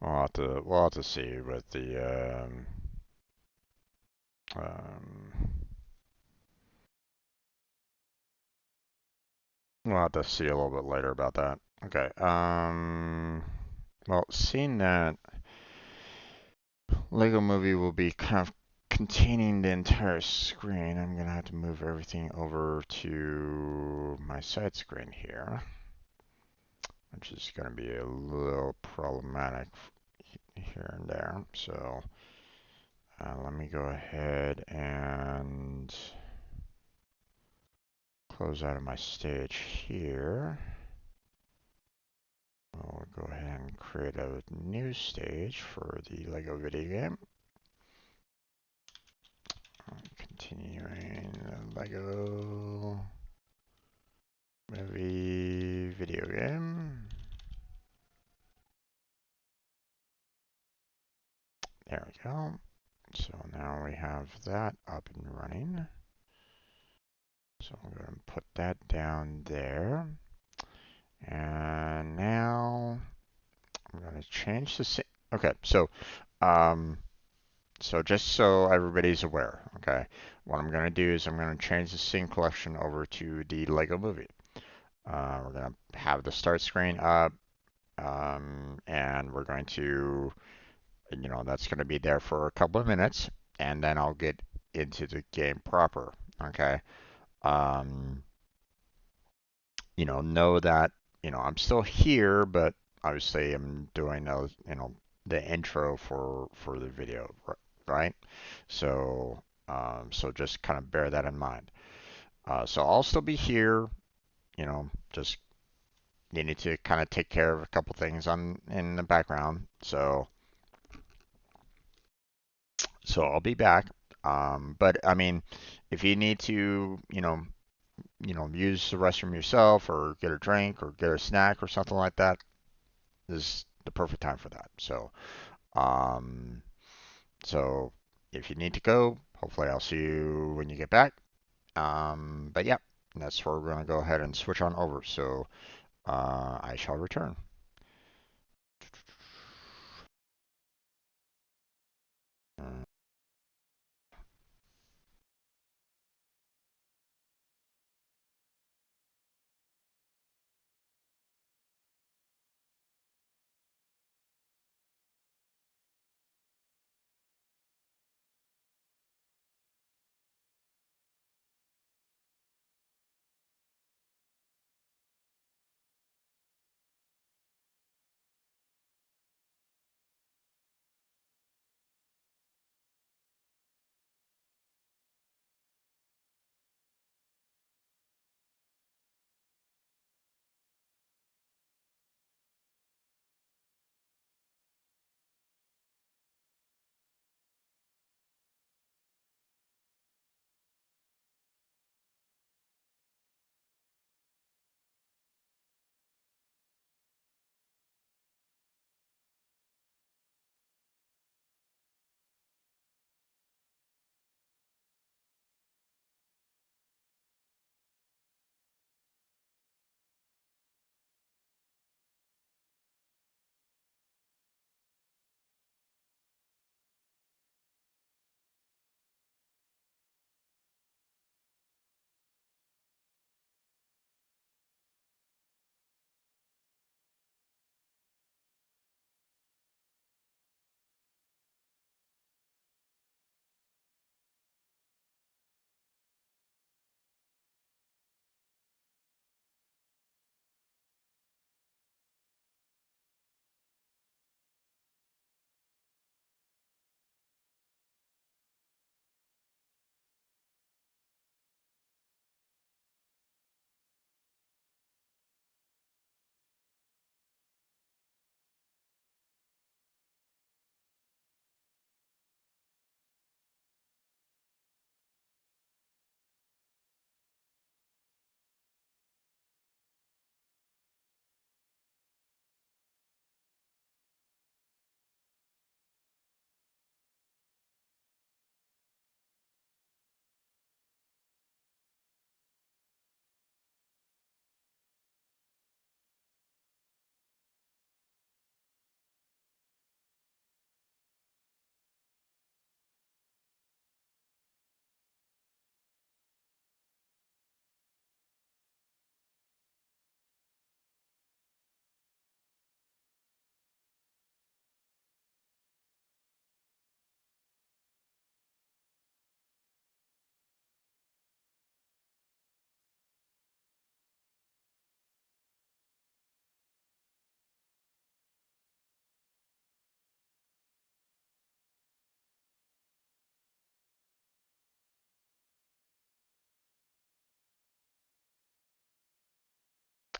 We'll have to see with the we'll have to see a little bit later about that. Okay. Well, seeing that Lego Movie will be kind of containing the entire screen, I'm gonna have to move everything over to my side screen here, which is gonna be a little problematic here and there. So let me go ahead and close out of my stage here. We'll go ahead and create a new stage for the Lego video game. Continuing Lego movie video game. There we go. So now we have that up and running. So I'm going to put that down there. And now I'm going to change the Okay, um, so just so everybody's aware, okay, what I'm gonna do is I'm gonna change the scene collection over to the Lego Movie. We're gonna have the start screen up, and we're going to, that's gonna be there for a couple of minutes, and then I'll get into the game proper, okay? Um, know that, I'm still here, but obviously I'm doing the intro for the video, right? So, so just kind of bear that in mind. So I'll still be here, just needing to kind of take care of a couple things on in the background. So I'll be back. But I mean, if you need to, use the restroom yourself or get a drink or get a snack or something like that, this is the perfect time for that. Um, so if you need to go, hopefully I'll see you when you get back. But yeah, that's where we're going to go ahead and switch on over. So I shall return.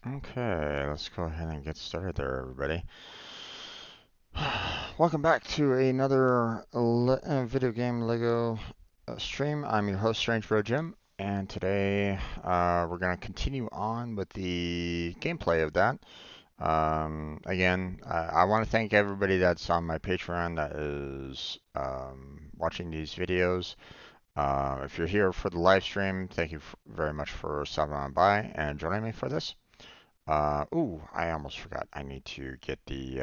Okay, let's go ahead and get started there, everybody. Welcome back to another video game Lego stream. I'm your host, Strange Bro Jim, and today we're going to continue on with the gameplay of that. Again, I want to thank everybody that's on my Patreon that is watching these videos. If you're here for the live stream, thank you very much for stopping on by and joining me for this. Ooh, I almost forgot. I need to get the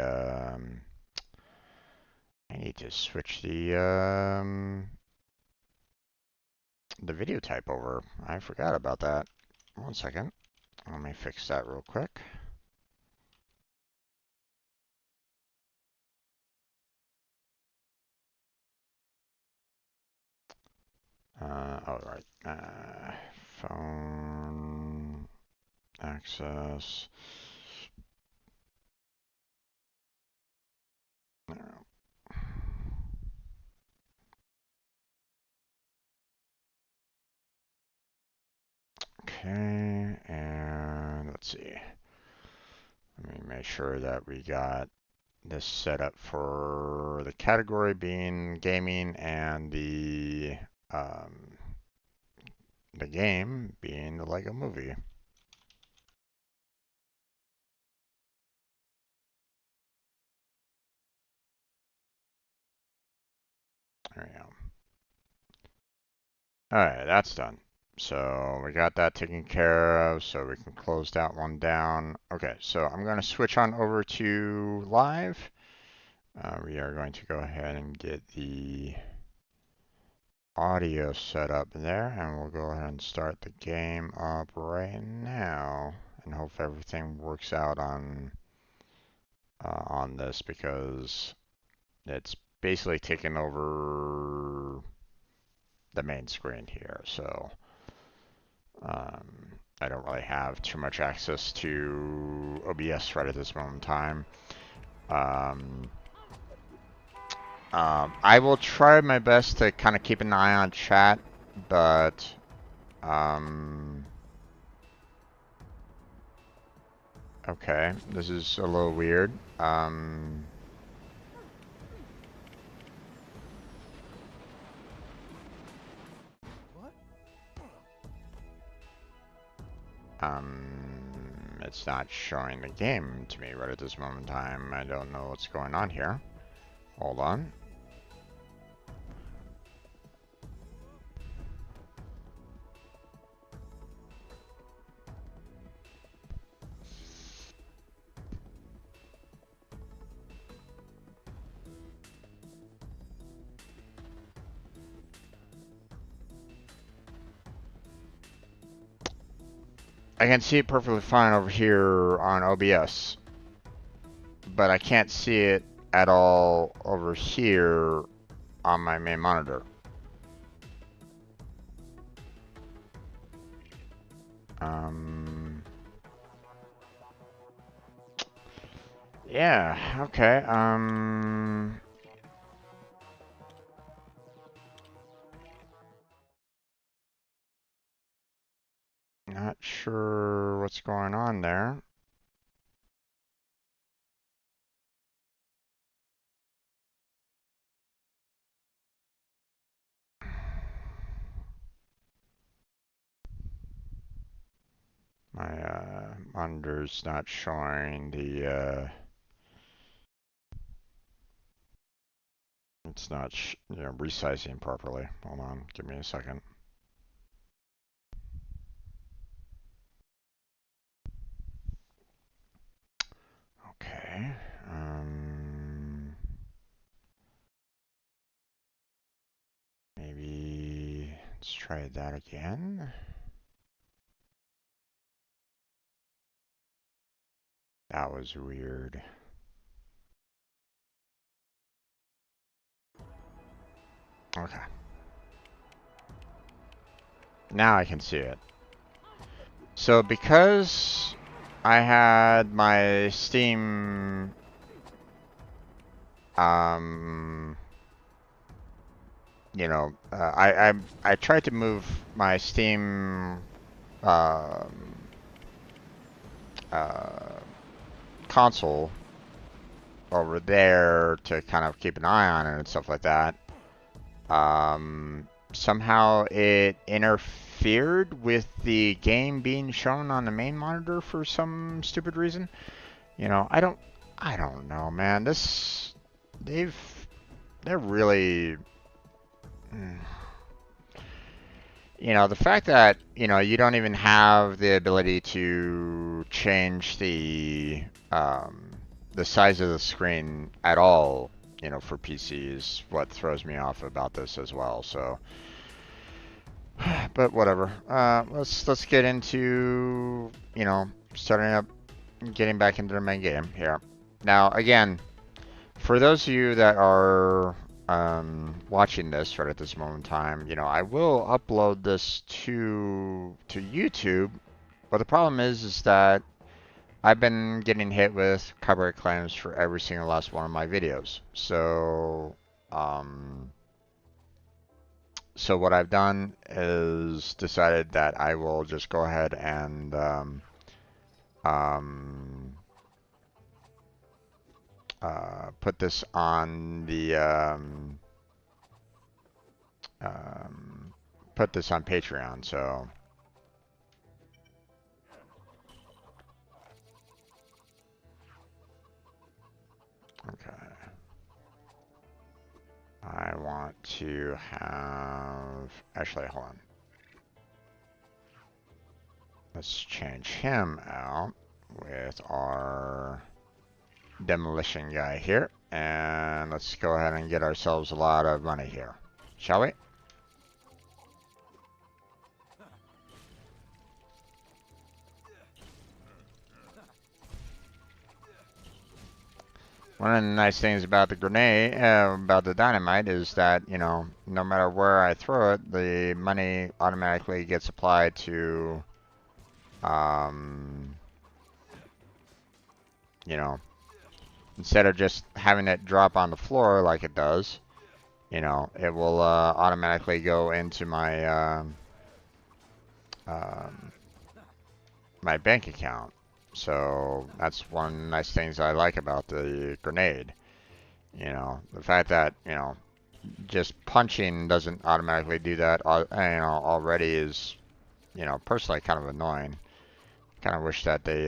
I need to switch the video type over. I forgot about that. One second. Let me fix that real quick. All right. Phone access. Okay, and let's see. Let me make sure that we got this set up for the category being gaming and the game being the Lego Movie. There we go. Alright, that's done. So we got that taken care of, so we can close that one down. Okay, so I'm going to switch on over to live. We are going to go ahead and get the audio set up there, and we'll go ahead and start the game up right now, and hope everything works out on this, because it's basically taking over the main screen here. So I don't really have too much access to OBS right at this moment in time. I will try my best to kind of keep an eye on chat, but okay, this is a little weird. It's not showing the game to me right at this moment in time. I don't know what's going on here. Hold on. I can see it perfectly fine over here on OBS, but I can't see it at all over here on my main monitor. Yeah, okay, not sure what's going on there. My monitor's not showing it's not resizing properly. Hold on, give me a second. Okay, maybe let's try that again. That was weird. Okay. Now I can see it. So because I had my Steam I tried to move my Steam console over there to kind of keep an eye on it and stuff like that. Somehow it interfered with the game being shown on the main monitor for some stupid reason. I don't know, man. They're really, the fact that, you don't even have the ability to change the size of the screen at all you know, for PCs, what throws me off about this as well. So, but whatever. Let's get into, you know, starting up, getting back into the main game here. Now, again, for those of you that are watching this right at this moment in time, you know, I will upload this to YouTube, but the problem is that I've been getting hit with copyright claims for every single last one of my videos. Um, so what I've done is decided that I will just go ahead and um, put this on the put this on Patreon. So okay, I want to have, actually, hold on. Let's change him out with our demolition guy here, and let's go ahead and get ourselves a lot of money here, shall we? One of the nice things about the grenade, about the dynamite, is that, you know, no matter where I throw it, the money automatically gets applied to, you know, instead of just having it drop on the floor like it does, you know, it will automatically go into my um, my bank account. So that's one of the nice things I like about the grenade. You know, the fact that, you know, just punching doesn't automatically do that, you know, already is, you know, personally kind of annoying. Kind of wish that they,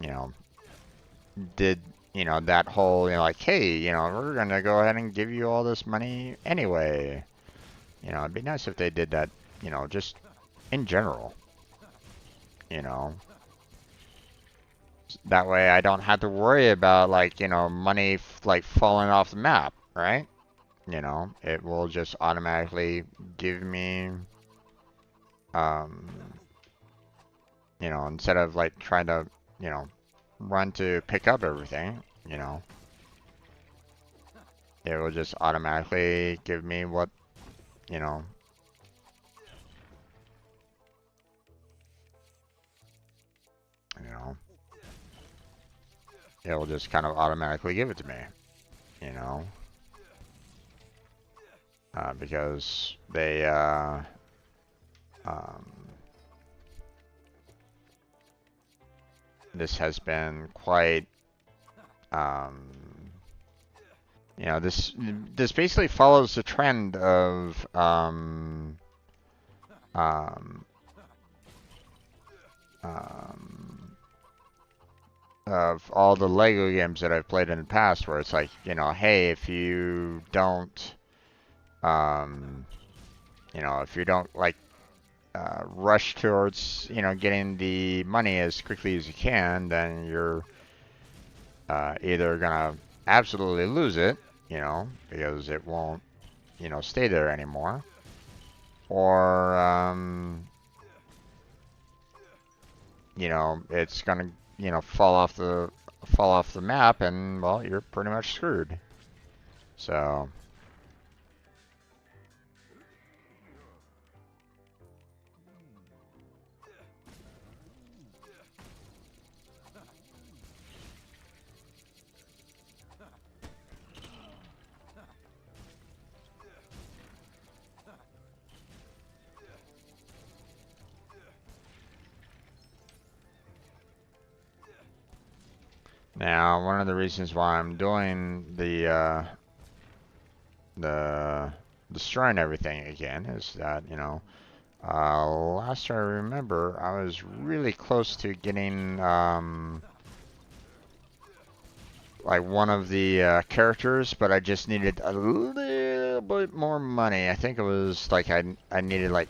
you know, did, you know, that whole, you know, like, hey, you know, we're gonna go ahead and give you all this money anyway. You know, it'd be nice if they did that, you know, just in general. You know, that way I don't have to worry about, like, you know, money like falling off the map, right? You know, it will just automatically give me, um, you know, instead of like trying to, you know, run to pick up everything, you know, it will just automatically give me what, you know, you know, it will just kind of automatically give it to me, you know, because they, um, this has been quite, um, you know, this basically follows the trend of, um, of all the Lego games that I've played in the past, where it's like, you know, hey, if you don't, you know, if you don't like rush towards, you know, getting the money as quickly as you can, then you're either gonna absolutely lose it, you know, because it won't, you know, stay there anymore, or you know, it's gonna, you know, fall off the map, and well, you're pretty much screwed. So now, one of the reasons why I'm doing the destroying everything again is that, you know, last I remember, I was really close to getting like one of the characters, but I just needed a little bit more money. I think it was like I needed like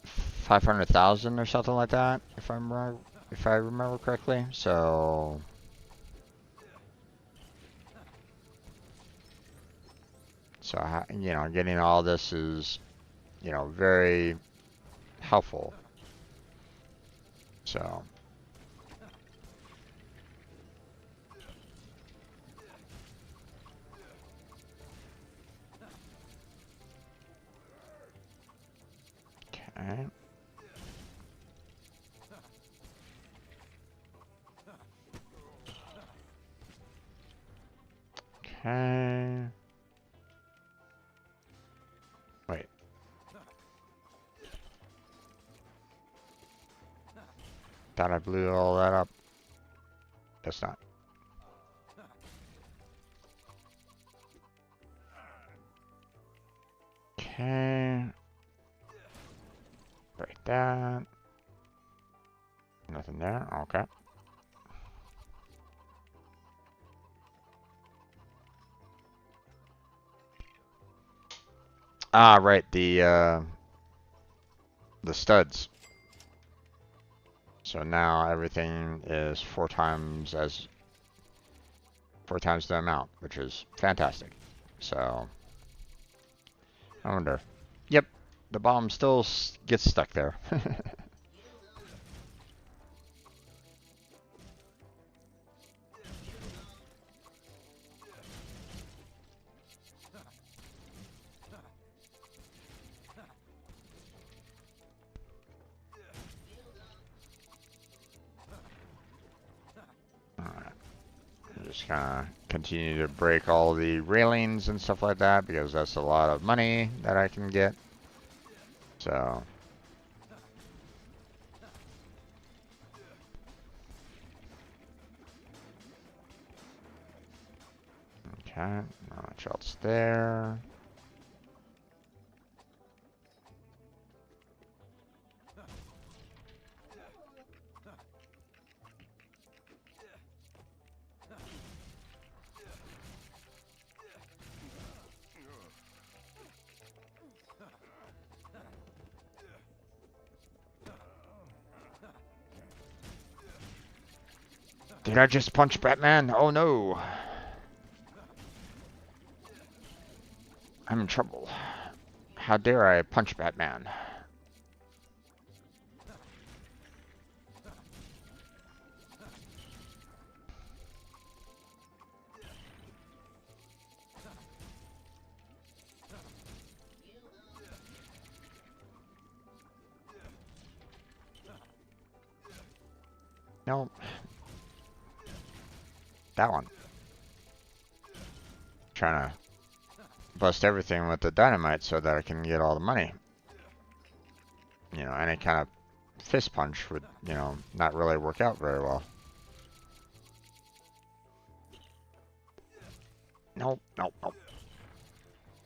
500,000 or something like that, if I'm right, if I remember correctly. So So, you know, getting all this is, you know, very helpful. So, okay. Okay. Wait. Thought I blew all that up. Guess not. Okay. Break that. Nothing there. Okay. Ah, right. The studs. So now everything is four times the amount, which is fantastic. So I wonder. Yep, the bomb still gets stuck there. Alright. Just kind of continue to break all the railings and stuff like that because that's a lot of money that I can get. So. Okay, not much else there. Did I just punch Batman? Oh no! I'm in trouble. How dare I punch Batman? No. That one. Trying to bust everything with the dynamite so that I can get all the money. You know, any kind of fist punch would, you know, not really work out very well. Nope, nope, nope.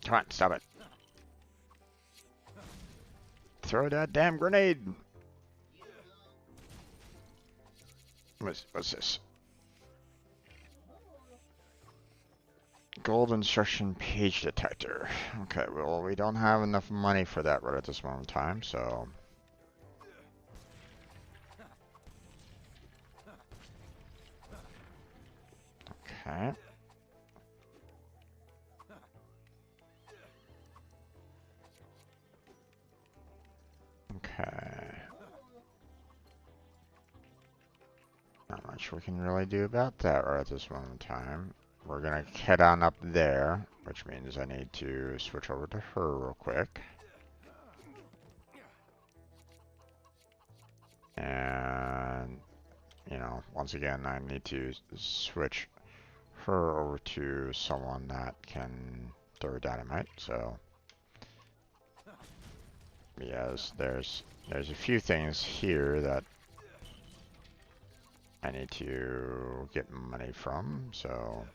Come on, stop it. Throw that damn grenade. What's this? Gold instruction page detector. Okay, well, we don't have enough money for that right at this moment in time, so. Okay. Okay. Not much we can really do about that right at this moment in time. We're gonna head on up there, which means I need to switch over to her real quick. And, you know, once again, I need to switch her over to someone that can throw dynamite, so. Yes, there's a few things here that I need to get money from, so.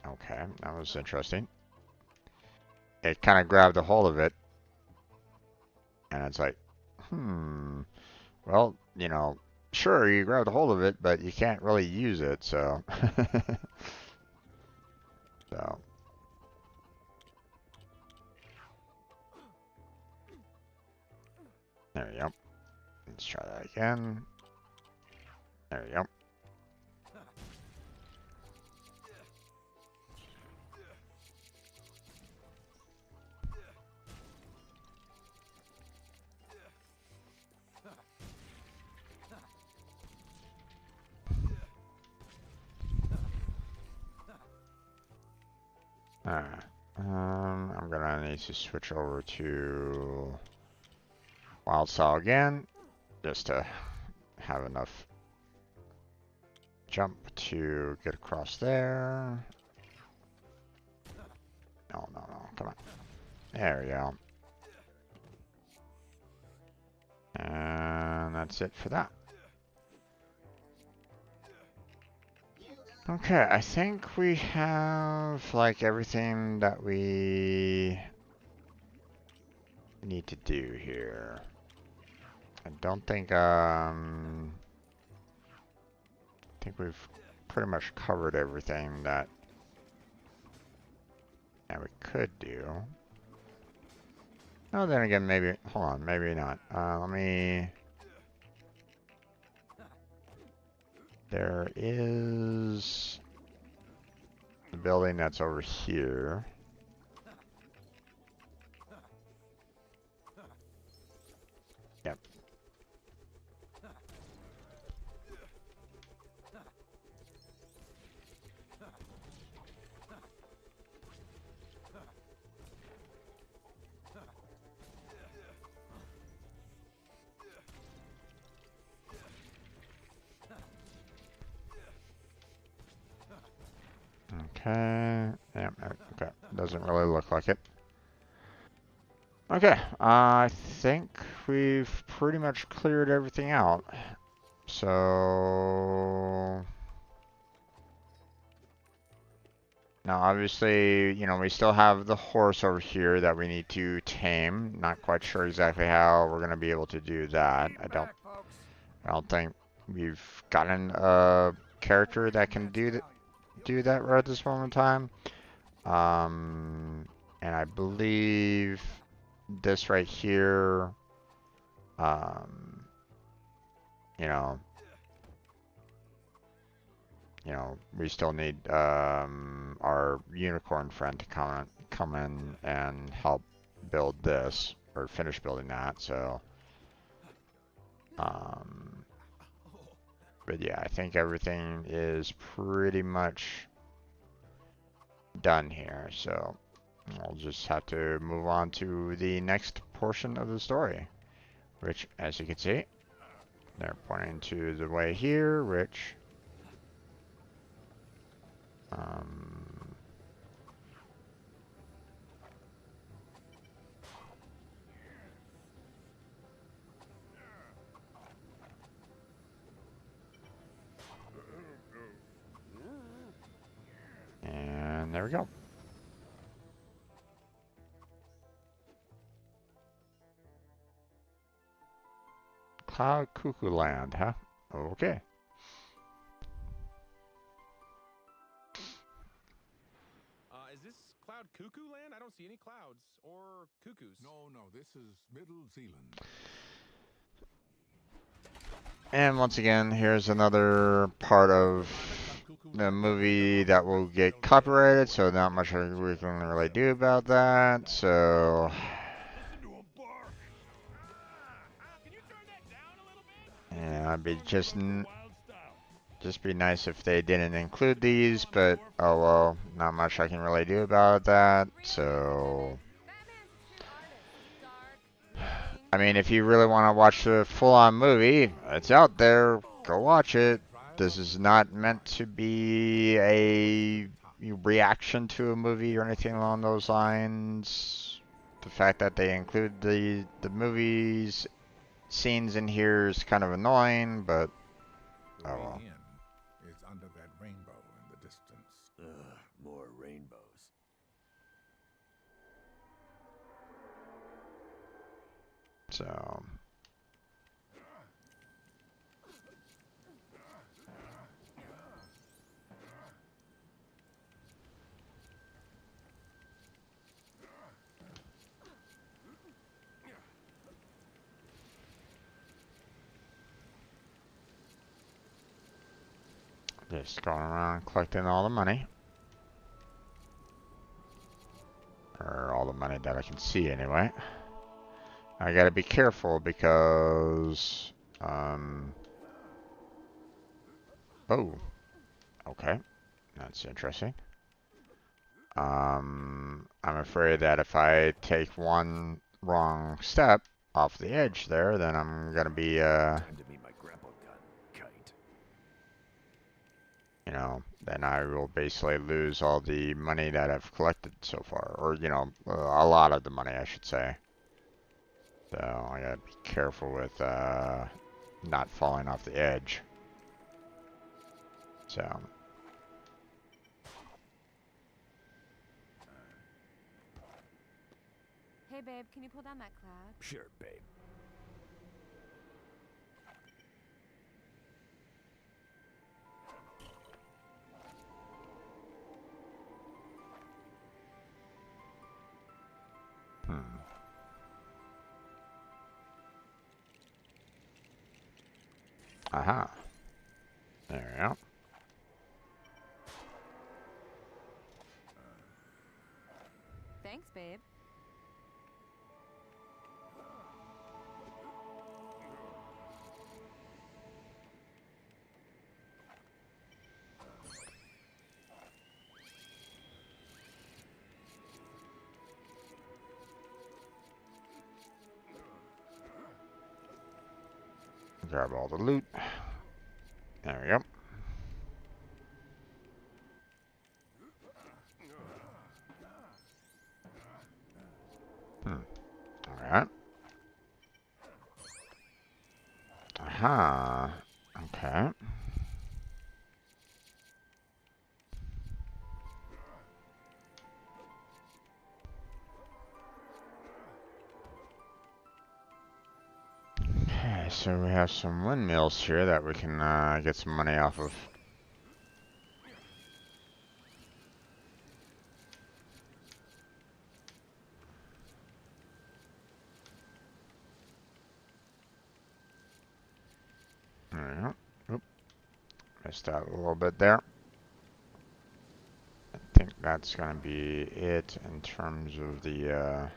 Okay, that was interesting. It kind of grabbed a hold of it, and it's like, well, you know, sure, you grabbed a hold of it, but you can't really use it, so. So. There we go. Let's try that again. There we go. Alright. I'm gonna need to switch over to Wild Style again, just to have enough jump to get across there. No, no, no, come on. There we go. And that's it for that. Okay, I think we have like everything that we need to do here. I don't think I think we've pretty much covered everything that we could do. Oh, then again, maybe, hold on, maybe not. Let me, there is the building that's over here. Yep. Okay, yep, okay, doesn't really look like it. Okay, I think we've pretty much cleared everything out. So now obviously, you know, we still have the horse over here that we need to tame. Not quite sure exactly how we're gonna be able to do that. I don't think we've gotten a character that can do that right at this moment in time. And I believe this right here, um, you know, we still need our unicorn friend to come in and help build this or finish building that. So, but yeah, I think everything is pretty much done here. So I'll just have to move on to the next portion of the story, which, as you can see, they're pointing to the way here, which um, and there we go. Cloud Cuckoo Land, huh? Okay. Is this Cloud Cuckoo Land? I don't see any clouds or cuckoos. No, this is Middle Zealand. And once again, here's another part of the movie that will get copyrighted, so not much we can really do about that. So, yeah, I'd be just be nice if they didn't include these, but oh well, not much I can really do about that. So, I mean, if you really want to watch the full-on movie, it's out there. Go watch it. This is not meant to be a reaction to a movie or anything along those lines. The fact that they include the movies scenes in here is kind of annoying, but The oh way well. in is under that rainbow in the distance. More rainbows. So just going around collecting all the money. Or all the money that I can see anyway. I gotta be careful because, oh, okay, that's interesting. I'm afraid that if I take one wrong step off the edge there, then I'm gonna be, Time to meet my grapple gun, kite. you know, then I will basically lose all the money that I've collected so far, or, you know, a lot of the money, I should say. So I gotta be careful with, not falling off the edge. So. Hey babe, can you pull down that cloud? Sure, babe. Aha. There we go. Thanks, babe. Grab all the loot. There we go. Alright. Aha. Okay. Okay, so we have some windmills here that we can get some money off of. There we go. Oop. Missed out a little bit there. I think that's gonna be it in terms of the,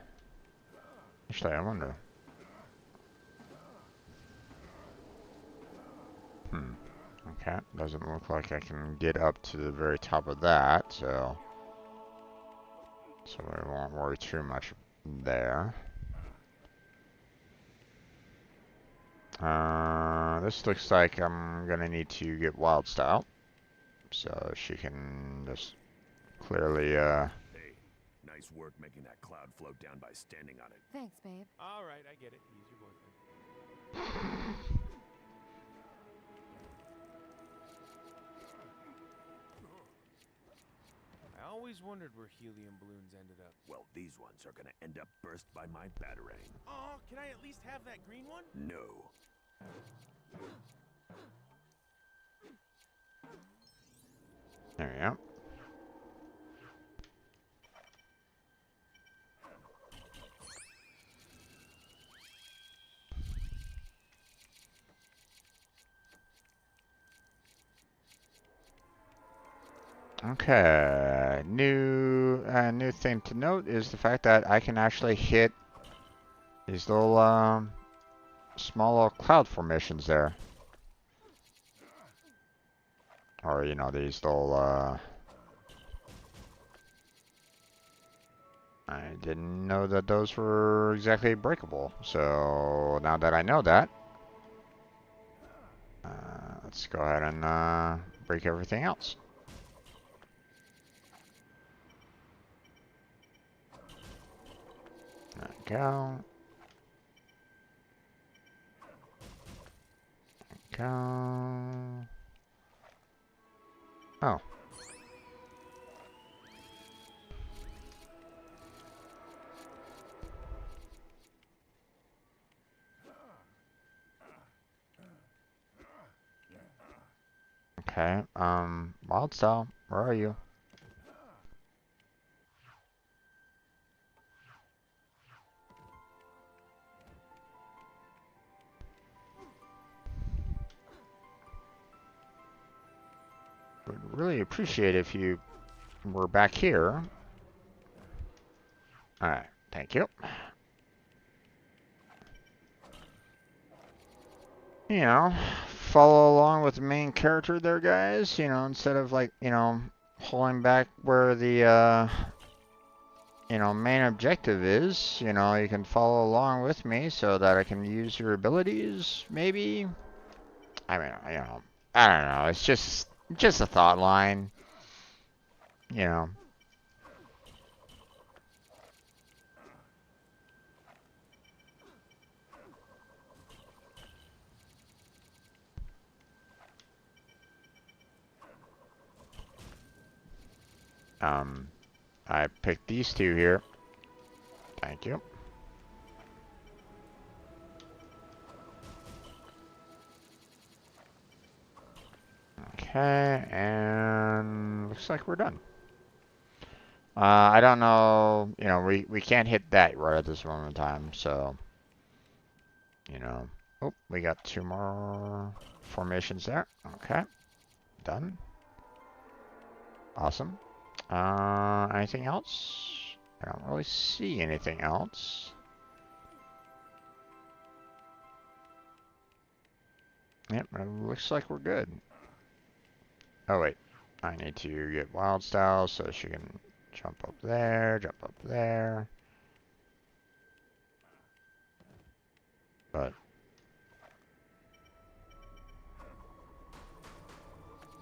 actually, I wonder. Okay, doesn't look like I can get up to the very top of that, so we won't worry too much there. This looks like I'm gonna need to get Wild Style, so she can just clearly, Hey, nice work making that cloud float down by standing on it. Thanks, babe. All right, I get it. He's your boyfriend. I always wondered where helium balloons ended up. Well, these ones are gonna end up burst by my batarang. Oh, can I at least have that green one? No. there we go. Okay, new thing to note is the fact that I can actually hit these little small little cloud formations there, or you know these little I didn't know that those were exactly breakable. So now that I know that, let's go ahead and break everything else. There we go. There we go. Oh. Okay, Wild Style, where are you? Would really appreciate if you were back here. Alright, thank you. You know, follow along with the main character there, guys. You know, instead of like, you know, pulling back where the, you know, main objective is. You know, you can follow along with me so that I can use your abilities, maybe? I mean, you know, I don't know. It's just a thought line, you know. I picked these two here. Thank you. Okay, and looks like we're done. I don't know, you know, we can't hit that right at this moment in time, so, you know. Oh, we got 2 more formations there. Okay, done. Awesome. Anything else? I don't really see anything else. Yep, it looks like we're good. Oh wait, I need to get Wild Style so she can jump up there, jump up there. But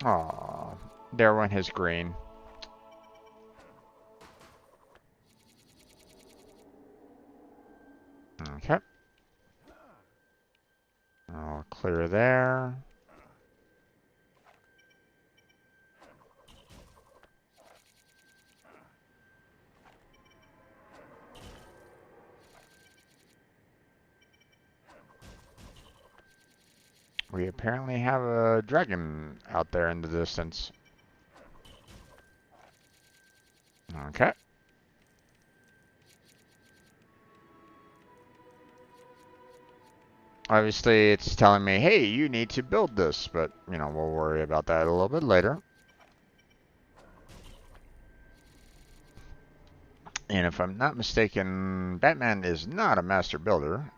oh, there went his green. Okay. I'll clear there. We apparently have a dragon out there in the distance. Okay. Obviously, it's telling me, hey, you need to build this, but, you know, we'll worry about that a little bit later. And if I'm not mistaken, Batman is not a master builder.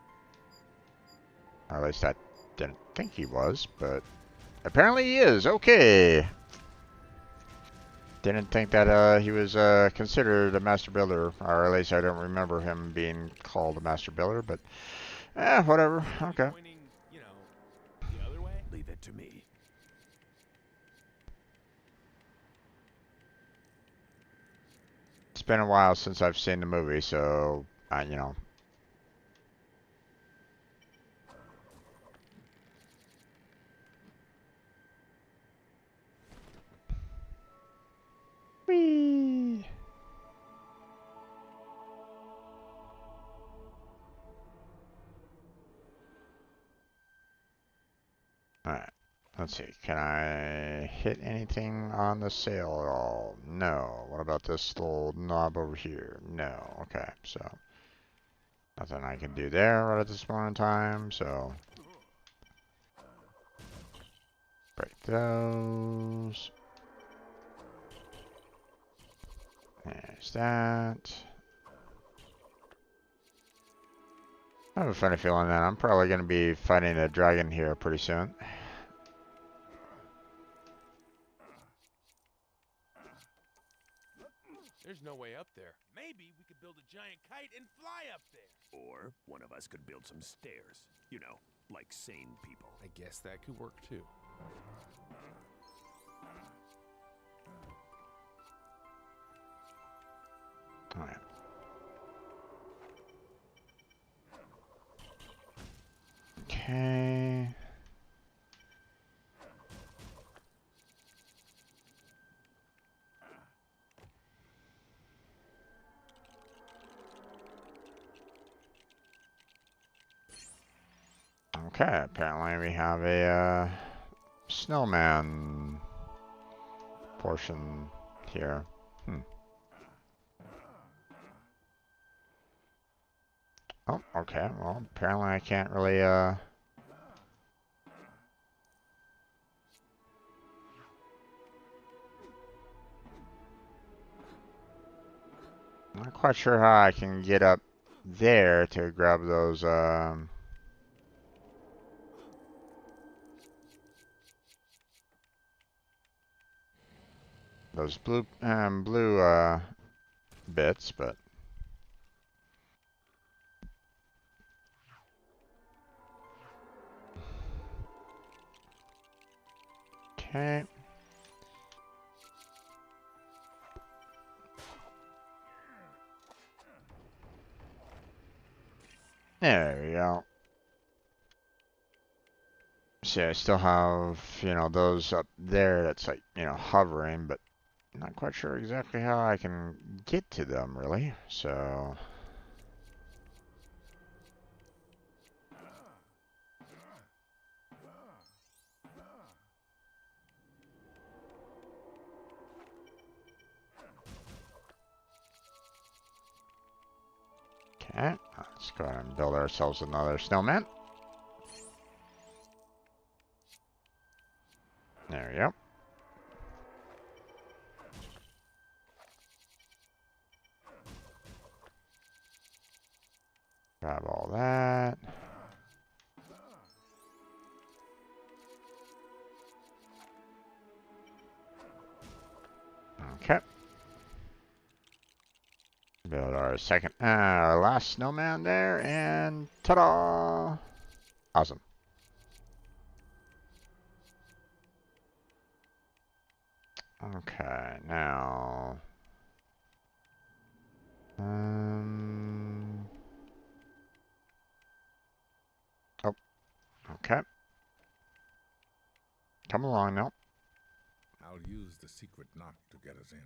Or at least I didn't think he was, but apparently he is. Okay. Didn't think that he was considered a master builder, or at least I don't remember him being called a master builder, but whatever. Okay. Pointing, you know, the other way? Leave it to me. It's been a while since I've seen the movie, so you know. Whee! Alright, let's see. Can I hit anything on the sail at all? No. What about this little knob over here? No. Okay, so nothing I can do there right at this moment in time, so break those. There's that. I have a funny feeling that I'm probably going to be fighting a dragon here pretty soon. There's no way up there. Maybe we could build a giant kite and fly up there. Or one of us could build some stairs. You know, like sane people. I guess that could work too. All right. Okay. Okay, apparently we have a snowman portion here. Oh, okay. Well, apparently I can't really not quite sure how I can get up there to grab those those blue bits, but okay. There we go. See, I still have, you know, those up there that's like, you know, hovering, but not quite sure exactly how I can get to them, really. So, okay, let's go ahead and build ourselves another snowman. There we go. Grab all that. Okay. Build our second, our last snowman there, and ta-da! Awesome. Okay, now, oh, okay. Come along now. I'll use the secret knot to get us in.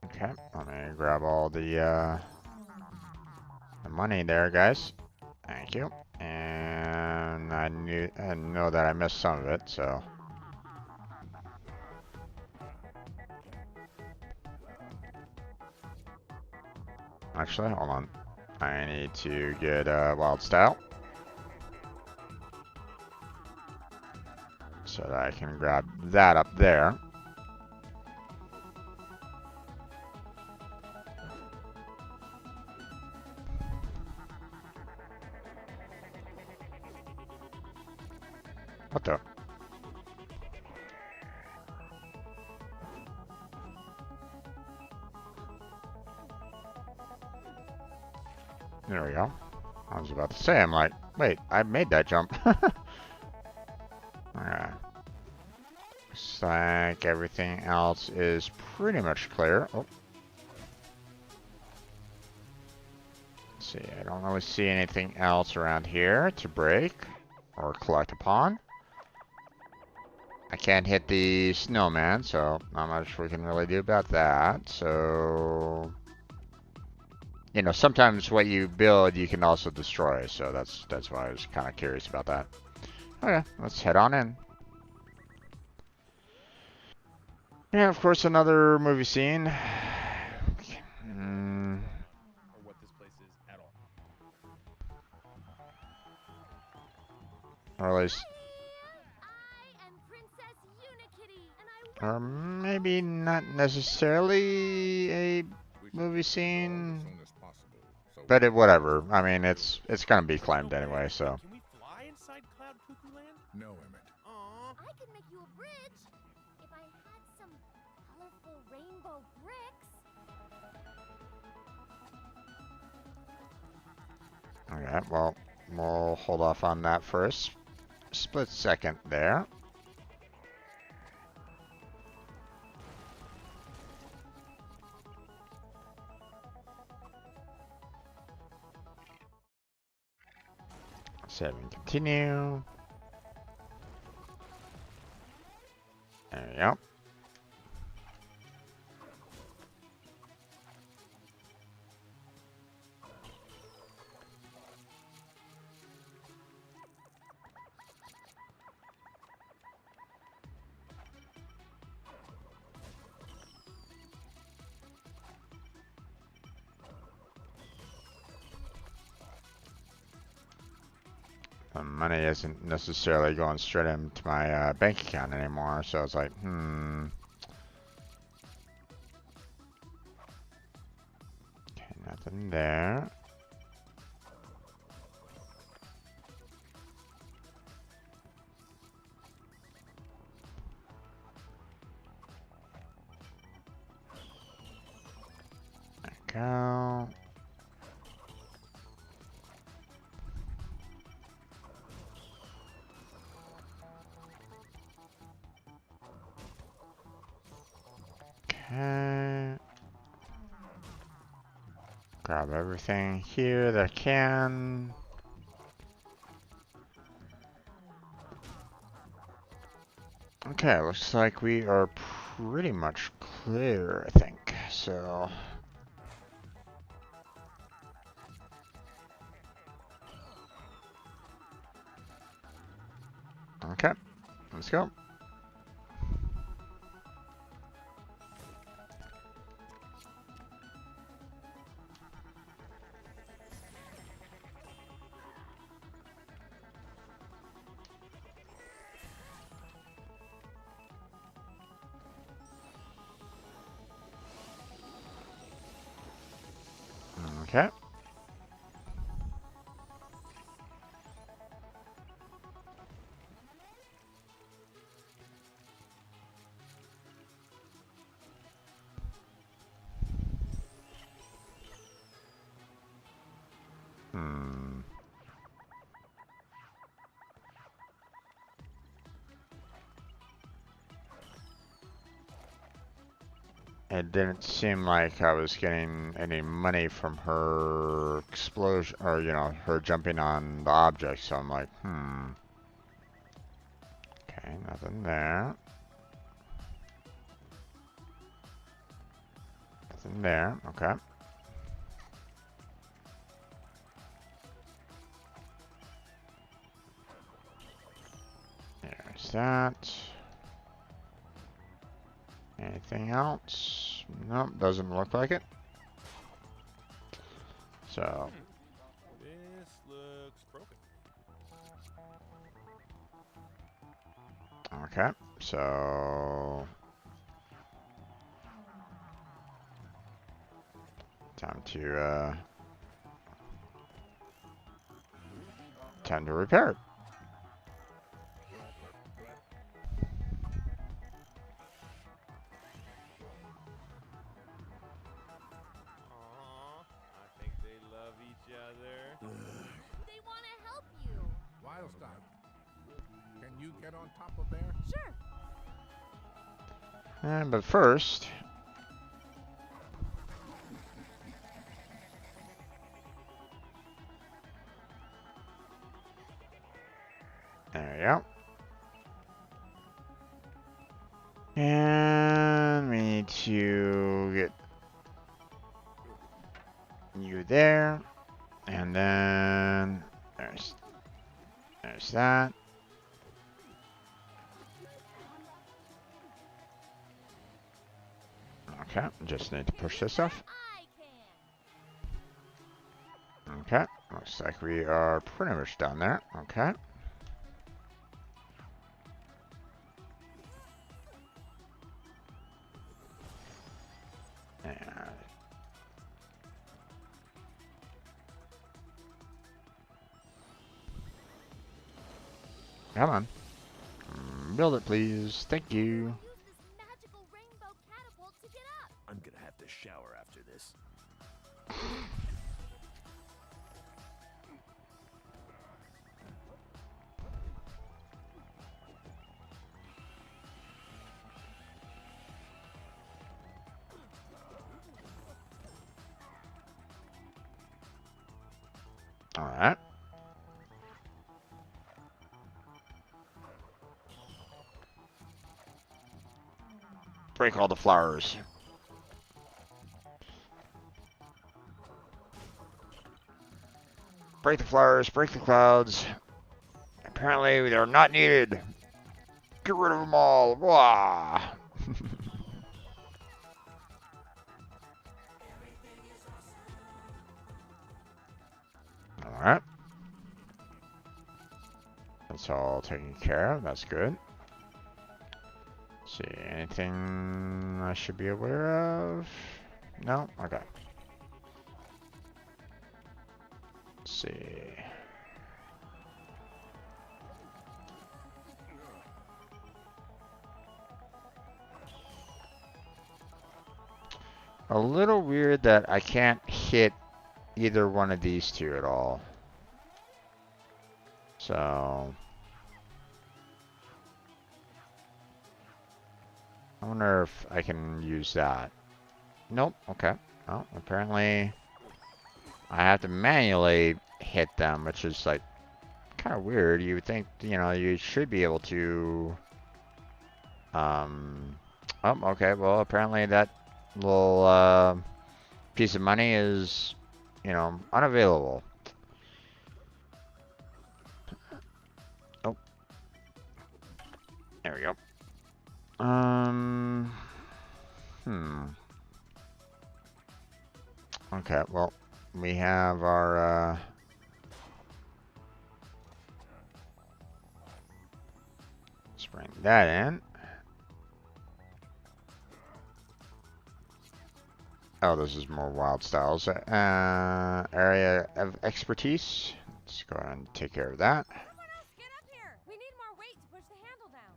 Okay, let me grab all the money there, guys. Thank you. And I know that I missed some of it, so. Actually, hold on. I need to get wild style. So that I can grab that up there. What the? There we go. I was about to say, I'm like, wait, I made that jump. Alright. Looks like everything else is pretty much clear. Oh. Let's see, I don't really see anything else around here to break or collect upon. I can't hit the snowman, so not much we can really do about that. So, you know, sometimes what you build, you can also destroy. So that's why I was kind of curious about that. Okay, let's head on in. Yeah, of course, another movie scene. Or what this place is at all. Or at least, I am Princess Unikitty, and I or maybe not necessarily a movie scene, As soon as possible, so but whatever. I mean, it's gonna be claimed anyway, Wait, so. can we fly inside Cloud Cuckoo Land? no, Emmett. Aww. I could make you a bridge if I had some colorful rainbow bricks. Okay, well, we'll hold off on that for a split second there. Save and continue. There we go. the money isn't necessarily going straight into my bank account anymore. So I was like, Okay, nothing there. There we go. Okay. Grab everything here that I can. Okay, looks like we are pretty much clear, I think. So, okay, let's go. Okay. Hmm. It didn't seem like I was getting any money from her explosion, or, you know, her jumping on the object, so I'm like, Okay, nothing there. Nothing there, okay. There's that. Anything else? Nope, doesn't look like it. So, This looks broken. okay, so time to repair it. Aww, I think they love each other. They want to help you. Wildstar, can you get on top of there? Sure. But first, there we go. And we need to get you there. And then there's that. Okay, just need to push this off. I can. Okay, looks like we are pretty much done there. Okay. And come on. Build it, please. Thank you. Use this magical rainbow catapult to get up. I'm gonna have to shower after this. Alright. Break all the flowers. Break the flowers, break the clouds. Apparently they're not needed. Get rid of them all. Wah! Alright. That's all taken care of. That's good. Let's see, anything I should be aware of? No? Okay. Let's see. A little weird that I can't hit either one of these two at all. So I wonder if I can use that. Nope. Okay. Well, apparently I have to manually hit them, which is like kind of weird. You would think, you know, you should be able to. Oh, okay. Well, apparently that little piece of money is, you know, unavailable. Oh, there we go. Okay, well, we have our, let's bring that in. Oh, this is more wild styles. Area of expertise. Let's go ahead and take care of that. Everyone else, get up here! We need more weight to push the handle down.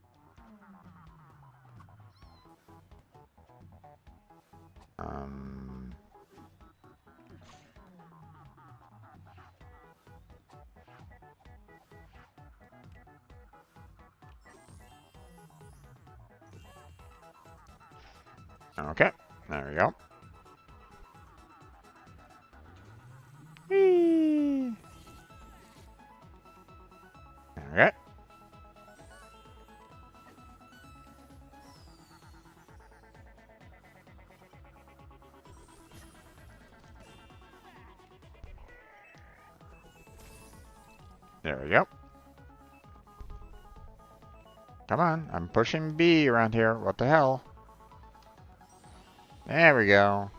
Okay, there we go. Whee! Okay. There we go. Come on, I'm pushing B around here. What the hell? There we go.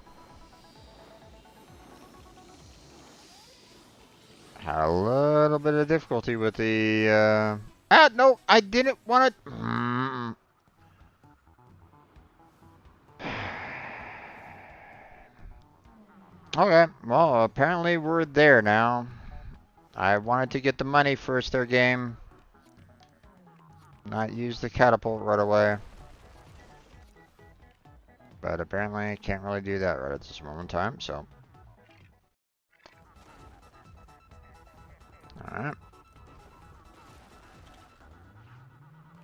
Had a little bit of difficulty with the, no, I didn't want to. Okay, well, apparently we're there now. I wanted to get the money first their game. Not use the catapult right away. But apparently I can't really do that right at this moment in time, so. Alright.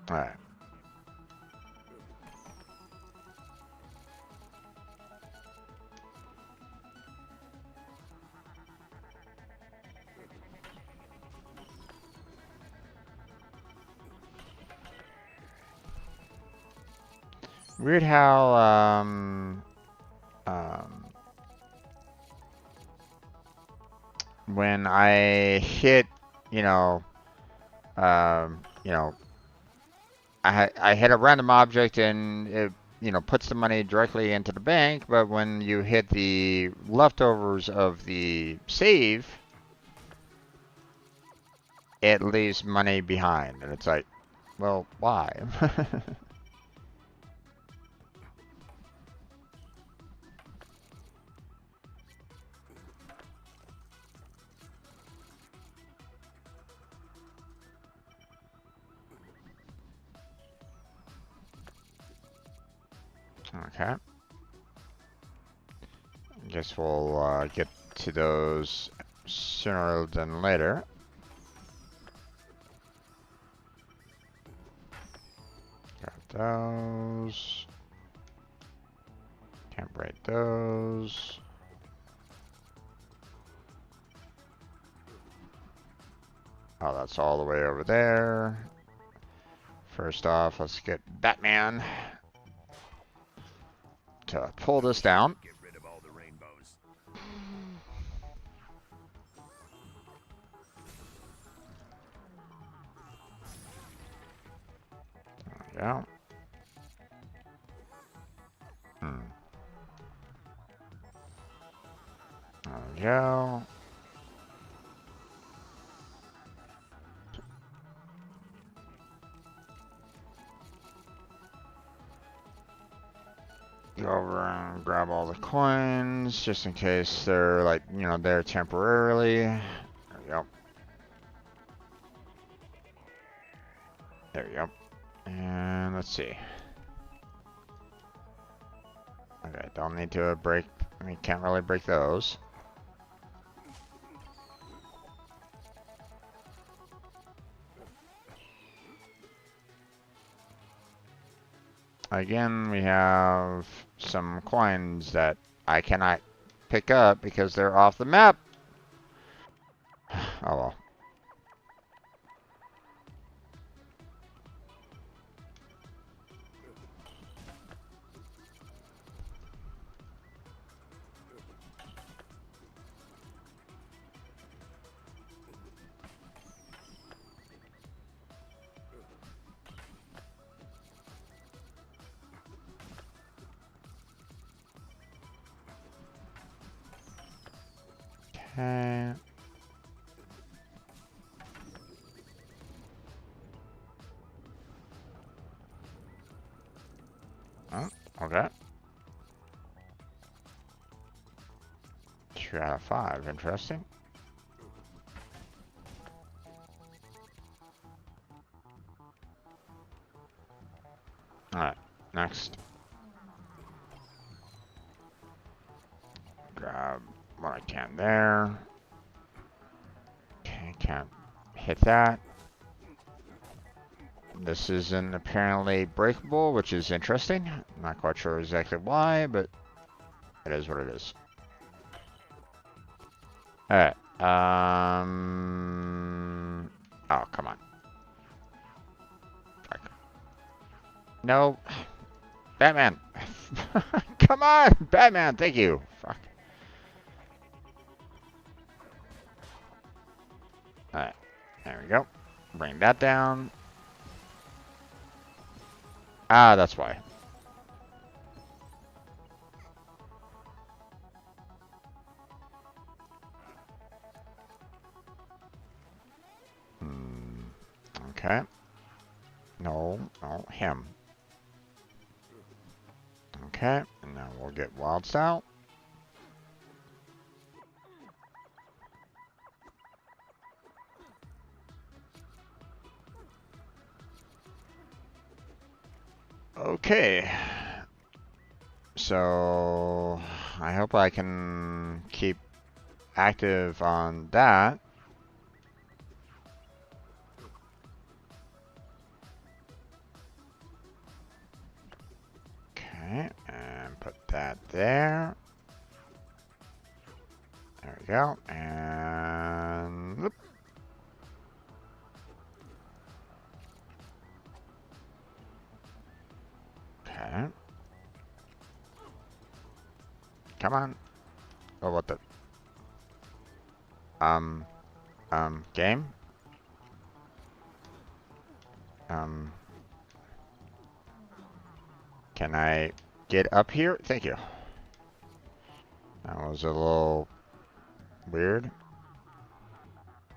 Alright. Weird how, when I hit, you know, I hit a random object and it, you know, puts the money directly into the bank, but when you hit the leftovers of the save, it leaves money behind, and it's like, well, why? Okay. Guess we'll get to those sooner than later. Got those. Can't break those. Oh, that's all the way over there. First off, let's get Batman to pull this down. Get rid of all the rainbows. There we go. There we go. go over and grab all the coins just in case they're like, you know, there temporarily. There we go. There we go. And let's see. Okay, don't need to break. I mean, can't really break those. Again, we have some coins that I cannot pick up because they're off the map. Oh well. Okay. Oh, okay. 2 out of 5. Interesting. Alright, next. Grab what I can there. Okay, can't hit that. This isn't apparently breakable, which is interesting. Not quite sure exactly why, but it is what it is. Alright, oh, come on. Fuck. No. Batman! Come on! Batman, thank you! Fuck. Alright, there we go. Bring that down. Ah, that's why. Okay. No, no, him. Okay, and now we'll get wild style. Okay. So I hope I can keep active on that. Okay, and put that there. There we go. And whoop. Okay. Come on. Oh, what the? Game? Can I get up here? Thank you. That was a little weird.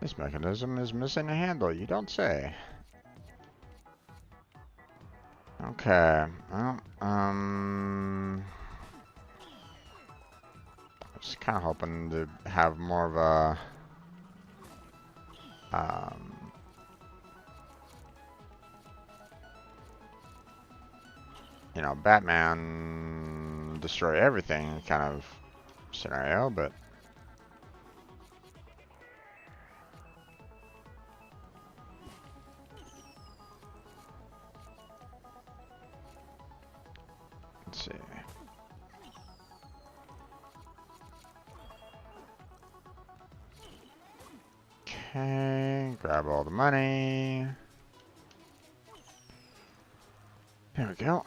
This mechanism is missing a handle, you don't say. Okay. Well, I was kind of hoping to have more of a you know, Batman destroy everything kind of scenario, but let's see. Okay, grab all the money. There we go.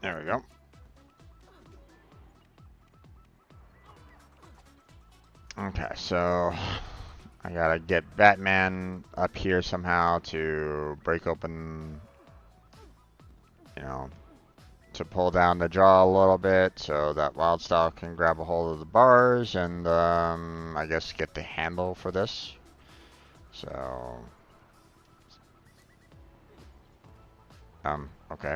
There we go. Okay, so I gotta get Batman up here somehow to break open, you know, to pull down the jaw a little bit so that Wildstyle can grab a hold of the bars and I guess get the handle for this. So, okay.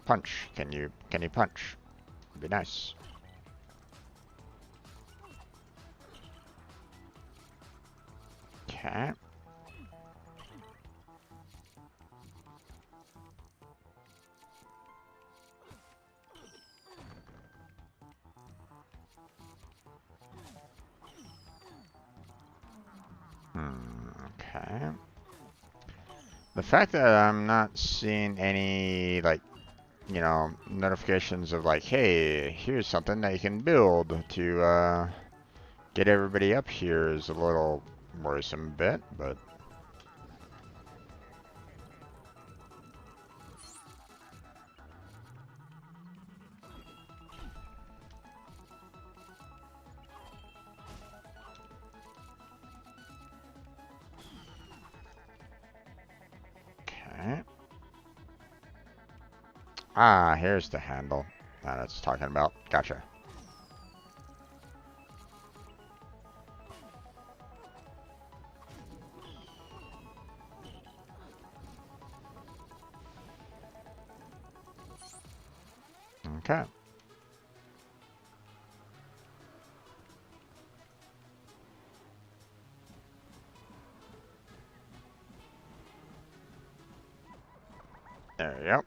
Punch. Can you punch? Would be nice. Okay. Okay. The fact that I'm not seeing any, like, you know, notifications of like, hey, here's something that you can build to get everybody up here is a little worrisome bit, but okay. Ah, here's the handle that it's talking about. Gotcha. Okay. There you go.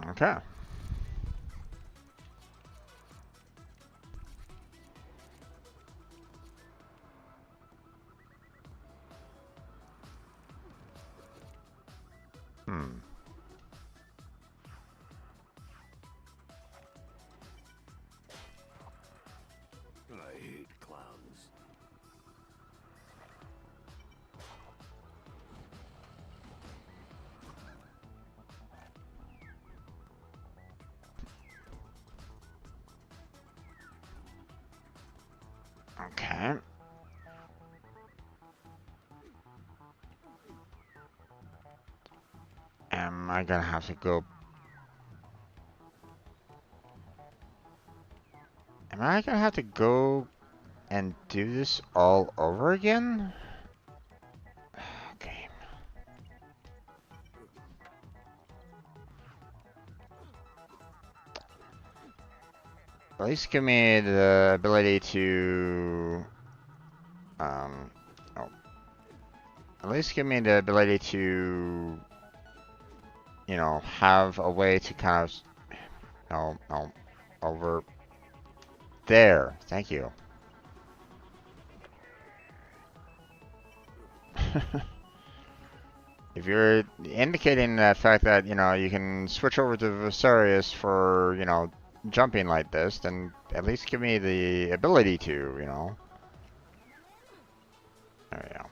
Okay. I hate clowns. Okay. Am I gonna have to go? Am I gonna have to go and do this all over again? Okay. At least give me the ability to, oh. At least give me the ability to, you know, have a way to kind of, no, over there. Thank you. If you're indicating the fact that, you know, you can switch over to Visarius for, you know, jumping like this, then at least give me the ability to, you know. There we go.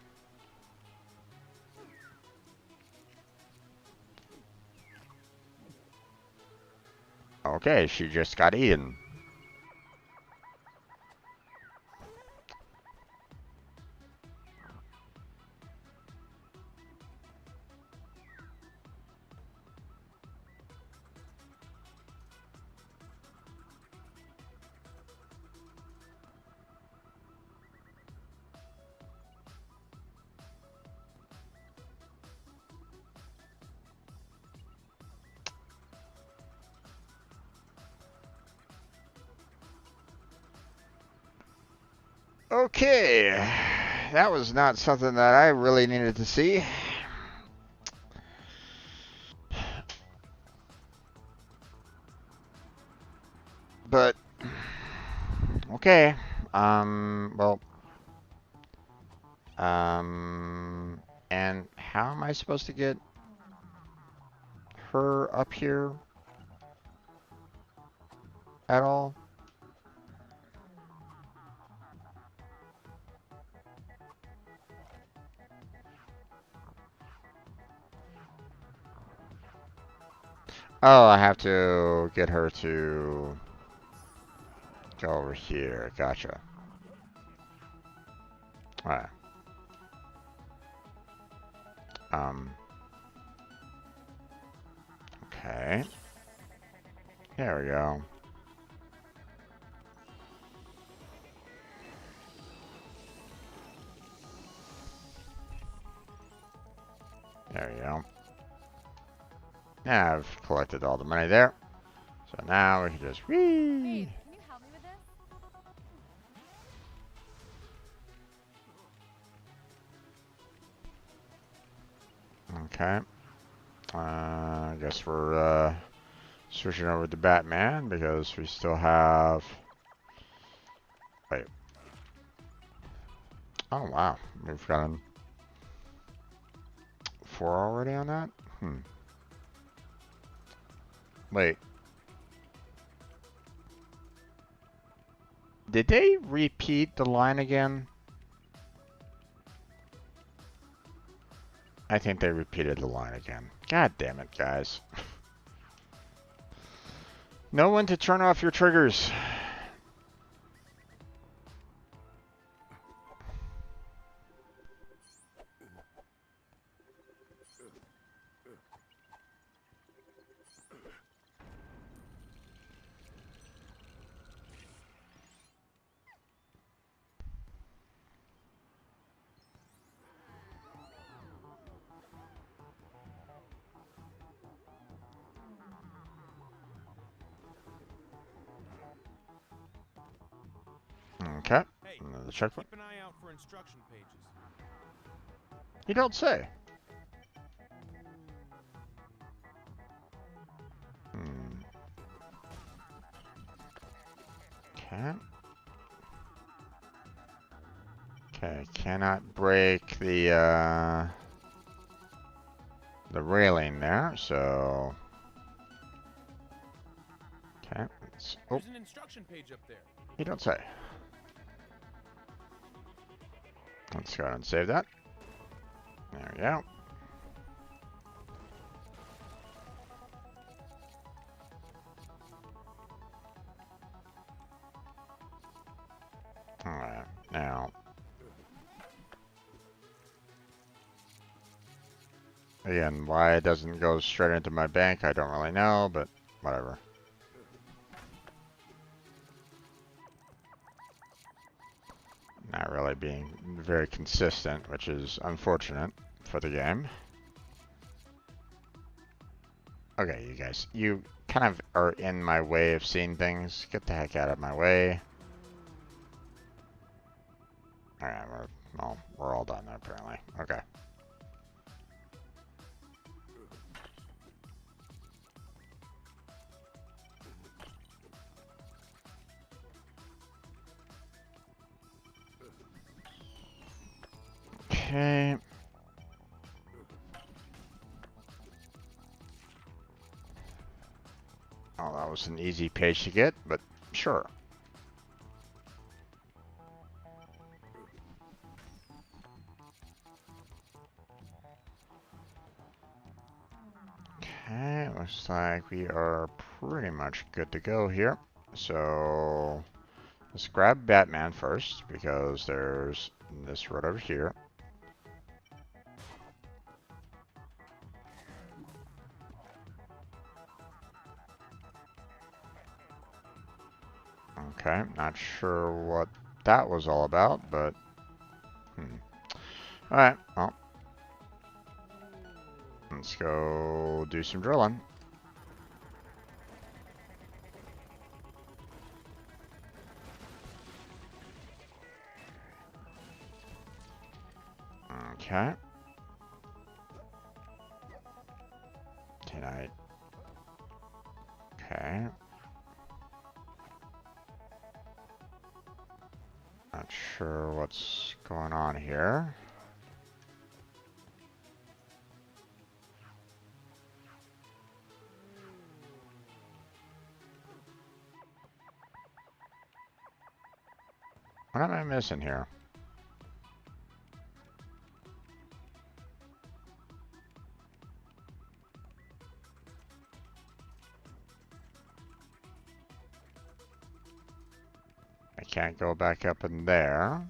Okay, she just got eaten. Okay, that was not something that I really needed to see. But, okay, well, and how am I supposed to get her up here at all? Oh, I have to get her to go over here. Gotcha. Alright. Okay. There we go. There we go. Now I've collected all the money there. So now we can just Babe, whee. can you help me with this? Okay. I guess we're switching over to Batman because we still have. Wait. Oh wow, we've gotten 4 already on that. Wait. Did they repeat the line again? I think they repeated the line again. God damn it, guys. Know when to turn off your triggers. Okay. Hey, Another checkpoint. keep an eye out for instruction pages. You don't say. Okay. Okay, cannot break the railing there, so. Okay, let's, oh, There's an instruction page up there. you don't say. Let's go ahead and save that. There we go. Alright, now. Again, why it doesn't go straight into my bank, I don't really know, but whatever. Not really being very consistent, which is unfortunate for the game. Okay, you guys, you kind of are in my way of seeing things. Get the heck out of my way. Alright, we're all done apparently. Okay. Okay. Oh, that was an easy page to get, but sure. Okay, looks like we are pretty much good to go here. So let's grab Batman first because there's this road over here. Okay, not sure what that was all about, but alright, well, let's go do some drilling. Okay. Tonight. Okay. Not sure what's going on here. What am I missing here? I can't go back up in there.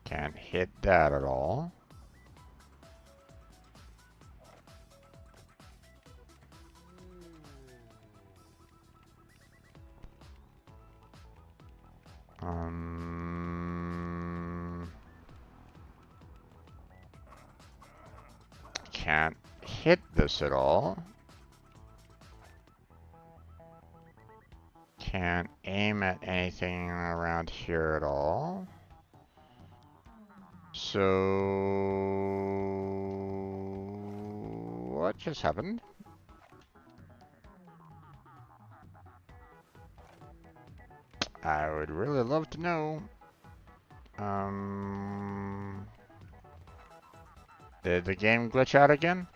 Can't hit that at all. Can't hit this at all. Can't aim at anything around here at all. So, what just happened? I would really love to know. Did the game glitch out again?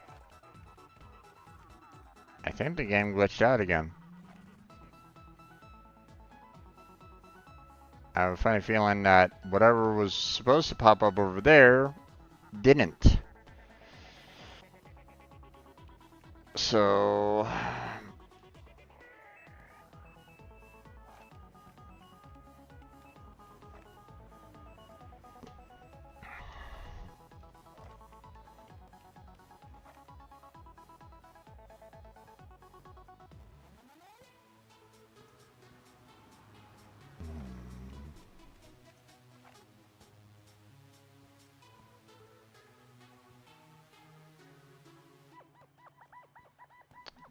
I think the game glitched out again. I have a funny feeling that whatever was supposed to pop up over there didn't. So,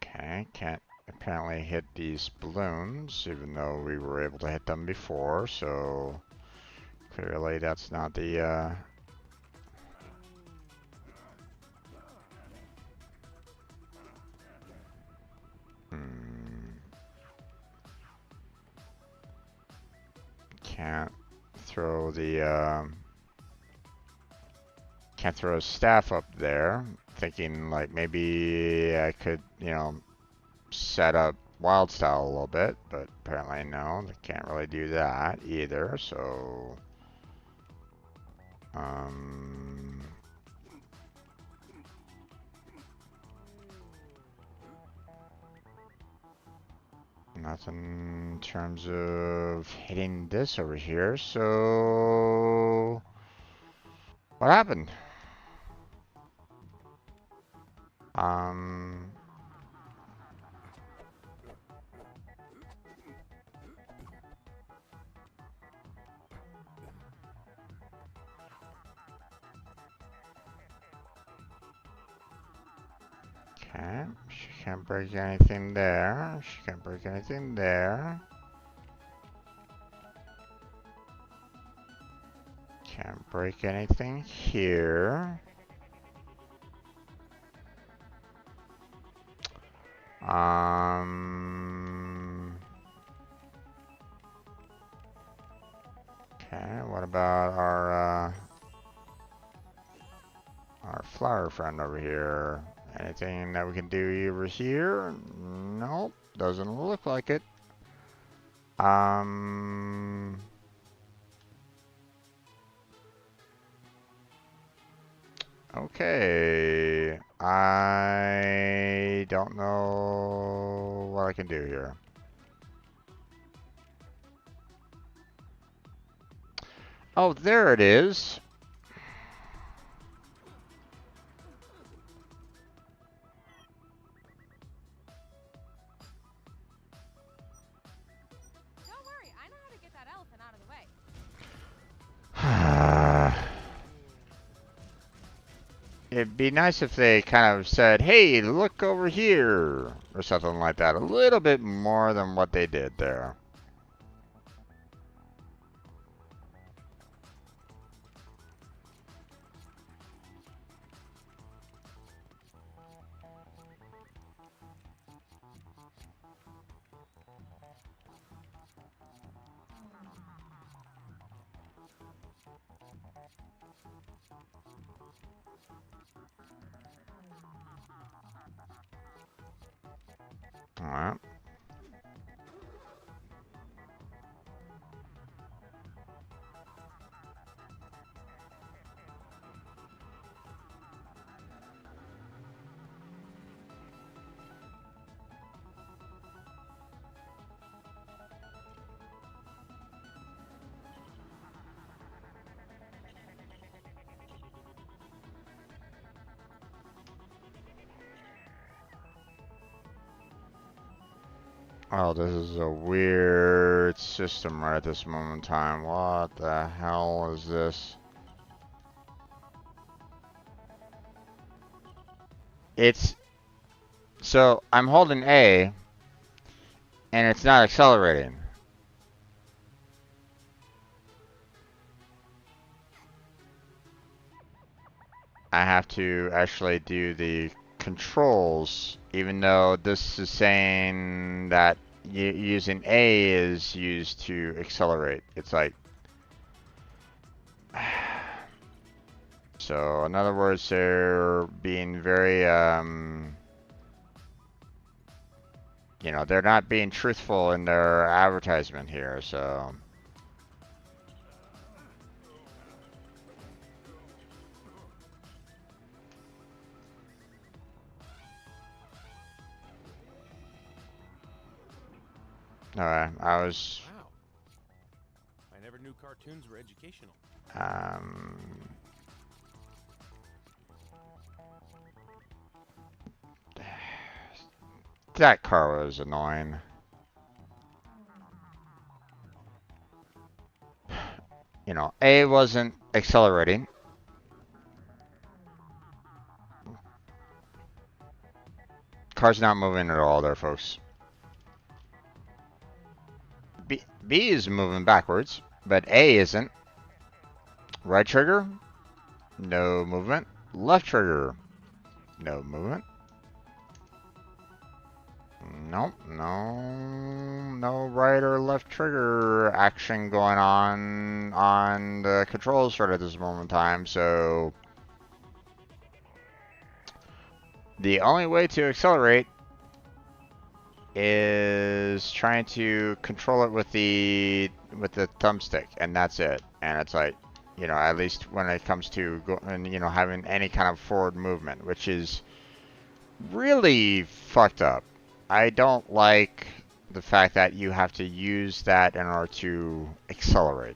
okay, can't apparently hit these balloons, even though we were able to hit them before, so clearly that's not the, can't throw the, can't throw a staff up there. Thinking like maybe I could, you know, set up wild style a little bit, but apparently no, they can't really do that either, so nothing in terms of hitting this over here, so what happened? Okay, she can't break anything there. She can't break anything there. Can't break anything here. Okay, what about our flower friend over here? Anything that we can do over here? Nope, doesn't look like it. Okay, I don't know what I can do here. Oh, there it is. Don't worry, I know how to get that elephant out of the way. It'd be nice if they kind of said, hey, look over here, or something like that. A little bit more than what they did there. Alright. Oh, this is a weird system right at this moment in time. What the hell is this? It's... So, I'm holding A, and it's not accelerating. I have to actually do the controls, even though this is saying that using A is used to accelerate. It's like... So, in other words, they're being very, you know, they're not being truthful in their advertisement here, so... Alright, I was... Wow. I never knew cartoons were educational. That car was annoying. You know, A wasn't accelerating. Car's not moving at all there, folks. B is moving backwards, but A isn't. Right trigger, no movement. Left trigger, no movement. Nope, no right or left trigger action going on the controls right at this moment in time, so the only way to accelerate is trying to control it with the thumbstick, and that's it. And it's like, you know, at least when it comes to you know, having any kind of forward movement, which is really fucked up. I don't like the fact that you have to use that in order to accelerate.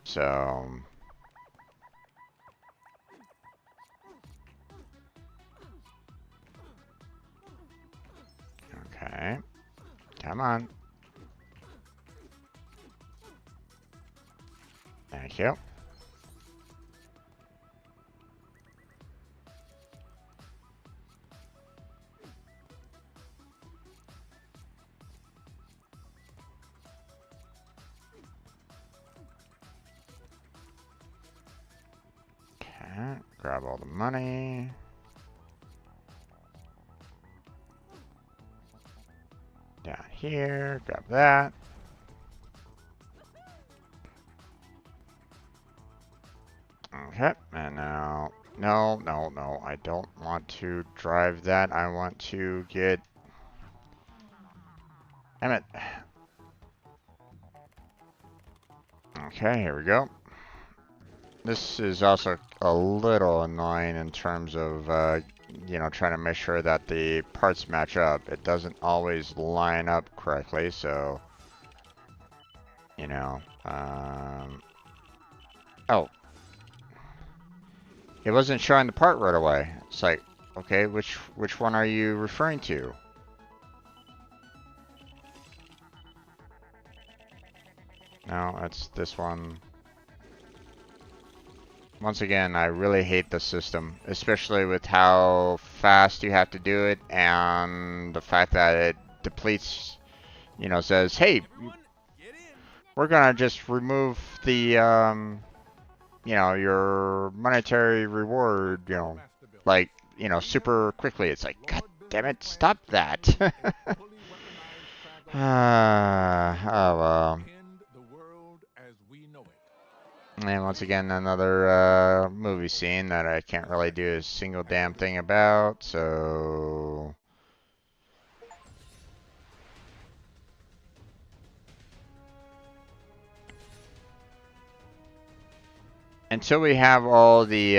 So... Okay. Come on. Thank you. Okay, grab all the money. Down here, grab that. Okay, and now, no, I don't want to drive that. I want to get, damn it. Okay, here we go. This is also a little annoying in terms of, you know, trying to make sure that the parts match up. It doesn't always line up correctly, so, you know, oh. It wasn't showing the part right away. It's like, okay, which one are you referring to? No, it's this one. Once again, I really hate the system, especially with how fast you have to do it and the fact that it depletes, you know, says, hey, we're gonna just remove the, you know, your monetary reward, you know, like, you know, super quickly. It's like, God damn it, stop that. Oh, well. And once again, another movie scene that I can't really do a single damn thing about, so... Until we have all the,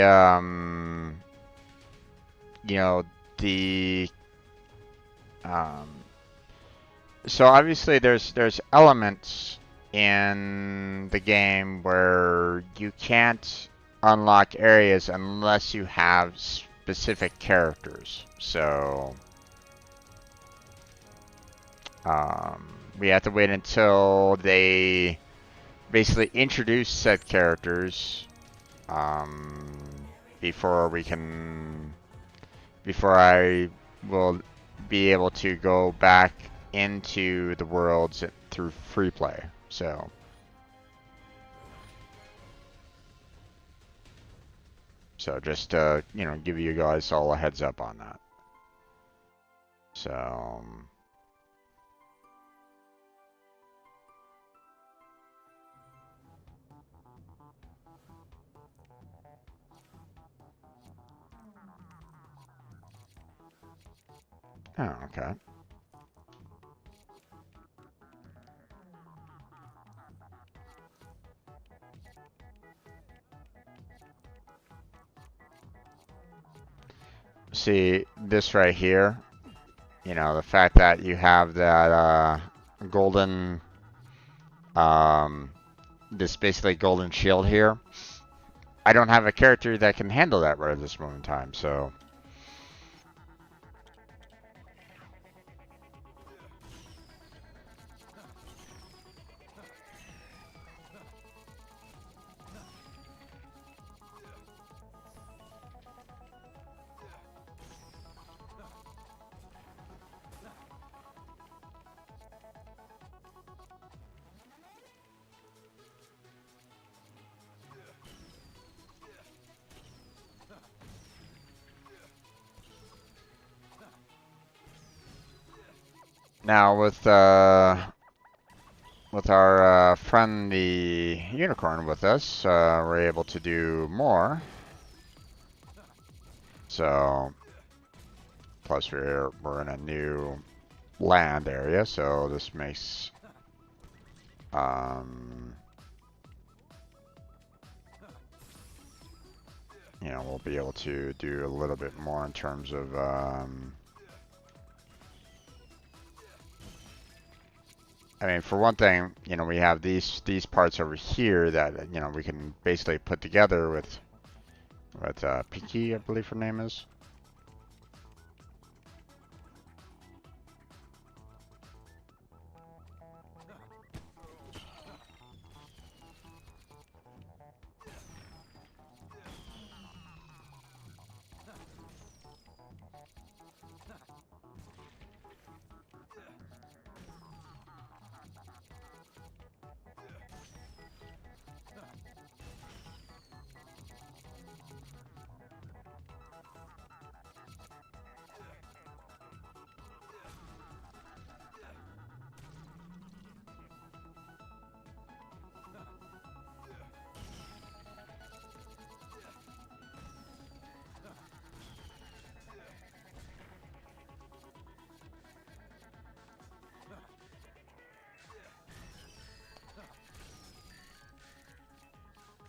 you know, the... So obviously there's elements in the game where you can't unlock areas unless you have specific characters. So We have to wait until they basically introduce said characters before I will be able to go back into the worlds through free play. So just to, you know, give you guys all a heads up on that. So oh, okay. See, this right here, you know, the fact that you have that golden, this basically golden shield here, I don't have a character that can handle that right at this moment in time, so. Now with our friend the unicorn with us, we're able to do more. So plus we're in a new land area, so this makes you know, we'll be able to do a little bit more in terms of I mean, for one thing, you know, we have these parts over here that, you know, we can basically put together with Pinky, I believe her name is.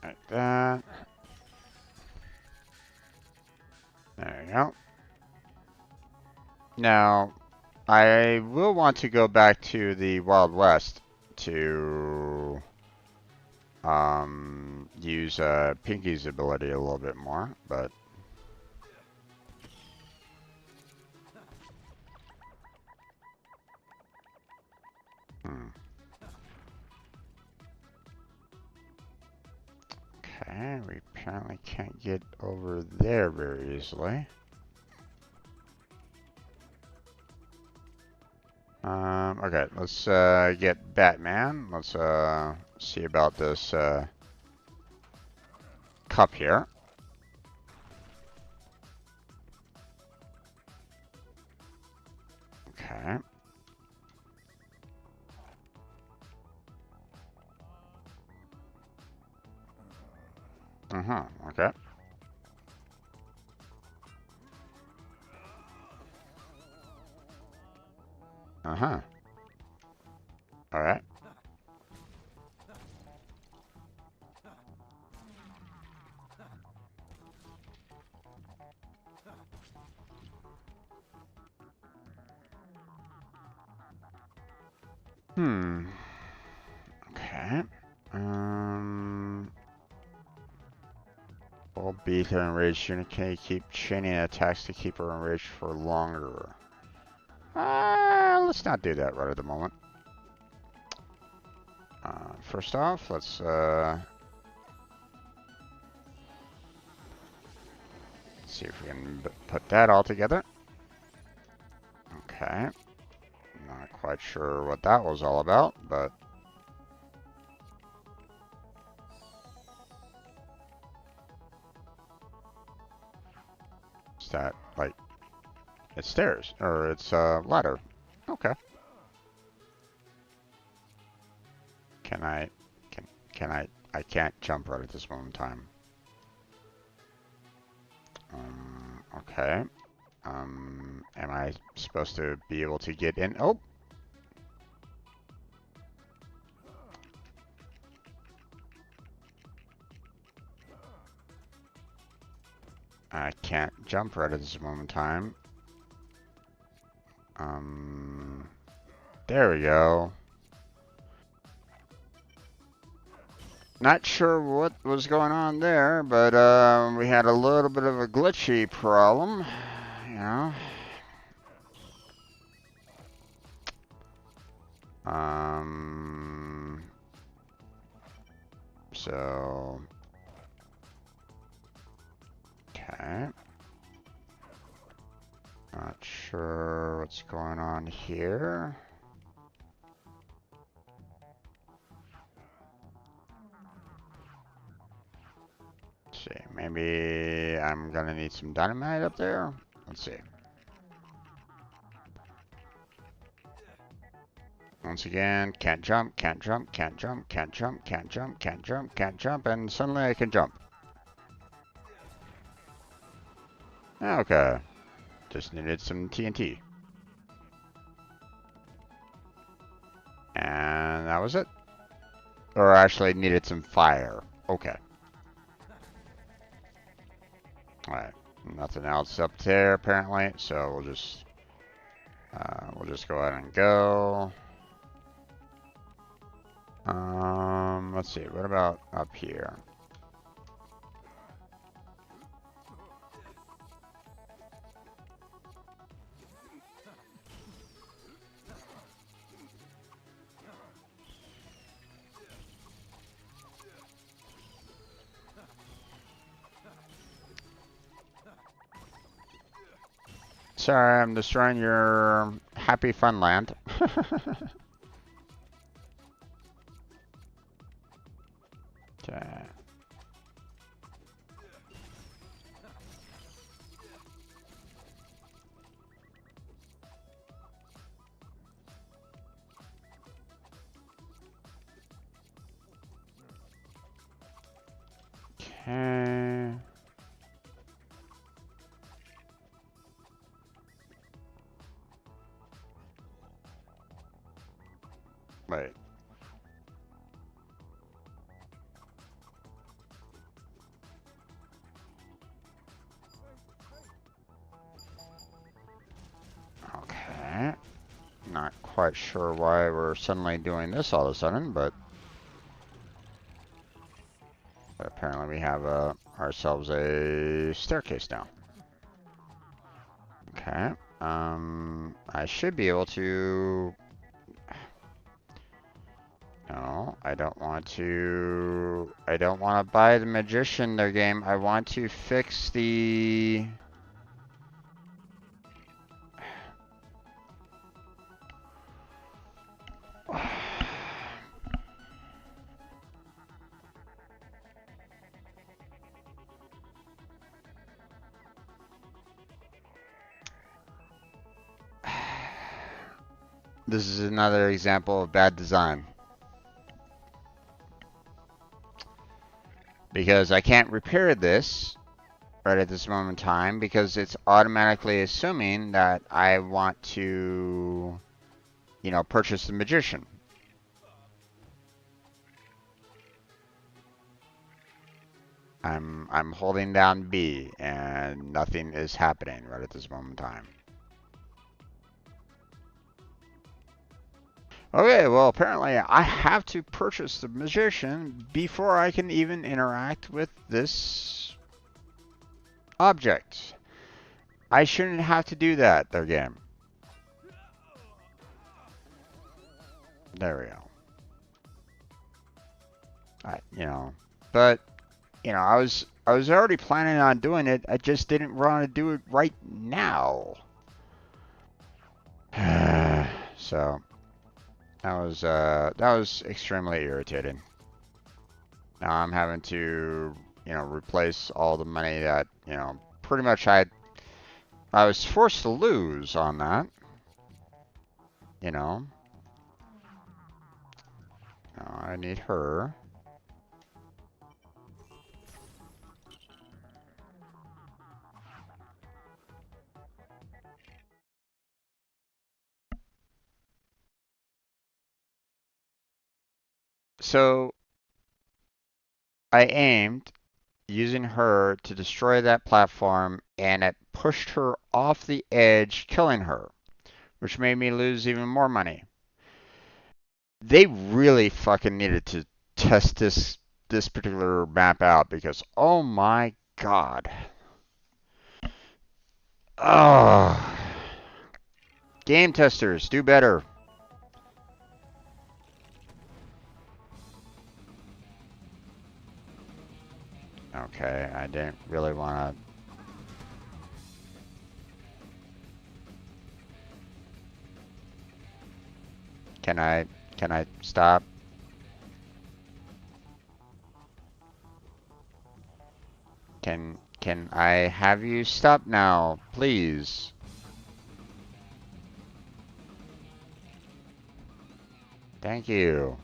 Like that. There you go. Now, I will want to go back to the Wild West to use Pinky's ability a little bit more, but okay, we apparently can't get over there very easily. Okay, let's get Batman. Let's see about this cup here. Okay. Okay. All right. Okay. Will beat her enraged unit. Can you keep chaining attacks to keep her enraged for longer? let's not do that right at the moment. First off, let's see if we can put that all together. Okay. Not quite sure what that was all about, but is that like it's stairs or it's a ladder? Okay. I can't jump right at this moment in time. Okay. Am I supposed to be able to get in? Oh! I can't jump right at this moment in time. There we go. Not sure what was going on there, but we had a little bit of a glitchy problem, you know. So okay. Not sure what's going on here. Let's see, maybe I'm gonna need some dynamite up there. Let's see. Once again, can't jump, can't jump, can't jump, can't jump, can't jump, can't jump, can't jump, and suddenly I can jump. Okay. Just needed some TNT. And that was it. Or actually needed some fire. Okay. Alright. Nothing else up there apparently, so we'll just go ahead and go. Let's see, what about up here? Sorry, I'm destroying your happy fun land. Okay. Okay. Wait. Okay. Not quite sure why we're suddenly doing this all of a sudden, but apparently we have ourselves a staircase now. Okay. I should be able to... No, I don't want to... I don't want to buy the magician their game. I want to fix the... This is another example of bad design. Because I can't repair this right at this moment in time because it's automatically assuming that I want to, you know, purchase the magician. I'm holding down B and nothing is happening right at this moment in time. Okay, well, apparently I have to purchase the magician before I can even interact with this object. I shouldn't have to do that, their game. There we go. You know, but you know, I was already planning on doing it. I just didn't want to do it right now. So that was extremely irritating. Now I'm having to, you know, replace all the money that, you know, pretty much I was forced to lose on that. You know. Now I need her. So I aimed using her to destroy that platform, and it pushed her off the edge, killing her, which made me lose even more money. They really fucking needed to test this particular map out because oh my god. Oh. Game testers, do better. Okay, I didn't really want to. Can I stop? Can I have you stop now, please? Thank you.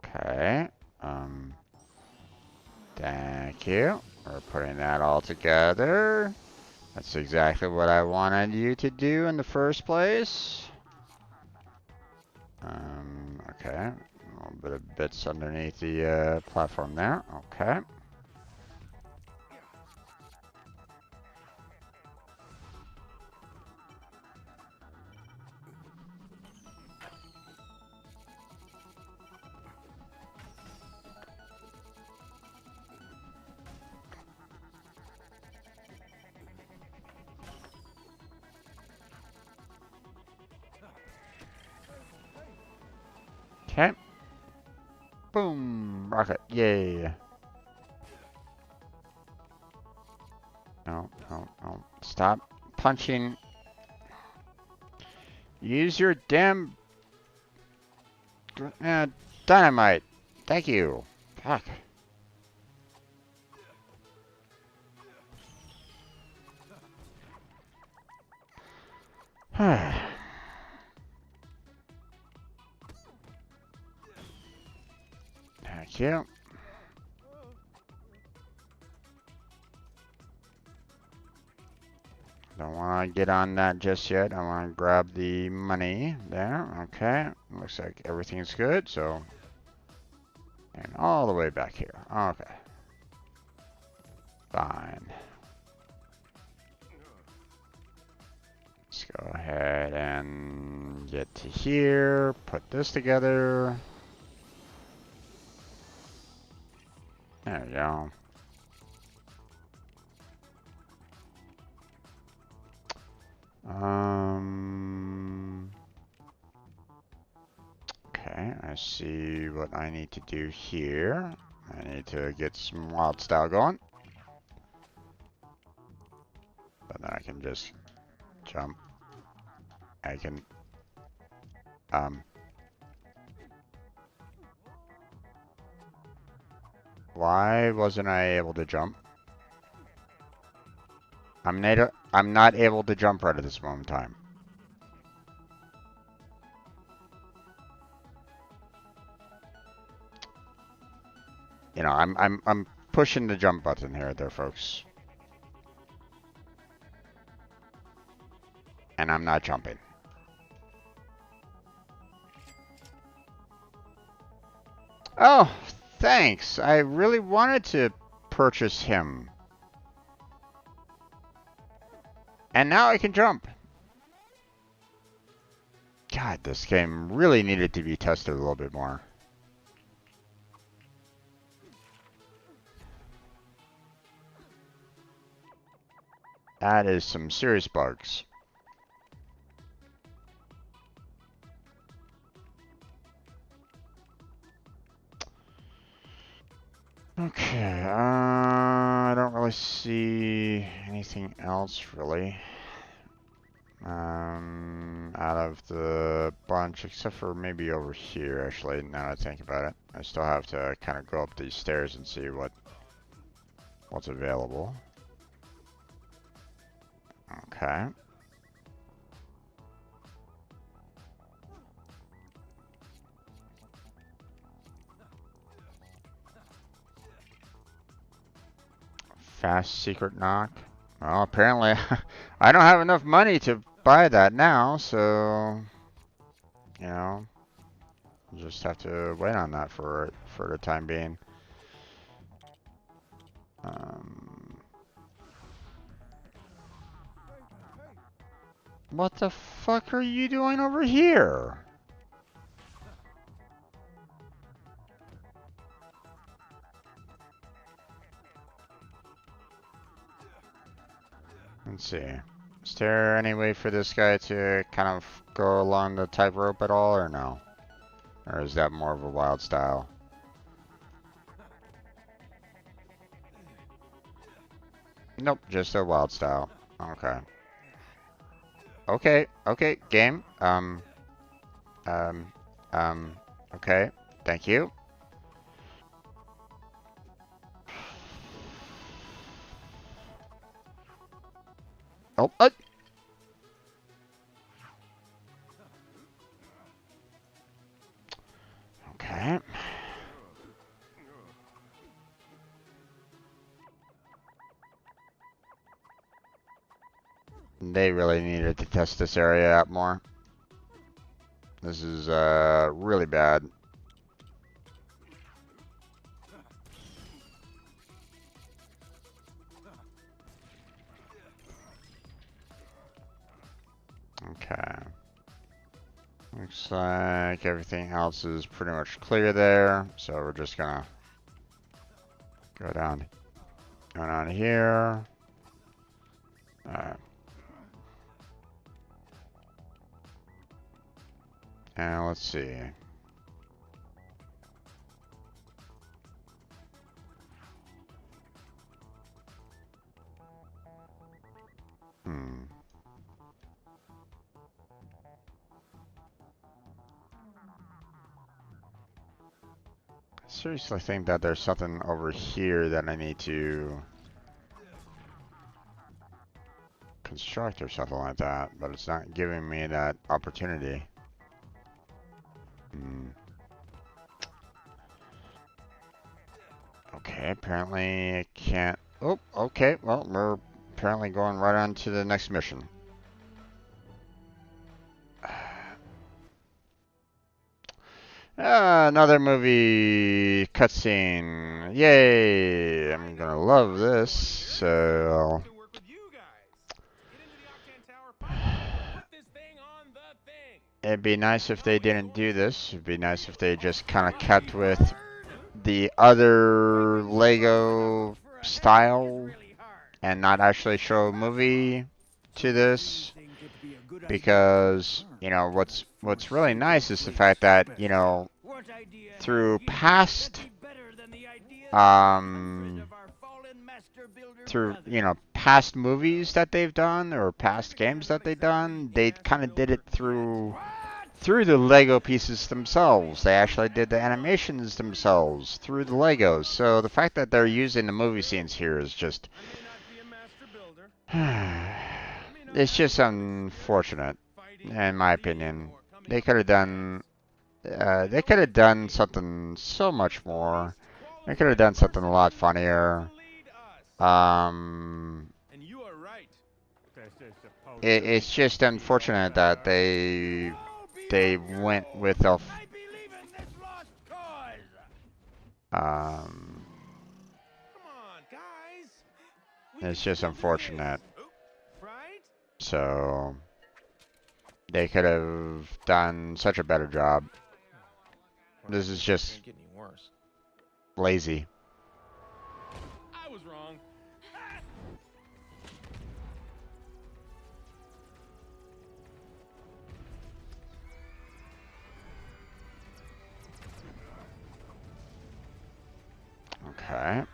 Okay. Thank you. We're putting that all together. That's exactly what I wanted you to do in the first place. Okay. A little bit of bits underneath the platform there. Okay. Okay. Boom! Rocket. Yay. No, no, no. Stop punching. Use your damn dynamite. Thank you. Fuck. Thank you. Don't want to get on that just yet. I want to grab the money there. Okay. Looks like everything's good. So, and all the way back here. Okay. Fine. Let's go ahead and get to here. Put this together. There we go. Okay, I see what I need to do here. I need to get some wild style going. But then I can just jump. I can, why wasn't I able to jump? I'm not able to jump right at this moment in time. You know, I'm pushing the jump button here, there, folks. And I'm not jumping. Oh, thanks. I really wanted to purchase him. And now I can jump. God, this game really needed to be tested a little bit more. That is some serious bugs. Okay, I don't really see anything else really. Out of the bunch, except for maybe over here actually, now that I think about it. I still have to kind of go up these stairs and see what's available. Okay. Fast secret knock. Well, apparently I don't have enough money to buy that now, so you know, just have to wait on that for the time being. What the fuck are you doing over here? Let's see. Is there any way for this guy to kind of go along the tightrope at all, or no? Or is that more of a wild style? Nope, just a wild style. Okay. Okay, game. Um, okay. Thank you. Oh, okay. They really needed to test this area out more. This is, really bad. Okay. Looks like everything else is pretty much clear there, so we're just gonna go down here. Alright. And let's see. Seriously think that there's something over here that I need to construct or something like that, but it's not giving me that opportunity. Okay, apparently I can't. Oh, okay, well, we're apparently going right on to the next mission. Another movie cutscene. Yay! I'm gonna love this. So it'd be nice if they didn't do this. It'd be nice if they just kind of kept with the other Lego style and not actually show a movie to this. Because, you know, what's really nice is the fact that, you know, through past past movies that they've done or past games that they've done, they kind of did it through the Lego pieces themselves. They actually did the animations themselves through the Legos. So the fact that they're using the movie scenes here is just it's just unfortunate, in my opinion. They could have done something so much more. They could have done something a lot funnier. It's just unfortunate that they went with a it's just unfortunate. So they could have done such a better job. This is just lazy. I was wrong. Okay. Okay.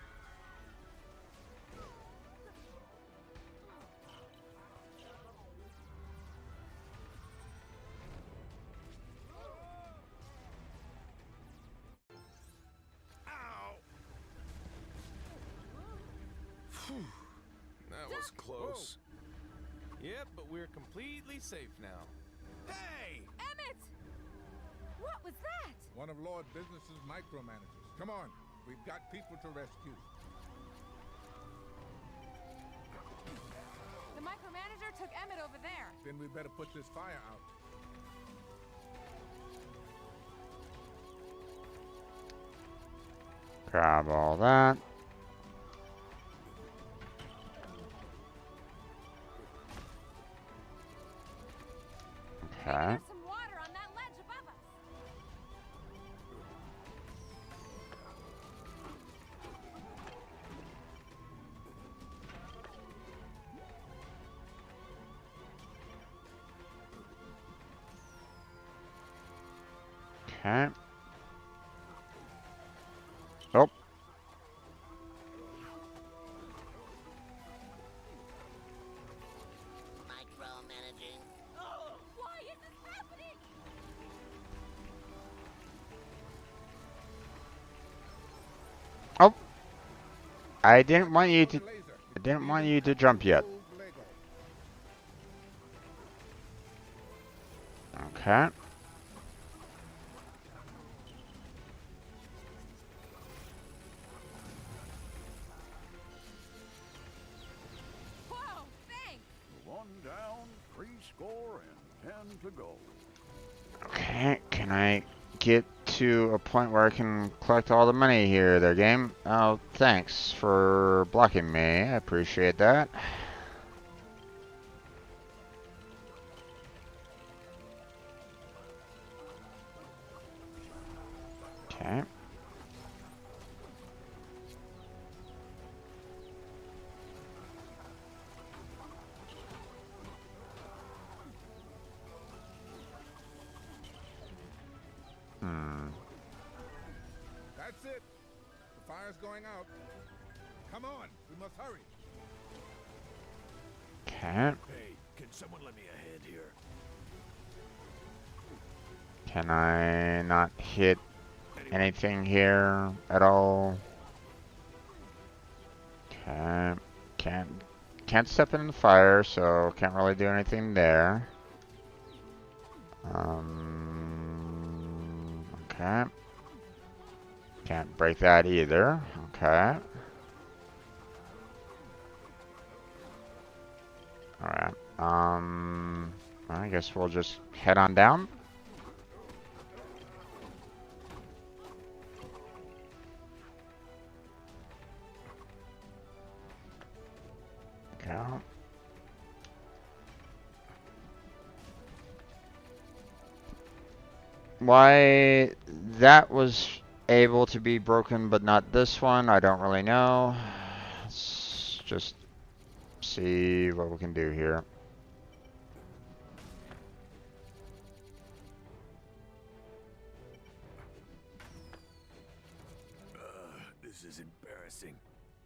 That was close. Yep, but we're completely safe now. Hey! Emmett! What was that? One of Lord Business's micromanagers. Come on, we've got people to rescue. The micromanager took Emmett over there. Then we better put this fire out. Grab all that. Maybe Okay. there's some water on that ledge above us. Okay. Oh. Micromanaging. Why is this happening? Oh. I didn't want you to. Laser. I didn't want you to jump yet. Lego. Okay. Whoa, thanks. One down, 3 score, and 10 to go. Okay. Can I get to a point where I can collect all the money here, there, game? Oh, thanks for blocking me. I appreciate that. Okay. That's it. The fire's going out. Come on, we must hurry. Okay. Hey, can someone let me a hand here? Can I not hit anything here at all? Okay. Can't step in the fire, so can't really do anything there. Okay. Can't break that either. Okay. Alright. I guess we'll just head on down. Go. Why that was able to be broken but not this one, I don't really know. Let's just see what we can do here. This is embarrassing.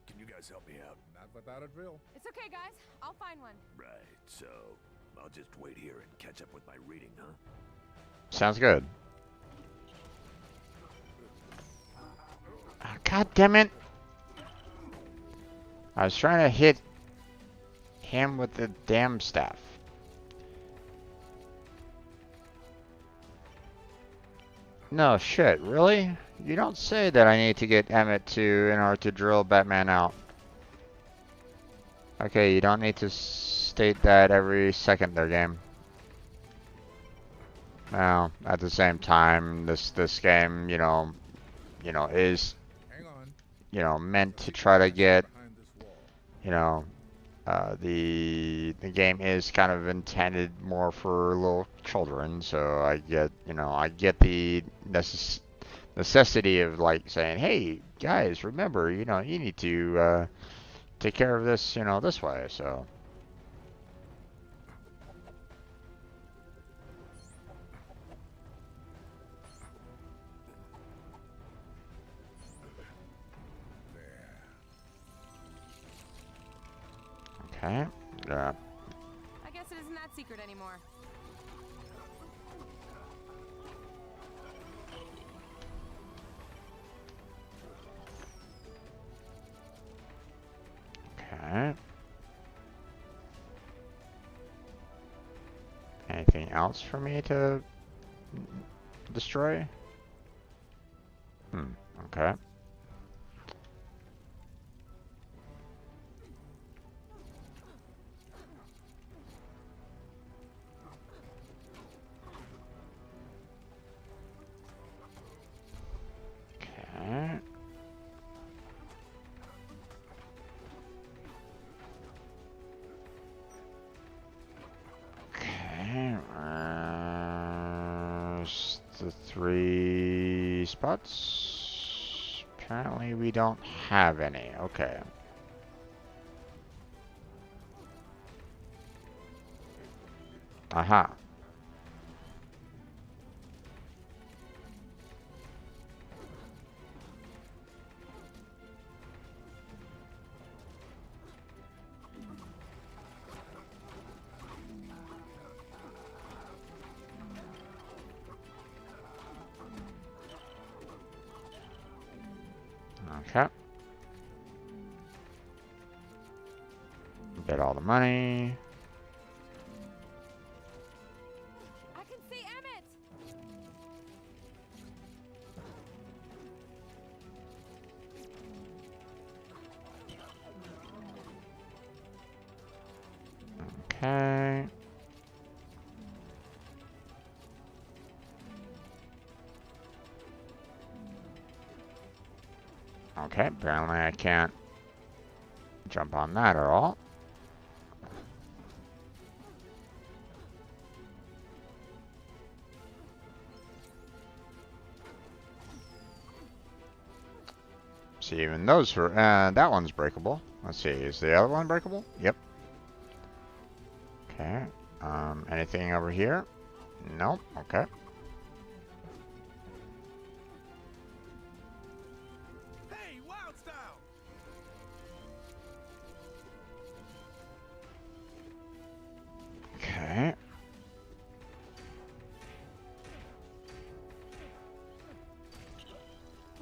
Can you guys help me out? Not without a drill. It's okay, guys. I'll find one. Right, so I'll just wait here and catch up with my reading, huh? Sounds good. Ah, God damn it. I was trying to hit him with the damn staff. No shit, really? You don't say that I need to get Emmett to in order to drill Batman out. Okay, you don't need to state that every second there, game. Well, at the same time, this game, is, Hang on. meant to try to get, Behind this wall. the game is kind of intended more for little children, so I get, I get the necessity of like saying, hey guys, remember, you need to take care of this, this way. So There. Okay. Yeah. I guess it isn't that secret anymore. Okay. Anything else for me to destroy? Okay. Okay. Okay. Just the 3 spots. Apparently we don't have any. Okay. Aha. Okay. Get all the money. I can see Emmett! Okay. Okay, apparently I can't jump on that at all. See, even those were, that one's breakable. Let's see, is the other one breakable? Yep. Okay, anything over here? Nope, okay. Hey, Wild Style! Okay.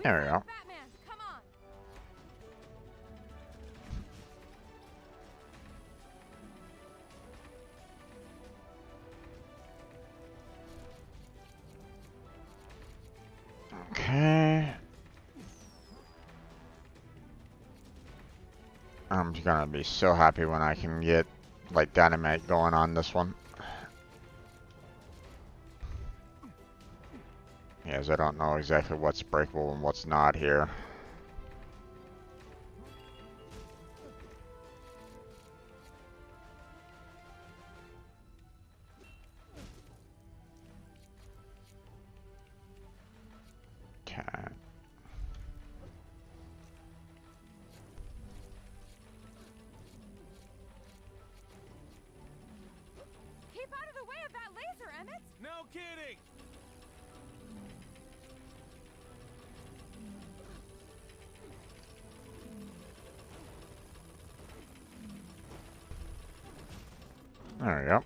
There we go. Batman, come on! Okay. I'm gonna be so happy when I can get, like, dynamite going on this one. Yes, I don't know exactly what's breakable and what's not here. Okay. Keep out of the way of that laser, Emmett! No kidding! There we go.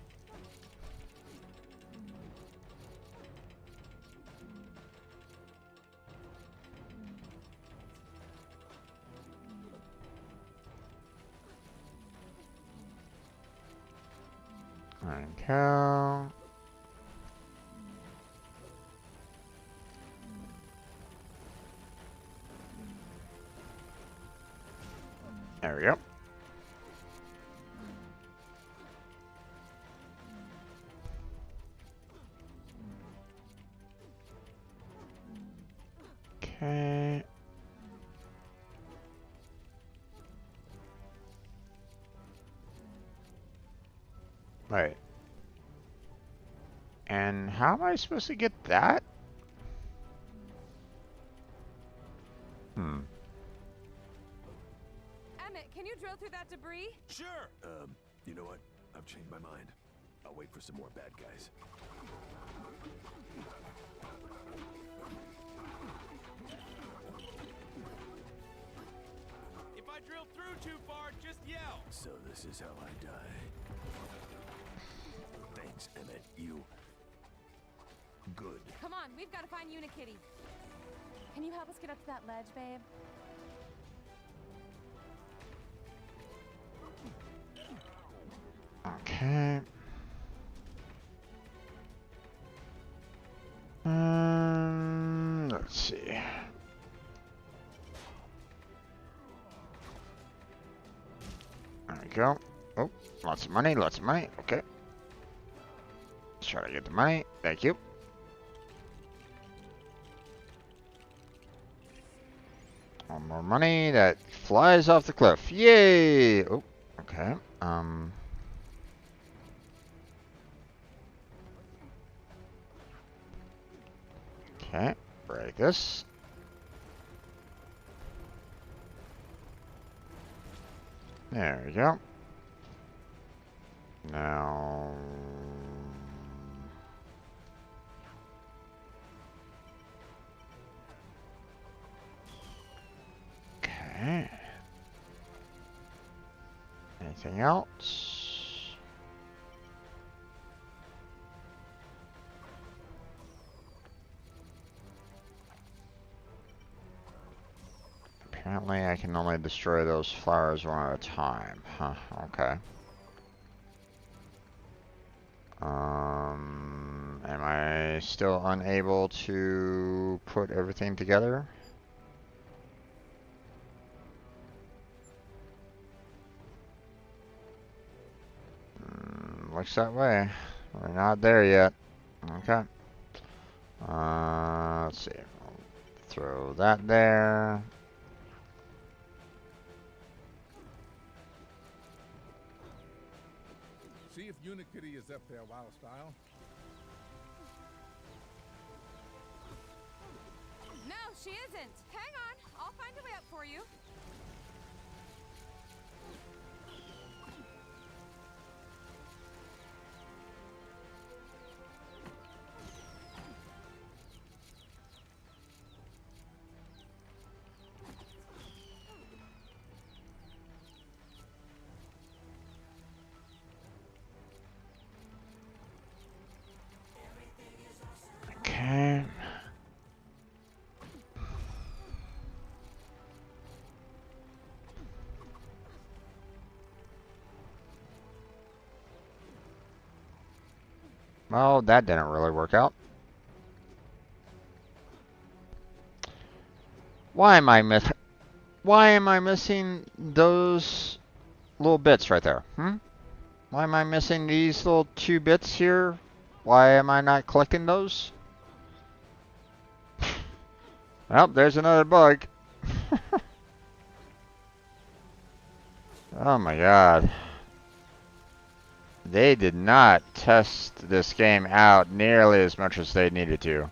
Okay. There we go. Okay. Wait. And how am I supposed to get that? Emmett, can you drill through that debris? Sure! You know what? I've changed my mind. I'll wait for some more bad guys. If I drill through too far, just yell. So this is how I die. Thanks, Emmett. You... Good. Come on, we've got to find Unikitty. Can you help us get up to that ledge, babe? Okay. Let's see. There we go. Oh, lots of money, lots of money. Okay. Let's try to get the money. Thank you. One more money that flies off the cliff. Yay! Oh, okay. Okay, break this. There we go. Now... Okay. Anything else? Apparently I can only destroy those flowers one at a time. Huh, okay. Am I still unable to put everything together? Looks that way. We're not there yet. Okay. Let's see. I'll throw that there. See if Unikitty is up there, Wild Style. No, she isn't. Hang on, I'll find a way up for you. Okay. Well, that didn't really work out. Why am I missing those little bits right there? Why am I missing these little 2 bits here? Why am I not collecting those? Well, there's another bug. Oh my god. They did not test this game out nearly as much as they needed to.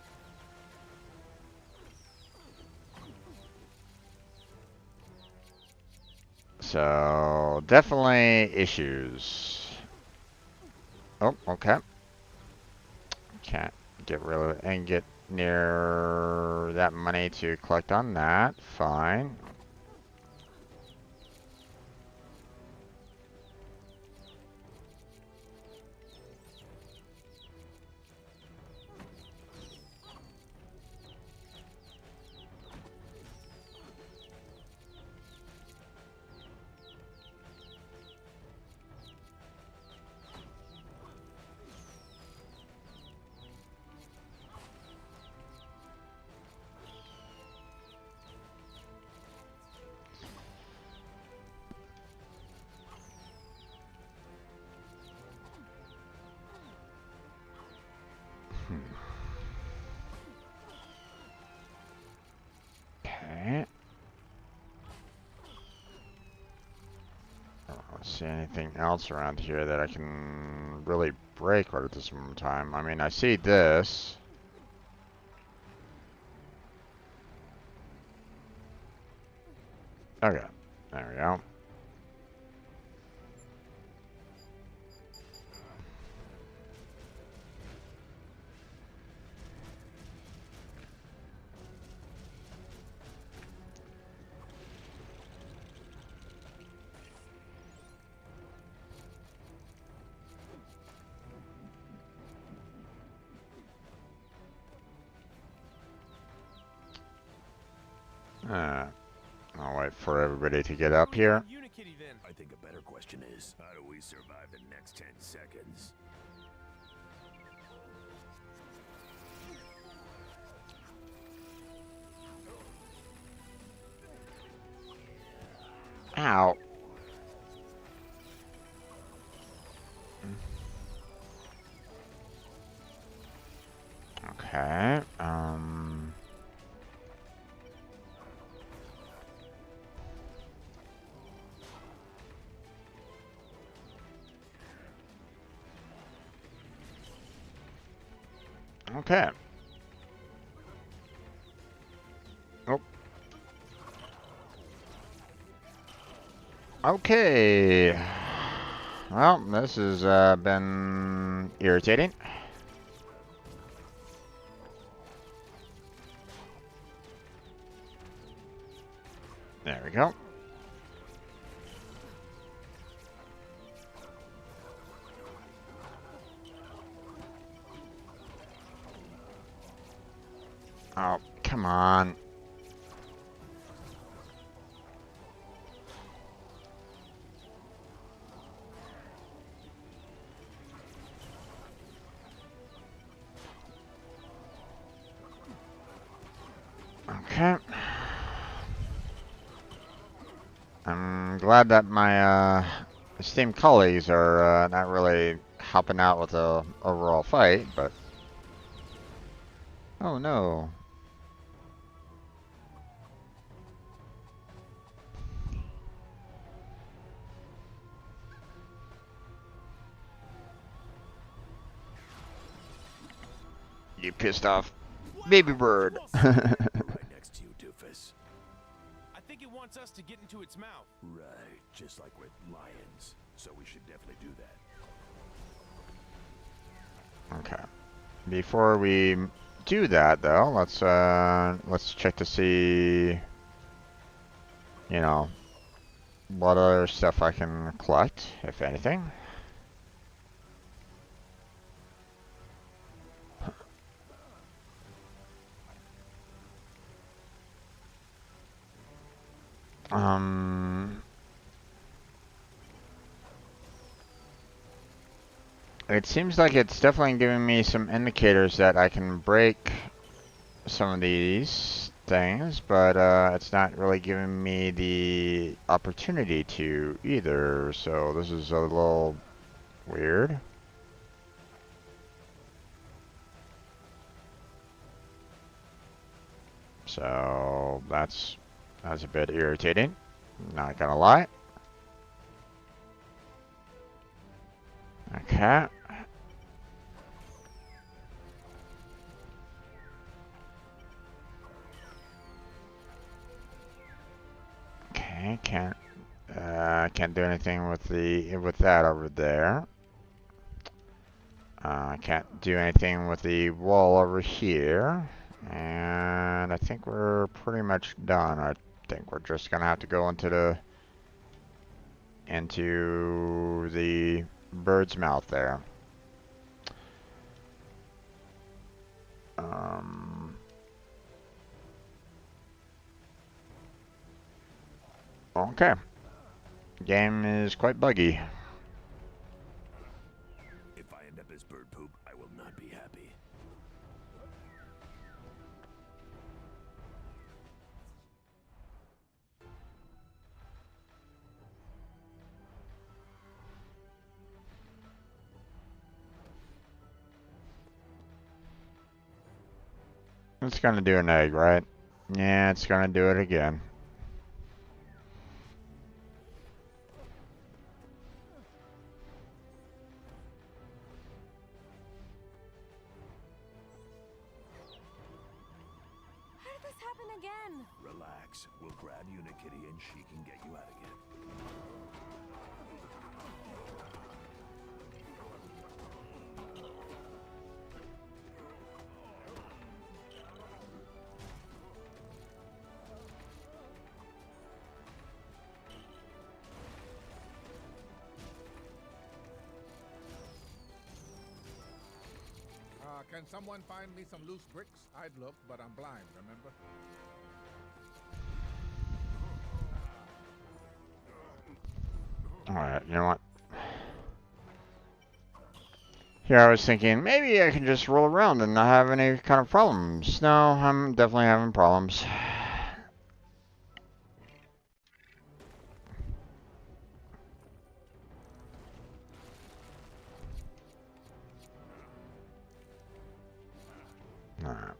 So, definitely issues. Oh, okay. Can't get rid of it and get near that money to collect on that. Fine. Okay. I don't see anything else around here that I can really break right at this moment in time. I mean, I see this. Okay, there we go. I'll wait for everybody to get up here. Unikitty then. I think a better question is, how do we survive the next 10 seconds? Ow. Okay, okay. Oh. Okay. Well, this has been irritating. There we go. Oh, come on. Okay. I'm glad that my esteemed colleagues are not really helping out with the overall fight, but... Oh no. You pissed off baby bird. Right next to you, doofus. I think it wants us to get into its mouth. Right, just like with lions. So we should definitely do that. Okay. Before we do that, though, let's check to see, you know, what other stuff I can collect, if anything. It seems like it's definitely giving me some indicators that I can break some of these things, but it's not really giving me the opportunity to either, so this is a little weird. So that's a bit irritating, not gonna lie. Okay. Okay, can't do anything with that over there. I can't do anything with the wall over here. And I think we're pretty much done. I think we're just gonna have to go into the bird's mouth there. Okay. Game is quite buggy. If I end up as bird poop, I will not be happy. It's gonna do an egg, right? Yeah, it's gonna do it again. How did this happen again? Relax. We'll grab Unikitty and she can get you out again. Can someone find me some loose bricks? I'd look, but I'm blind, remember? Alright, you know what? Here I was thinking, maybe I can just roll around and not have any kind of problems. No, I'm definitely having problems. Alright.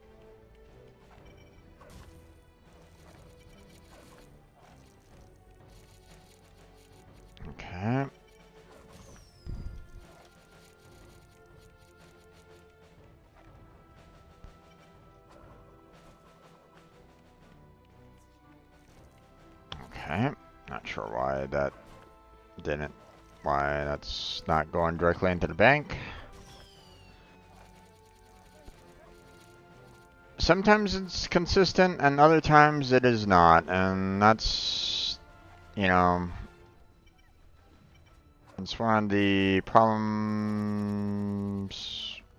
Okay. Okay. Not sure why that didn't. Why that's not going directly into the bank. Sometimes it's consistent and other times it is not. And that's, you know, it's one of the problems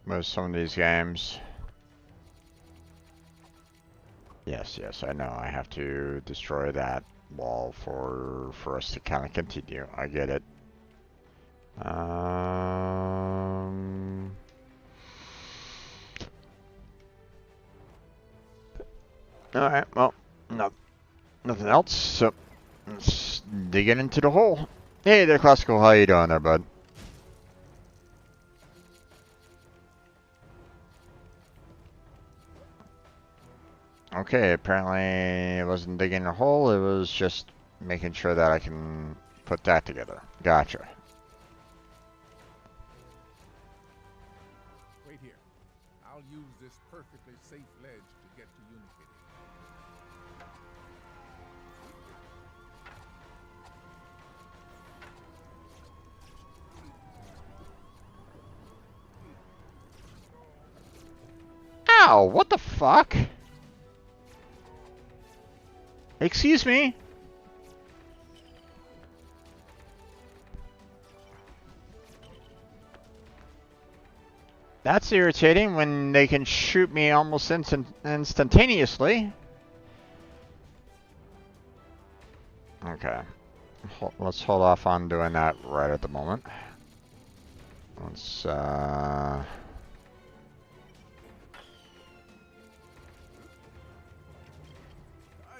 with some of these games. Yes, yes, I know. I have to destroy that wall for us to kind of continue. I get it. Alright, well, nothing else, so let's dig it into the hole. Hey there, Classical. How you doing there, bud? Okay, apparently it wasn't digging a hole, it was just making sure that I can put that together. Gotcha. Wait here. I'll use this perfectly safe ledge to get to Unikitty. Ow, what the fuck? Excuse me? That's irritating when they can shoot me almost instantaneously. Okay. Let's hold off on doing that right at the moment. Let's, I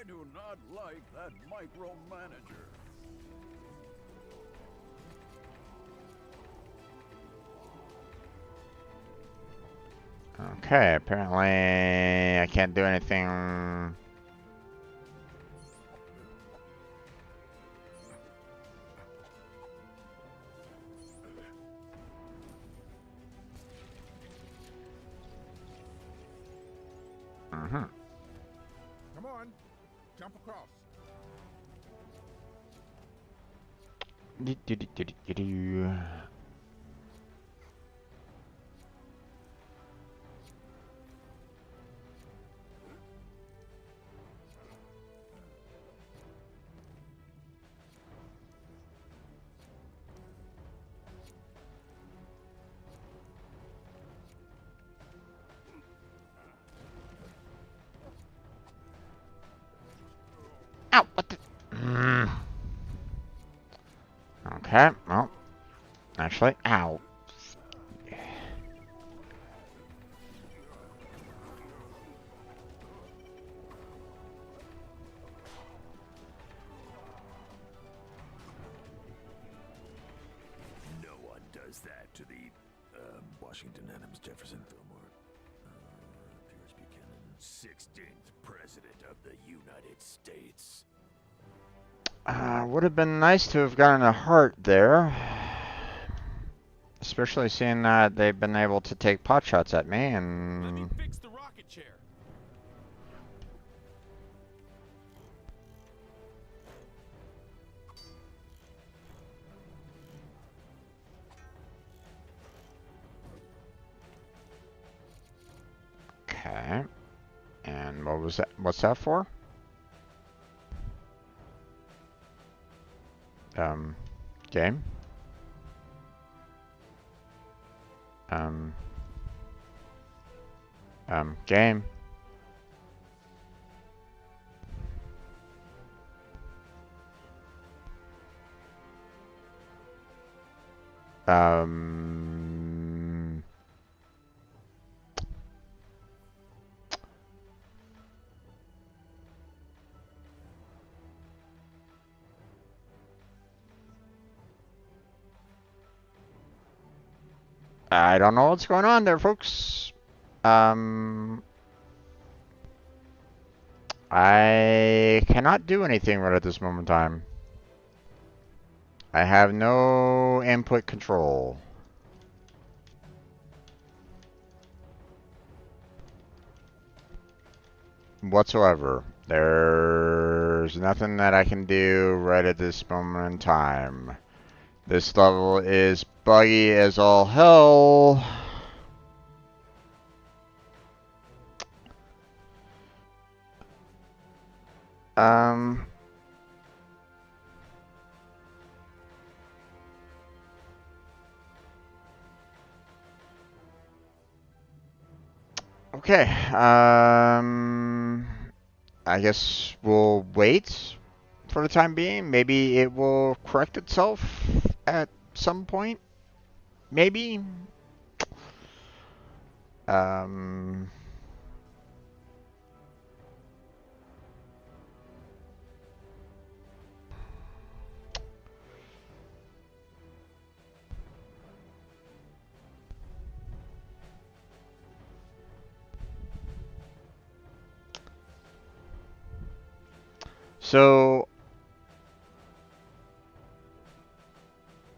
do not like that micromanager. Okay, apparently I can't do anything. Mm-hmm. Come on. Jump across. Ow, what the? Okay, well, actually, ow. No one does that to the Washington, Adams, Jefferson, Fillmore, Pierce Buchanan, 16th President of the United States. Would have been nice to have gotten a heart there. Especially seeing that they've been able to take pot shots at me Let me and... fix the rocket chair. Okay. And what was that? What's that for? Game? Game. Um, I don't know what's going on there, folks. I cannot do anything right at this moment in time. I have no input control whatsoever. There's nothing that I can do right at this moment in time. This level is buggy as all hell. Um, okay. I guess we'll wait for the time being. Maybe it will correct itself at some point. Maybe. Um, so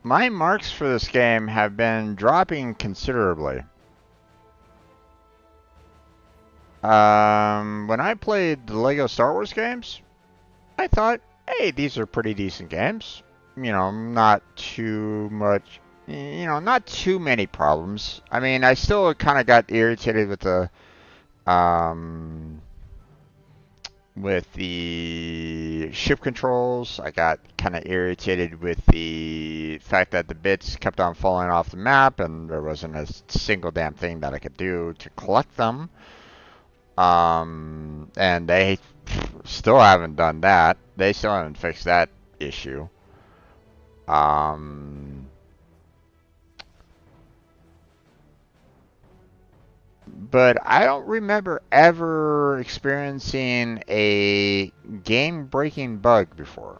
my marks for this game have been dropping considerably. When I played the Lego Star Wars games, I thought, hey, these are pretty decent games. You know, not too much, you know, not too many problems. I mean, I still kind of got irritated um, with the ship controls. I got kind of irritated with the fact that the bits kept on falling off the map and there wasn't a single damn thing that I could do to collect them. And they still haven't done that. They still haven't fixed that issue. But I don't remember ever experiencing a game-breaking bug before.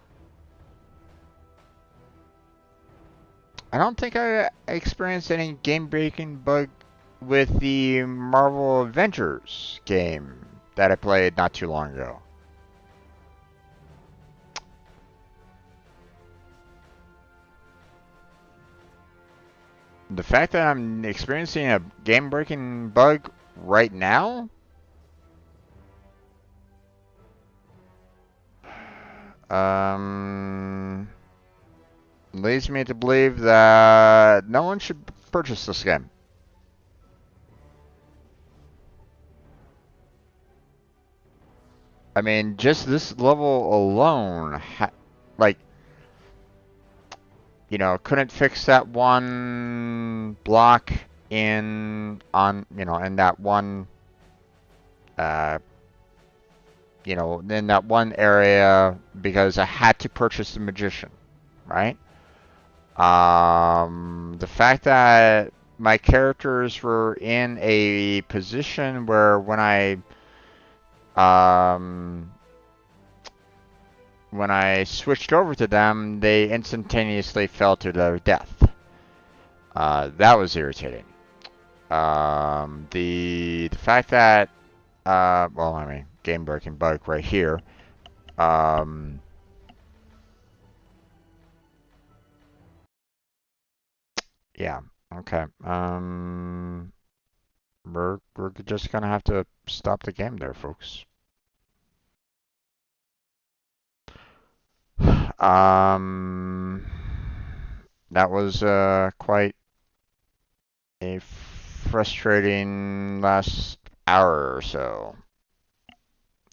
I don't think I experienced any game-breaking bug with the Marvel Avengers game that I played not too long ago. The fact that I'm experiencing a game-breaking bug right now, leads me to believe that no one should purchase this game. I mean, just this level alone, like, you know, couldn't fix that one block in that one, you know, in that one area because I had to purchase the magician, right? The fact that my characters were in a position where when I switched over to them, they instantaneously fell to their death. That was irritating. The fact that well, I mean, game breaking bug right here. Yeah. Okay. We're just gonna have to stop the game there, folks. That was quite a frustrating last hour or so.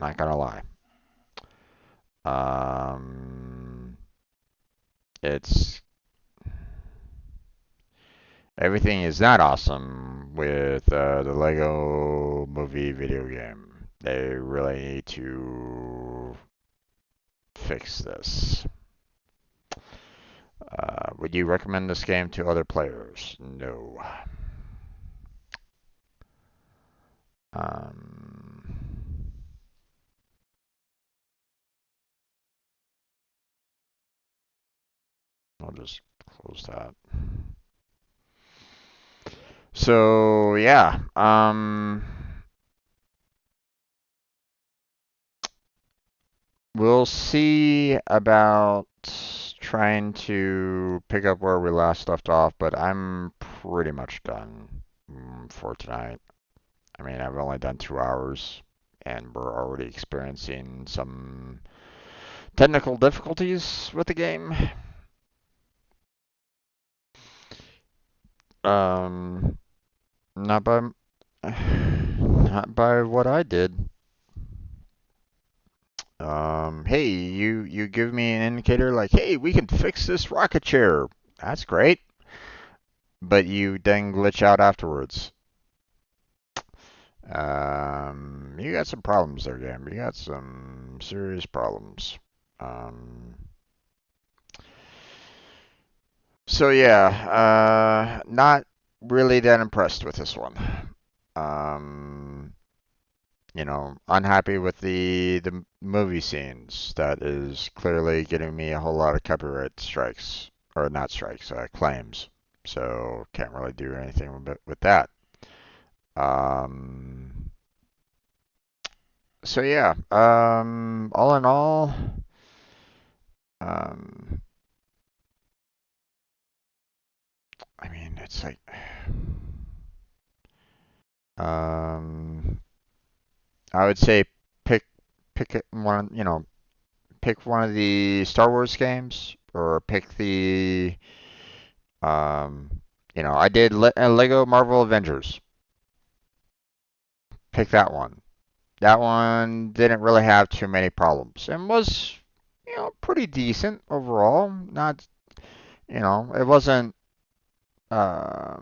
Not gonna lie. It's everything is not awesome with the Lego Movie video game. They really need to fix this. Would you recommend this game to other players? No. I'll just close that. So yeah, we'll see about trying to pick up where we last left off, but I'm pretty much done for tonight. I mean, I've only done 2 hours, and we're already experiencing some technical difficulties with the game. Not by not by what I did. Hey, you give me an indicator like, hey, we can fix this rocket chair. That's great. But you then glitch out afterwards. You got some problems there, game. You got some serious problems. So yeah, not really that impressed with this one. You know, unhappy with the movie scenes. That is clearly getting me a whole lot of copyright strikes, or not strikes, claims. So can't really do anything with that. So yeah, all in all, I mean, it's like, I would say pick one, you know, pick one of the Star Wars games, or pick the, you know, I did Lego Marvel Avengers. Pick that one. That one didn't really have too many problems and was, you know, pretty decent overall. Not, you know, it wasn't. I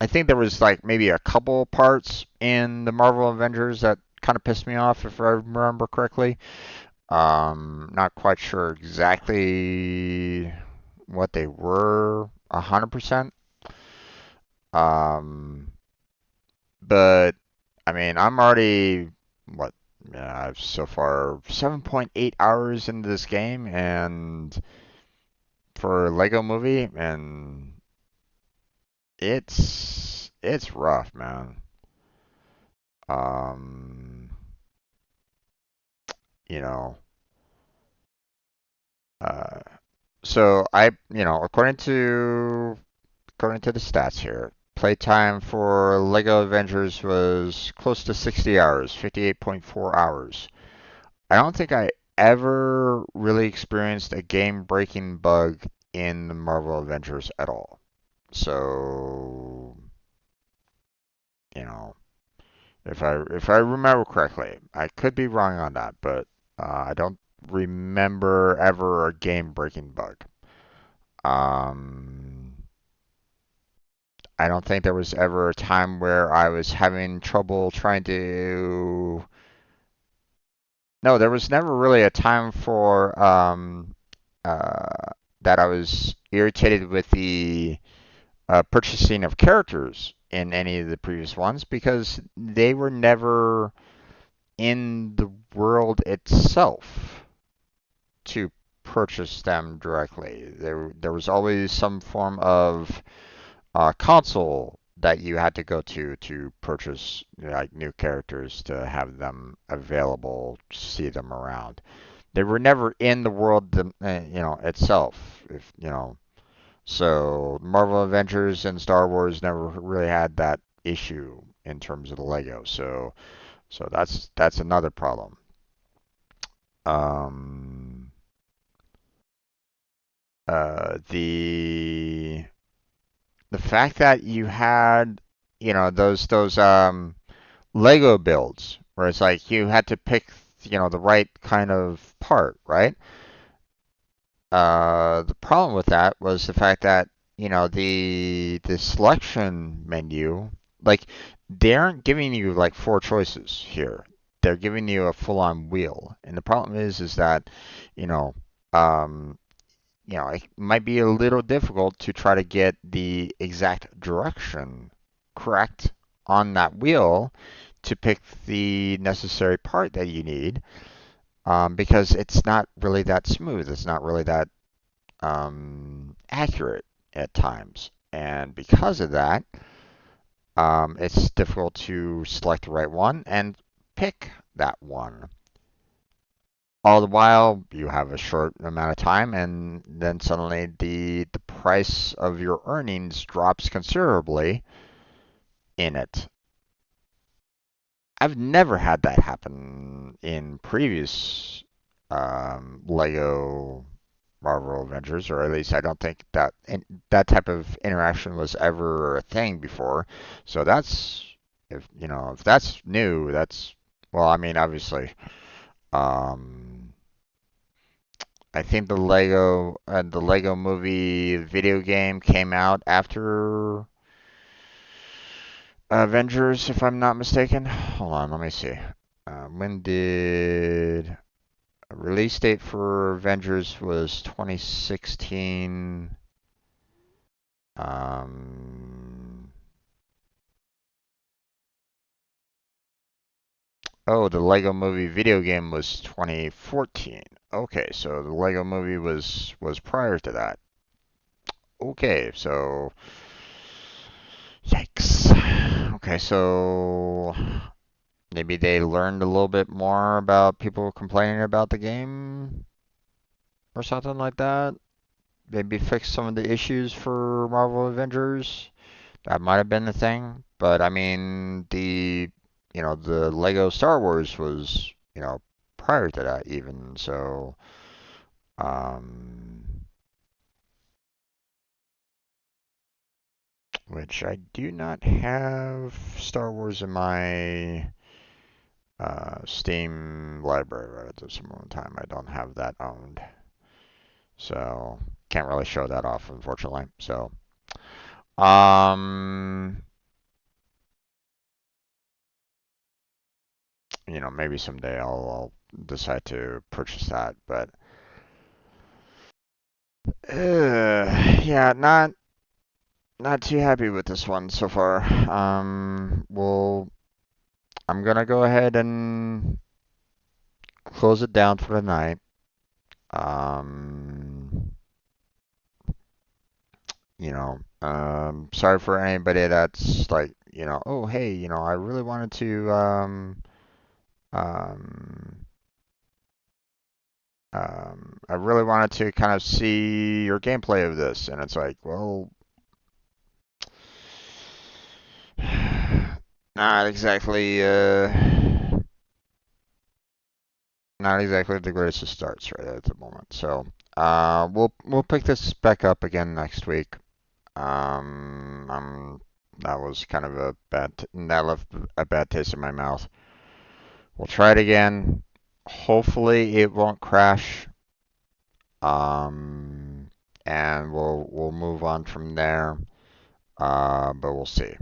think there was like maybe a couple parts in the Marvel Avengers that kind of pissed me off, if I remember correctly. Not quite sure exactly what they were 100%. But I mean, I'm already what? Yeah, I've so far 7.8 hours into this game, and for a Lego movie, and it's rough, man. Um, you know, uh, so you know, according to the stats here, playtime for Lego Avengers was close to 60 hours, 58.4 hours. I don't think I ever really experienced a game-breaking bug in the Marvel Avengers at all. So, you know, if I remember correctly, I could be wrong on that, but I don't remember ever a game-breaking bug. Um, I don't think there was ever a time where I was having trouble trying to. No, there was never really a time for that I was irritated with the purchasing of characters in any of the previous ones, because they were never in the world itself to purchase them directly. There was always some form of console that you had to go to purchase, like, new characters to have them available to see them around. They were never in the world, you know, itself. If you know, so Marvel Avengers and Star Wars never really had that issue in terms of the Lego. So that's another problem. Um, the fact that you had, you know, those Lego builds where it's like you had to pick, you know, the right kind of part, right? The problem with that was the fact that, you know, the selection menu, like, they aren't giving you like four choices here. They're giving you a full-on wheel, and the problem is that, you know, you know, it might be a little difficult to try to get the exact direction correct on that wheel to pick the necessary part that you need, because it's not really that smooth. It's not really that accurate at times. And because of that, it's difficult to select the right one and pick that one. All the while, you have a short amount of time, and then suddenly the price of your earnings drops considerably in it. I've never had that happen in previous Lego Marvel Avengers, or at least I don't think that that type of interaction was ever a thing before. So that's, if you know, if that's new, that's, well, I mean, obviously, um, I think the Lego Movie video game came out after Avengers, if I'm not mistaken. Hold on, let me see. When did release date for Avengers was 2016. Oh, the Lego Movie video game was 2014. Okay, so the Lego Movie was prior to that. Okay, so yikes. Okay, so maybe they learned a little bit more about people complaining about the game or something like that. Maybe fix some of the issues for Marvel Avengers. That might have been the thing. But I mean, the Lego Star Wars was, prior to that even. So, um, which I do not have Star Wars in my Steam library right at this moment in time. I don't have that owned. So, can't really show that off, unfortunately. So, um, maybe someday I'll decide to purchase that. But, yeah, not too happy with this one so far. Well, I'm gonna go ahead and close it down for the night. Um, Sorry for anybody that's like, oh, hey, I really wanted to, um, I really wanted to kind of see your gameplay of this, and it's like, well, not exactly, not exactly the greatest of starts right at the moment. So, we'll pick this back up again next week. That was kind of that left a bad taste in my mouth. We'll try it again. Hopefully it won't crash. Um, and we'll move on from there. But we'll see.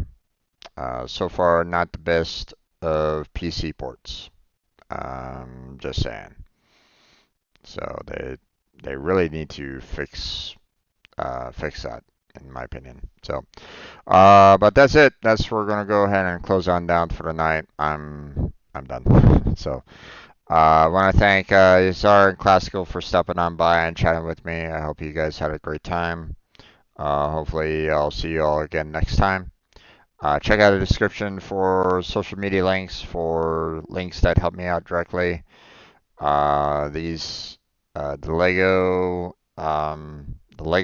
So far, not the best of PC ports. Just saying. So they really need to fix that, in my opinion. So, but that's it. We're gonna go ahead and close on down for the night. I'm done. So, I want to thank Yazar and Classical for stopping on by and chatting with me. I hope you guys had a great time. Hopefully, I'll see you all again next time. Check out the description for social media links for links that help me out directly. These the Lego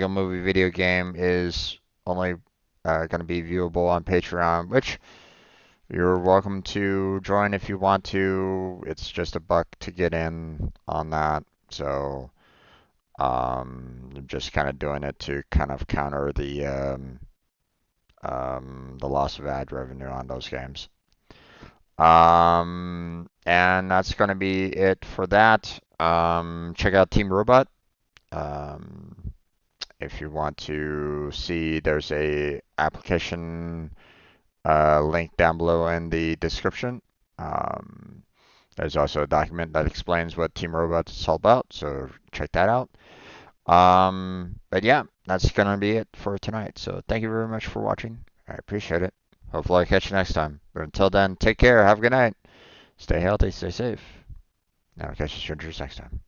Movie video game is only going to be viewable on Patreon, which you're welcome to join if you want to. It's just $1 to get in on that. So I'm just kind of doing it to kind of counter the loss of ad revenue on those games. And that's going to be it for that. Check out Team Robot. If you want to see, there's a application link down below in the description. There's also a document that explains what Team Robots is all about, so check that out. But yeah, that's gonna be it for tonight. So thank you very much for watching. I appreciate it. Hopefully I catch you next time. But until then, take care. Have a good night. Stay healthy. Stay safe. Now I'll catch you strangers next time.